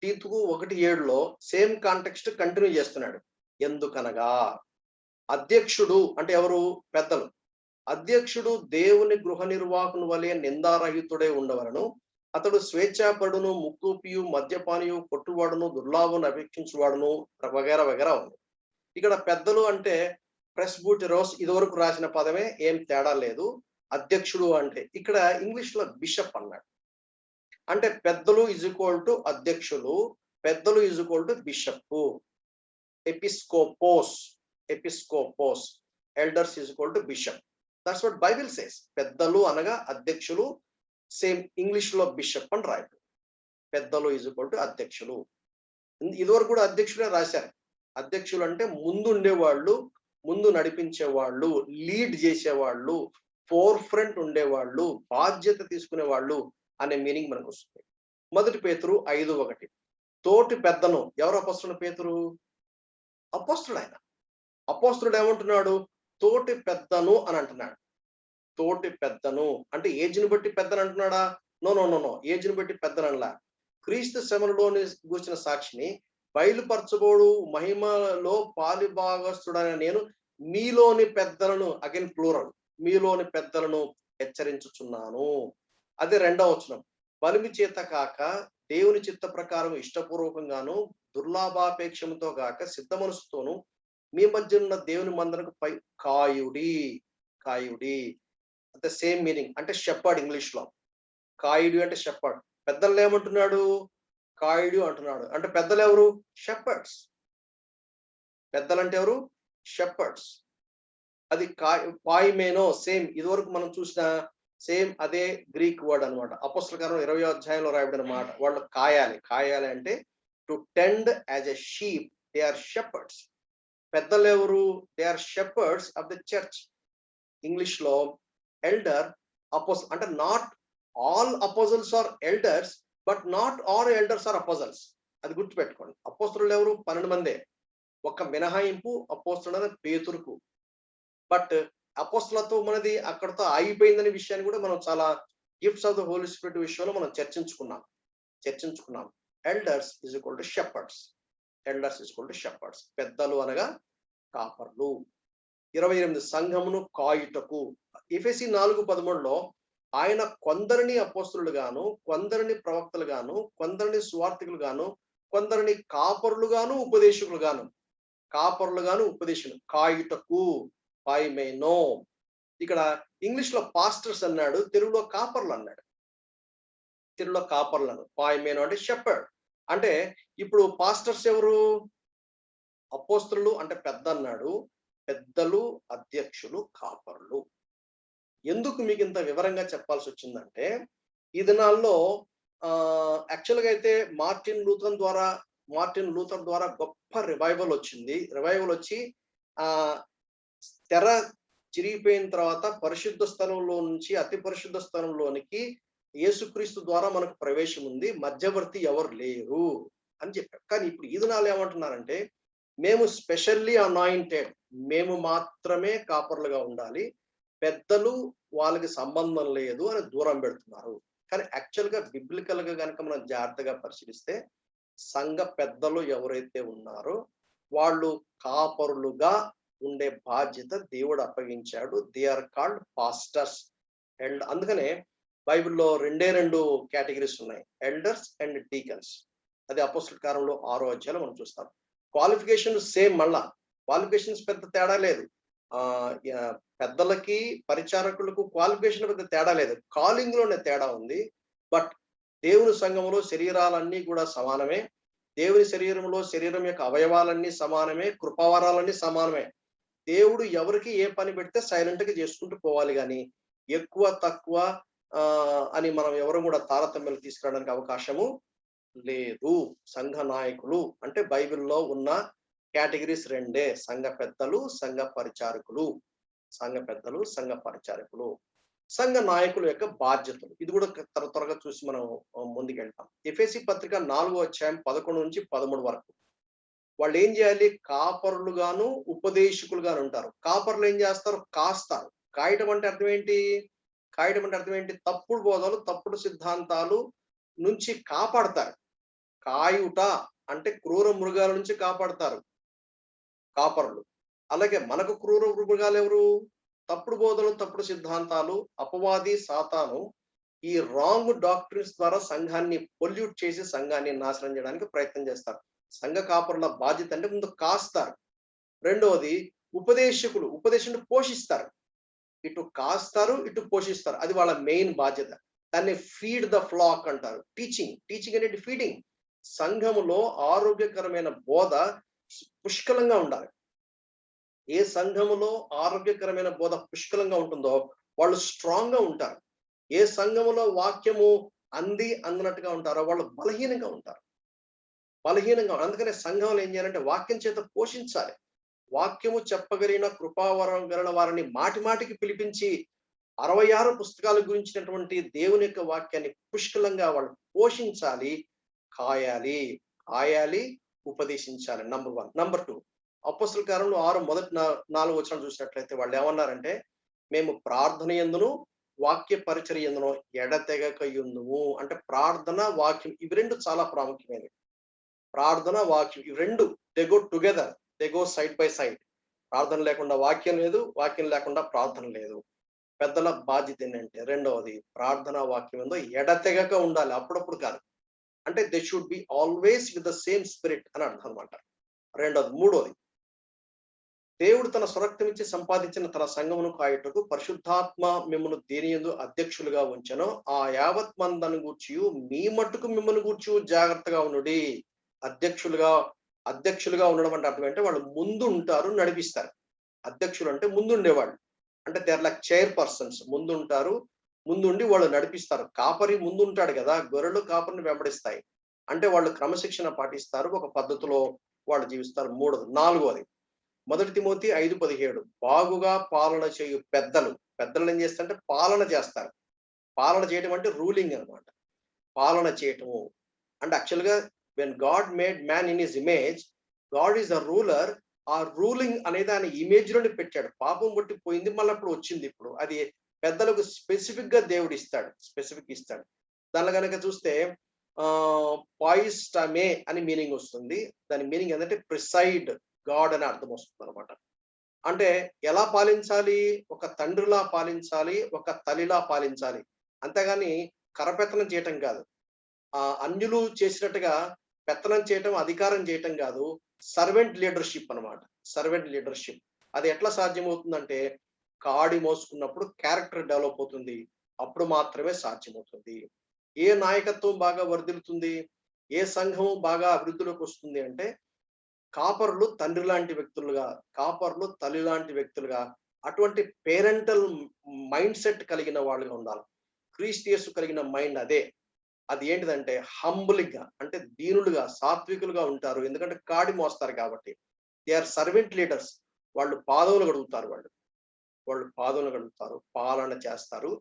1:7లో సేమ్ కాంటెక్స్ట్ కంటిన్యూ చేస్తున్నాడు. ఎందుకనగా అధ్యక్షుడు అంటే ఎవరు? పెద్దలు. అధ్యక్షుడు దేవుని గృహ నిర్వాహకుని వలె నిందారహితుడై ఉండవలను. అతడు స్వేచ్ఛాపరుడును, ముక్కుపియు, మద్యపానియు, కొట్టువాడును, దుర్లాభను అపేక్షించువాడును వగేరా ఉంది. ఇక్కడ పెద్దలు అంటే ప్రెస్బూటెరోస్, ఇదివరకు రాసిన పదమే, ఏం తేడా లేదు. అధ్యక్షుడు అంటే ఇక్కడ ఇంగ్లీష్ లో బిషప్ అన్నాడు. అంటే పెద్దలు ఈజ్ ఈక్వల్ టు అధ్యక్షులు, పెద్దలు ఈజ్ ఈక్వల్ టు బిషప్. ఎపిస్కోపోస్, elders is equal to bishop. That's what Bible says. పెద్దలు అనగా అధ్యక్షులు, సేమ్ ఇంగ్లీష్ లో బిషప్ అని రాయడు. పెద్దలు ఈజ్ ఈక్వల్ టు అధ్యక్షులు. ఇదివరకు కూడా అధ్యక్షులే రాశారు. అధ్యక్షులు అంటే ముందు ఉండేవాళ్ళు, ముందు నడిపించేవాళ్ళు, లీడ్ చేసేవాళ్ళు, ఫోర్ ఫ్రంట్ ఉండేవాళ్ళు, బాధ్యత తీసుకునేవాళ్ళు అనే మీనింగ్ మనకు వస్తుంది. 1 పేతురు 5:1, తోటి పెద్దను. ఎవరు అపోస్తలుడైన పేతురు? అపోస్తలుడు. ఆయన అపోస్తలుడు ఏమంటున్నాడు? తోటి పెద్దను అని అంటున్నాడు. తోటి పెద్దను అంటే ఏజ్ని బట్టి పెద్దను అంటున్నాడా? నో, ఏజ్ని బట్టి పెద్దనలా. క్రీస్తు శ్రమలలోని కూర్చిన సాక్షిని, బయలుపరచబోడు మహిమలో పాలిభాగస్తుడైన నేను మీలోని పెద్దలను, అగైన్ ప్లూరల్, మీలోని పెద్దలను హెచ్చరించుచున్నాను. అదే 2వ వచనం, బలిమి చేత కాక దేవుని చిత్త ప్రకారం ఇష్టపూర్వకంగాను, దుర్లాభాపేక్షముతో కాక సిద్ధ మనసుతోను మీ మధ్య ఉన్న దేవుని మందరకు పై కాయుడి. అంటే సేమ్ మీనింగ్, అంటే షెపర్డ్ ఇంగ్లీష్ లో. కాయుడి అంటే షెపర్డ్. పెద్దలు ఏమంటున్నాడు? కాయుడు అంటున్నాడు. అంటే పెద్దలు ఎవరు? షెపర్డ్స్. పెద్దలంటే ఎవరు? షెపర్డ్స్. అది పాయిమేనో సేమ్ ఇదివరకు మనం చూసిన సేమ్ అదే గ్రీక్ వర్డ్ అనమాట. అపోస్తల కార్యం 20వ అధ్యాయంలో రాయబడిన మాట. వాళ్ళు కాయాలి. కాయాలి అంటే to tend as a sheep they are shepherds. పెద్దలు ఎవరు? They are shepherds of the church. English లో ఎల్డర్ అంటే not all apostles are elders, but not all elders are apostles. అది గుర్తుపెట్టుకోండి. అపోస్తలులు ఎవరు? 12 మందే. ఒక మినహాయింపు అపోస్తలుడైన పేతురుకు. బట్ అపోస్తలత్వం అనేది అక్కడతో ఆగిపోయిందనే విషయాన్ని కూడా మనం చాలా gifts of the Holy Spirit విషయంలో మనం చర్చించుకున్నాం. Elders is equal to shepherds. Elders is equal to shepherds. పెద్దలు అనగా కాపర్లు. 28 సంఘమును కాయుటకు. ఎఫెసీ 4:13లో ఆయన కొందరిని అపోస్తలులు గాను, కొందరిని ప్రవక్తలు గాను, కొందరిని సువార్థికులు గాను, కొందరిని కాపరులు గాను ఉపదేశకులు గాను కాయుటకు పాయిమేనో. ఇక్కడ ఇంగ్లీష్ లో పాస్టర్స్ అన్నాడు, తెలుగులో కాపర్లు అన్నాడు. తెలుగులో కాపర్లను. పాయిమేనో అంటే షెపర్డ్. అంటే ఇప్పుడు పాస్టర్స్ ఎవరు? అపోస్తలులు అంటే పెద్ద అన్నాడు, పెద్దలు, అధ్యక్షులు, కాపర్లు. ఎందుకు మీకు ఇంత వివరంగా చెప్పాల్సి వచ్చిందంటే, ఈ దినాల్లో యాక్చువల్గా అయితే మార్టిన్ లూథర్ ద్వారా గొప్ప రివైవల్ వచ్చింది. రివైవల్ వచ్చి తెర చిరిగిపోయిన తర్వాత పరిశుద్ధ స్థలంలో నుంచి అతి పరిశుద్ధ స్థలంలోనికి యేసుక్రీస్తు ద్వారా మనకు ప్రవేశం ఉంది, మధ్యవర్తి ఎవరు లేరు అని చెప్పారు. కానీ ఇప్పుడు ఈ దినాలు ఏమంటున్నారంటే, మేము స్పెషల్లీ అనాయింటెడ్, మేము మాత్రమే కాపర్లుగా ఉండాలి, పెద్దలు వాళ్ళకి సంబంధం లేదు అని దూరం పెడుతున్నారు. కానీ యాక్చువల్ గా బిబ్లికల్ గా కనుక మనం జాగ్రత్తగా పరిశీలిస్తే, సంఘ పెద్దలు ఎవరైతే ఉన్నారో వాళ్ళు కాపరులుగా ఉండే బాధ్యత దేవుడు అప్పగించాడు. They are called pastors. And అందుకనే బైబిల్లో 2 కేటగిరీస్ ఉన్నాయి, ఎల్డర్స్ అండ్ డీకన్స్. అది అపోస్తల కార్యంలో 6వ అధ్యాయంలో మనం చూస్తాం. క్వాలిఫికేషన్ సేమ్, మళ్ళా క్వాలిఫికేషన్స్ పెద్ద తేడా లేదు. పెద్దలకి పరిచారకులకు క్వాలిఫికేషన్ పెద్ద తేడా లేదు, కాలింగ్ లోనే తేడా ఉంది. బట్ దేవుని సంఘంలో శరీరాలన్నీ కూడా సమానమే. దేవుని శరీరం యొక్క అవయవాలన్నీ సమానమే, కృపావరాలన్నీ సమానమే. దేవుడు ఎవరికి ఏ పని పెడితే సైలెంట్ గా చేసుకుంటూ పోవాలి, కానీ ఎక్కువ తక్కువ అని మనం ఎవరు కూడా తారతమ్యాలు తీసుకురావడానికి అవకాశము లేదు. సంఘ నాయకులు అంటే బైబిల్లో ఉన్న కేటగిరీస్ 2, సంఘ పెద్దలు, సంఘ పరిచారకులు. సంఘ నాయకుల యొక్క బాధ్యతలు. ఇది కూడా త్వరగా చూసి మనం ముందుకెళ్తాం. ఎఫెసీ పత్రిక 4వ అధ్యాయం 11 నుంచి 13 వరకు. వాళ్ళు ఏం చేయాలి? కాపరులు గాను ఉపదేశకులు గాను ఉంటారు. కాపర్లు ఏం చేస్తారు? కాస్తారు. కాయటం అంటే అర్థం ఏంటి? తప్పుడు బోధలు, తప్పుడు సిద్ధాంతాలు నుంచి కాపాడతారు. కాయుట అంటే క్రూర మృగాల నుంచి కాపాడతారు కాపరులు. అలాగే మనకు క్రూర మృగాలు ఎవరు? తప్పుడు బోధలు, తప్పుడు సిద్ధాంతాలు, అపవాది సాతాను ఈ రాంగ్ డాక్టరీన్స్ ద్వారా సంఘాన్ని పొల్యూట్ చేసి సంఘాన్ని నాశనం చేయడానికి ప్రయత్నం చేస్తారు. సంఘ కాపరుల బాధ్యత అంటే ముందు కాస్తారు. రెండవది ఉపదేశకులు, ఉపదేశాన్ని పోషిస్తారు. ఇటు కాస్తారు, ఇటు పోషిస్తారు. అది వాళ్ళ మెయిన్ బాధ్యత. దాన్ని ఫీడ్ ద ఫ్లాక్ అంటారు. టీచింగ్ అనేది ఫీడింగ్. సంఘములో ఆరోగ్యకరమైన బోధ పుష్కలంగా ఉండాలి. ఏ సంఘములో ఆరోగ్యకరమైన బోధ పుష్కలంగా ఉంటుందో వాళ్ళు స్ట్రాంగ్ గా ఉంటారు. ఏ సంఘములో వాక్యము అందినట్టుగా ఉంటారో వాళ్ళు బలహీనంగా ఉంటారు. అందుకనే సంఘంలో ఏం చేయాలంటే వాక్యం చేత పోషించాలి. వాక్యము చెప్పగలిగిన కృపావరం గల వారిని మాటికి పిలిపించి 66 పుస్తకాల గురించినటువంటి దేవుని యొక్క వాక్యాన్ని పుష్కలంగా వాళ్ళు పోషించాలి, కాయాలి, ఉపదేశించాలి. నంబర్ 1. నంబర్ 2, అపోస్తల కార్యంలో 6 మొదటి 4 వచనాలు చూసినట్లయితే వాళ్ళు ఏమన్నారంటే, మేము ప్రార్థన యందును వాక్య పరిచర్య యందును ఎడతెగకయుందుము. అంటే ప్రార్థన, వాక్యం ఇవి 2 చాలా ప్రాముఖ్యమైనవి. ప్రార్థన, వాక్యం ఇవి 2 they go together, they go side by side. ప్రార్థన లేకుండా వాక్యం లేదు, వాక్యం లేకుండా ప్రార్థన లేదు. పెద్దల బాధ్యత ఏంటంటే రెండవది ప్రార్థన, వాక్యం ఏందో ఎడతెగక ఉండాలి, అప్పుడప్పుడు కాదు. అంటే they should be always with the same spirit అని అర్థం అనమాట. మూడోది దేవుడు తన స్వరక్తం ఇచ్చి సంపాదించిన తన సంఘమును కాయుటకు పరిశుద్ధాత్మ మిమ్మల్ని దేనియందు అధ్యక్షులుగా ఉంచెను. ఆ యావత్ మందను గూర్చి మీ మట్టుకు మిమ్మల్ని గూర్చి జాగ్రత్తగా ఉండుడి. అధ్యక్షులుగా అధ్యక్షులుగా ఉండడం అంటే అర్థం అంటే వాళ్ళు ముందు ఉంటారు, నడిపిస్తారు. అధ్యక్షులు అంటే ముందుండేవాళ్ళు. అంటే they are like chairpersons. ముందుంటారు, ముందుండి వాళ్ళు నడిపిస్తారు. కాపరి ముందుంటాడు కదా! గొర్రెలు కాపరిని వెంబడిస్తాయి. అంటే వాళ్ళు క్రమశిక్షణ పాటిస్తారు. ఒక పద్ధతిలో వాళ్ళు జీవిస్తారు. నాలుగోది మొదటి తిమోతి 5:17 బాగుగా పాలన చేయు పెద్దలు. పెద్దలు ఏం చేస్తారంటే పాలన చేస్తారు. పాలన చేయడం అంటే రూలింగ్ అన్నమాట. పాలన చేయటము. అంటే యాక్చువల్‌గా when God made man in his image, God is the ruler. ఆ రూలింగ్ అనేది ఆయన ఇమేజ్‌లోనే పెట్టాడు. పాపం బట్టి పోయింది. మళ్ళీ అప్పుడు వచ్చింది ఇప్పుడు. అది పెద్దలకు స్పెసిఫిక్‌గా దేవుడు ఇస్తాడు. స్పెసిఫిక్ ఇస్తాడు. దానిలో గనక చూస్తే పాయిస్టమే అని మీనింగ్ వస్తుంది. దాని మీనింగ్ ఏందంటే ప్రిసైడ్ గాడ్ అని అర్థం వస్తుందన్నమాట. అంటే ఎలా పాలించాలి? ఒక తండ్రిలా పాలించాలి, ఒక తల్లిలా పాలించాలి. అంతేగాని కరపెత్తనం చేయటం కాదు. అన్యులు చేసినట్టుగా పెత్తనం చేయటం, అధికారం చేయటం కాదు. సర్వెంట్ లీడర్‌షిప్ అన్నమాట. Servant leadership. అది ఎట్లా సాధ్యమవుతుందంటే, కాడి మోసుకున్నప్పుడు క్యారెక్టర్ డెవలప్ అవుతుంది. అప్పుడు మాత్రమే సాధ్యమవుతుంది. ఏ నాయకత్వం బాగా వర్ధిల్లుతుంది? ఏ సంఘం బాగా అభివృద్ధిలోకి వస్తుంది అంటే, కాపరులు తండ్రి లాంటి వ్యక్తులుగా, కాపరులు తల్లి లాంటి వ్యక్తులుగా, అటువంటి పేరెంటల్ మైండ్ సెట్ కలిగిన వాళ్ళుగా ఉండాలి. క్రీస్తు యేసు కలిగిన మైండ్ అదే. అది ఏంటిదంటే హంబుల్‌గా అంటే దీనులుగా, సాత్వికులుగా ఉంటారు. ఎందుకంటే కాడి మోస్తారు కాబట్టి. They are servant leaders. వాళ్ళు పాదములు కడుగుతారు వాళ్ళు. వాళ్ళు పాదములు కడుగుతారు. పాలన చేస్తారు.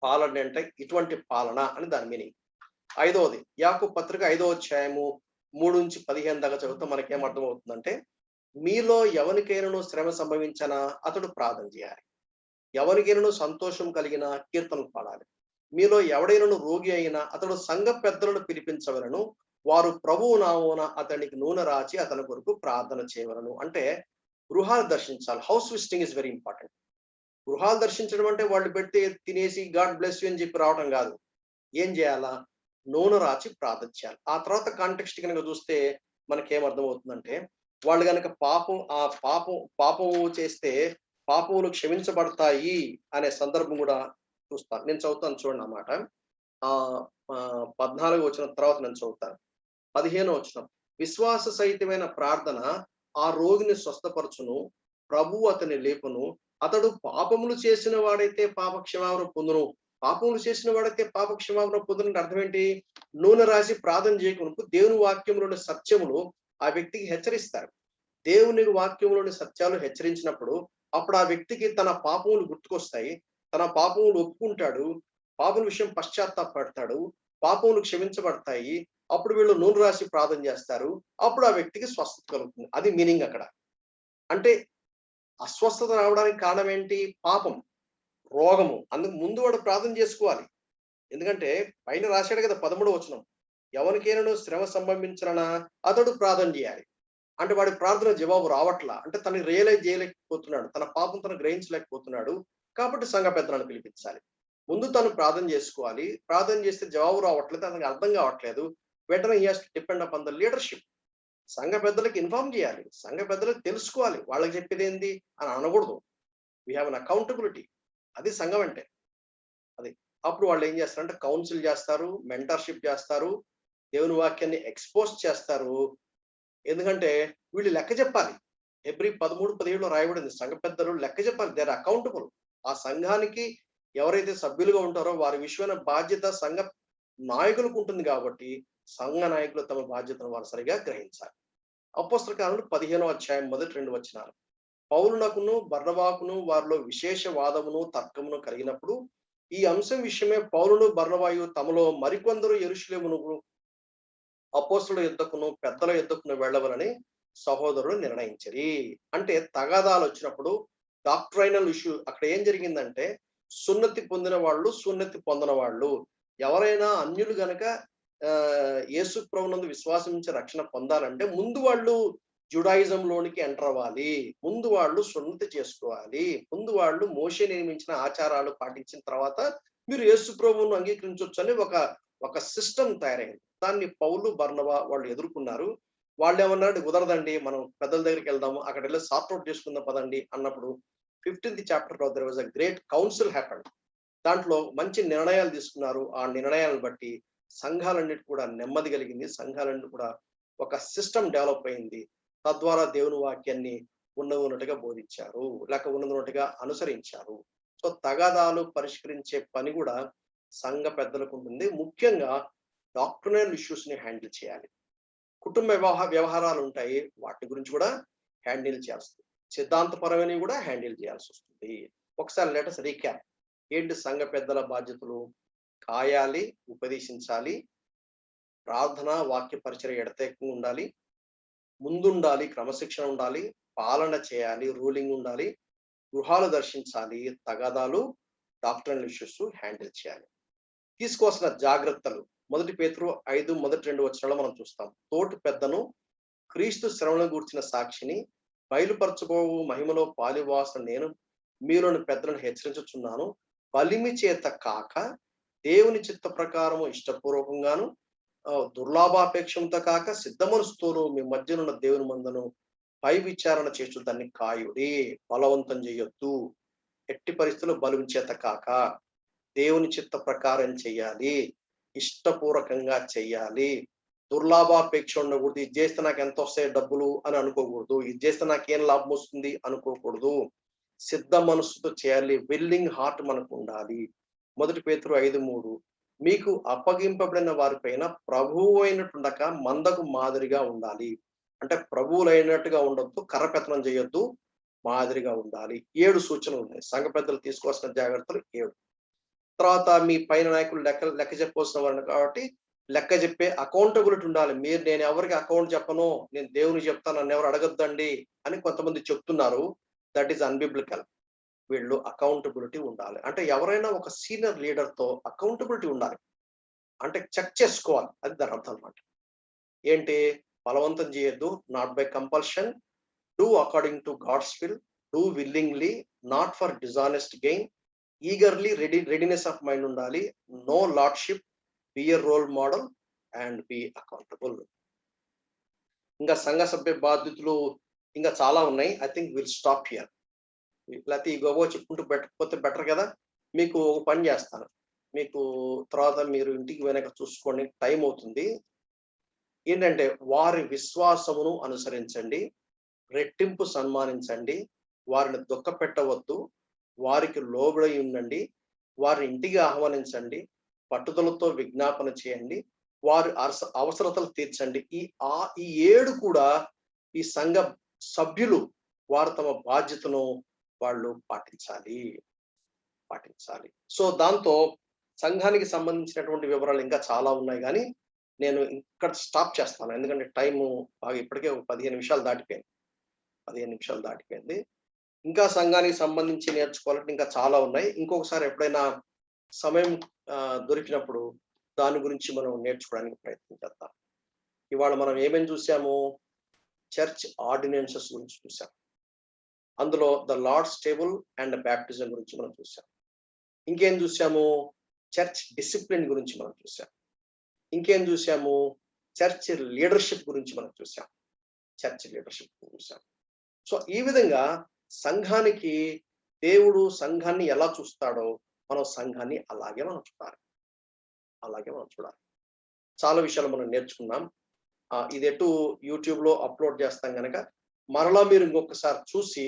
పాలన అంటే ఇటువంటి పాలన అని దాని మీనింగ్. ఐదవది యాకోబు పత్రిక 5వ అధ్యాయము 3-15 దాకా చదివితే మనకేం అర్థమవుతుందంటే, మీలో ఎవనికైనను శ్రమ సంభవించనా అతడు ప్రార్థన చేయాలి. ఎవరికైనను సంతోషం కలిగిన కీర్తనలు పాడాలి. మీలో ఎవడైనను రోగి అయినా అతడు సంఘ పెద్దలను పిలిపించవలను. వారు ప్రభువు నామమున అతనికి నూనె రాచి అతని కొరకు ప్రార్థన చేయవలను. అంటే గృహాలు దర్శించాలి. House visiting is very important. గృహాలు దర్శించడం అంటే వాళ్ళు పెడితే తినేసి గాడ్ బ్లెస్ యూ అని చెప్పి రావటం కాదు. ఏం చేయాలా? నూనె రాచి ప్రార్థన చేయాలి. ఆ తర్వాత కాంటెక్స్ట్ కనుక చూస్తే మనకేమర్థమవుతుందంటే, వాళ్ళు గనక పాపము చేస్తే పాపములు క్షమించబడతాయి అనే సందర్భం కూడా చూస్తాను. నేను చదువుతాను చూడండి ఆ మాట. 14 వచనం తర్వాత నేను చదువుతాను. 15 వచనం. విశ్వాస సహితమైన ప్రార్థన ఆ రోగిని స్వస్థపరచును. ప్రభువు అతని లేపును. అతడు పాపములు చేసిన వాడైతే పాప క్షమాపణ పొందును. పాపములు చేసిన వాడైతే పాప క్షమాపణ పొందునంటే అర్థం ఏంటి? నూనె రాసి ప్రార్థన చేయకునుకు దేవుని వాక్యంలోని సత్యములు ఆ వ్యక్తికి హెచ్చరిస్తారు. దేవుని వాక్యంలోని సత్యాలు హెచ్చరించినప్పుడు అప్పుడు ఆ వ్యక్తికి తన పాపములు గుర్తుకొస్తాయి. తన పాపములు ఒప్పుకుంటాడు. పాపం విషయం పశ్చాత్తాపడతాడు. పాపములు క్షమించబడతాయి. అప్పుడు వీళ్ళు నూనె రాసి ప్రార్థన చేస్తారు. అప్పుడు ఆ వ్యక్తికి స్వస్థత కలుగుతుంది. అది మీనింగ్ అక్కడ. అంటే అస్వస్థత రావడానికి కారణం ఏంటి? పాపం, రోగము. అందుకు ముందు వాడు ప్రార్థన చేసుకోవాలి. ఎందుకంటే పైన రాశాడు కదా 13వ వచనం. ఎవరికైనాను శ్రమ సంభవించననా అతడు ప్రార్థన చేయాలి. అంటే వాడి ప్రార్థన జవాబు రావట్లా. అంటే తను రియలైజ్ చేయలేకపోతున్నాడు. తన పాపం తను గ్రహించలేకపోతున్నాడు. కాబట్టి సంఘ పెద్దలను పిలిపించాలి. ముందు తను ప్రార్థన చేసుకోవాలి. ప్రార్థన చేస్తే జవాబు రావట్లేదు. తనకు అర్థం కావట్లేదు. వెంటనే he has to depend upon the leadership. సంఘ పెద్దలకి ఇన్ఫార్మ్ చేయాలి. సంఘ పెద్దలకు తెలుసుకోవాలి. వాళ్ళకి చెప్పేదేంది అని అనకూడదు. We have an accountability. అది సంఘం అంటే. అది. అప్పుడు వాళ్ళు ఏం చేస్తారంటే కౌన్సిల్ చేస్తారు, మెంటర్‌షిప్ చేస్తారు, దేవుని వాక్యాన్ని ఎక్స్‌పోజ్ చేస్తారు. ఎందుకంటే వీళ్ళు లెక్క చెప్పాలి. హెబ్రీ 13:17లో రాయబడింది. సంఘ పెద్దలు లెక్క చెప్పాలి. They are accountable. ఆ సంఘానికి ఎవరైతే సభ్యులుగా ఉంటారో వారి విషయమైన బాధ్యత సంఘ నాయకులకు ఉంటుంది కాబట్టి, సంఘ నాయకులు తమ బాధ్యతను వారు సరిగా గ్రహించాలి. అపోస్తల కార్యములు 15వ అధ్యాయం మొదటి 2 వచనాలు. పౌలునకును బర్నబాకును వారిలో విశేష వాదమును తర్కమును కలిగినప్పుడు ఈ అంశం విషయమే పౌలును బర్నబాయు తమలో మరికొందరు యెరూషలేమునకు అపోస్తలుల యుద్ధకును పెద్దల యుద్ధకును వెళ్ళవలని సహోదరులు నిర్ణయించిరి. అంటే తగాదాలు వచ్చినప్పుడు డాక్ట్రైనల్ ఇష్యూ అక్కడ ఏం జరిగిందంటే సున్నతి పొందిన వాళ్ళు, సున్నతి పొందిన వాళ్ళు ఎవరైనా అన్యులు గనక యేసు ప్రభునందు విశ్వాసం నుంచి రక్షణ పొందాలంటే ముందు వాళ్ళు జుడాయిజం లోనికి ఎంటర్ అవ్వాలి. ముందు వాళ్ళు సున్నతి చేసుకోవాలి. ముందు వాళ్ళు మోషే నియమించిన ఆచారాలు పాటించిన తర్వాత మీరు యేసు ప్రభువును అంగీకరించొచ్చు అని ఒక సిస్టమ్ తయారైంది. దాన్ని పౌలు, బర్నబా వాళ్ళు ఎదుర్కొన్నారు. వాళ్ళేమన్నాడు కుదరదండి మనం పెద్దల దగ్గరికి వెళ్దాము. అక్కడ వెళ్ళి సార్ట్ ఔట్ చేసుకుందాం పదండి అన్నప్పుడు 15th చాప్టర్‌లో there was a great council happened. దాంట్లో మంచి నిర్ణయాలు తీసుకున్నారు. ఆ నిర్ణయాలను బట్టి సంఘాలన్నిటి కూడా నెమ్మది కలిగింది. సంఘాలన్నీ కూడా ఒక సిస్టమ్ డెవలప్ అయింది. తద్వారా దేవుని వాక్యాన్ని ఉన్నట్టుగా బోధించారు, లేక ఉన్నట్టుగా అనుసరించారు. సో తగాదాలు పరిష్కరించే పని కూడా సంఘ పెద్దలకు ఉంటుంది. ముఖ్యంగా డాక్ట్రినల్ ఇష్యూస్ ని హ్యాండిల్ చేయాలి. కుటుంబ వ్యవహారాలు ఉంటాయి, వాటి గురించి కూడా హ్యాండిల్ చేస్తుంది. సిద్ధాంతపరమైనవి కూడా హ్యాండిల్ చేయాల్సి వస్తుంది. ఒకసారి లెటస్ రీక్యాప్. ఏంటి సంఘ పెద్దల బాధ్యతలు? కాయాలి, ఉపదేశించాలి, ప్రార్థన వాక్య పరిచర్య ఎడతెగకుండా ఉండాలి, ముందుండాలి, క్రమశిక్షణ ఉండాలి, పాలన చేయాలి, రూలింగ్ ఉండాలి, గృహాలు దర్శించాలి, తగాదాలు డాక్టరల్ ఇష్యూస్ హ్యాండిల్ చేయాలి. తీసుకోవాల్సిన జాగ్రత్తలు 1 పేతురు 5:1-2 మనం చూస్తాం. తోటి పెద్దను, క్రీస్తు శ్రమలను గూర్చిన సాక్షిని, బయలుపరచబోవు మహిమలో పాలివాసన నేను మీలోని పెద్దలను హెచ్చరించుచున్నాను. బలిమి చేత కాక దేవుని చిత్త ప్రకారము ఇష్టపూర్వకంగాను, దుర్లాభాపేక్షంతో కాక సిద్ధ మనసుతోనూ మీ మధ్యనున్న దేవుని మందను పై విచారణ చేస్తూ దాన్ని కాయుడి. బలవంతం చేయొద్దు. ఎట్టి పరిస్థితుల్లో బలం చేత కాక దేవుని చిత్త ప్రకారం చెయ్యాలి, ఇష్టపూర్వకంగా చెయ్యాలి. దుర్లాభాపేక్ష ఉండకూడదు. ఇది చేస్తే నాకు ఎంత వస్తాయి డబ్బులు అని అనుకోకూడదు, ఇది చేస్తే నాకేం లాభం వస్తుంది అనుకోకూడదు. సిద్ధ మనసుతో చేయాలి. విల్లింగ్ హార్ట్ మనకు ఉండాలి. 1 పేతురు 5:3 మీకు అప్పగింపబడిన వారిపైన ప్రభువు అయినట్టుండక మందకు మాదిరిగా ఉండాలి. అంటే ప్రభువులైనట్టుగా ఉండొద్దు, కర్రపెత్తనం చేయొద్దు, మాదిరిగా ఉండాలి. 7 సూచనలు ఉన్నాయి. సంఘ పెద్దలు తీసుకోవాల్సిన జాగ్రత్తలు 7. తర్వాత మీ పైన నాయకులు లెక్క చెప్పవలసిన వారిని కాబట్టి లెక్క చెప్పే అకౌంటబిలిటీ ఉండాలి. నేను ఎవరికి అకౌంట్ చెప్పను, నేను దేవునికి చెప్తాను, నన్ను ఎవరు అడగొద్దండి అని కొంతమంది చెప్తున్నారు. That is unbiblical. వీళ్ళు అకౌంటబిలిటీ ఉండాలి. అంటే ఎవరైనా ఒక సీనియర్ లీడర్ తో అకౌంటబిలిటీ ఉండాలి. అంటే చెక్ చేసుకోవాలి, అది దాని అర్థం అన్నమాట. ఏంటి? బలవంతం చేయొద్దు, not by compulsion, do according to God's will, do willingly, not for dishonest gain, eagerly, readiness of mind ఉండాలి, no lordship, be a role model and be accountable. ఇంకా సంఘ సభ్య బాధ్యతలు ఇంకా చాలా ఉన్నాయి. I think will stop here. లేకపోతే ఈ గొడవ చెప్పుకుంటూ పెట్టకపోతే బెటర్ కదా. మీకు ఒక పని చేస్తాను, మీకు తర్వాత మీరు ఇంటికి వెనక చూసుకోండి, టైం అవుతుంది. ఏంటంటే వారి విశ్వాసమును అనుసరించండి, రెట్టింపు సన్మానించండి, వారిని దుఃఖ పెట్టవద్దు, వారికి లోబడి ఉండండి, వారిని ఇంటికి ఆహ్వానించండి, పట్టుదలతో విజ్ఞాపన చేయండి, వారి అవసరతలు తీర్చండి. ఈ 7 కూడా ఈ సంఘ సభ్యులు వారు తమ బాధ్యతను వాళ్ళు పాటించాలి. సో దాంతో సంఘానికి సంబంధించినటువంటి వివరాలు ఇంకా చాలా ఉన్నాయి, కానీ నేను ఇక్కడ స్టాప్ చేస్తాను. ఎందుకంటే టైము బాగా ఇప్పటికే 15 నిమిషాలు దాటిపోయింది. ఇంకా సంఘానికి సంబంధించి నేర్చుకోవాలంటే ఇంకా చాలా ఉన్నాయి. ఇంకొకసారి ఎప్పుడైనా సమయం దొరికినప్పుడు దాని గురించి మనం నేర్చుకోవడానికి ప్రయత్నం చేద్దాం. ఇవాళ మనం ఏమేమి చూసాము? చర్చ్ ఆర్డినెన్సెస్ గురించి చూసాం. అందులో the Lord's table and baptism గురించి మనం చూసాం. ఇంకేం చూసాము? చర్చ్ డిసిప్లిన్ గురించి మనం చూసాం. ఇంకేం చూసాము? చర్చ్ లీడర్షిప్ గురించి మనం చూసాం. సో ఈ విధంగా సంఘానికి దేవుడు సంఘాన్ని ఎలా చూస్తాడో మనం సంఘాన్ని అలాగే మనం చూడాలి. చాలా విషయాలు మనం నేర్చుకున్నాం. ఇది ఎటు యూట్యూబ్ లో అప్లోడ్ చేస్తాం కనుక మరలా మీరు ఇంకొకసారి చూసి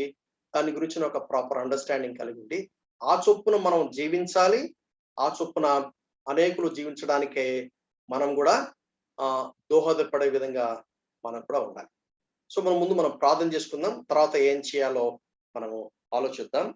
దాని గురించిన ఒక ప్రాపర్ అండర్స్టాండింగ్ కలిగి ఉండి ఆ చొప్పున మనం జీవించాలి. ఆ చొప్పున అనేకులు జీవించడానికే మనం కూడా దోహదపడే విధంగా మనం కూడా ఉండాలి. సో మనం ప్రార్థన చేసుకుందాం. తర్వాత ఏం చేయాలో మనము ఆలోచిద్దాం.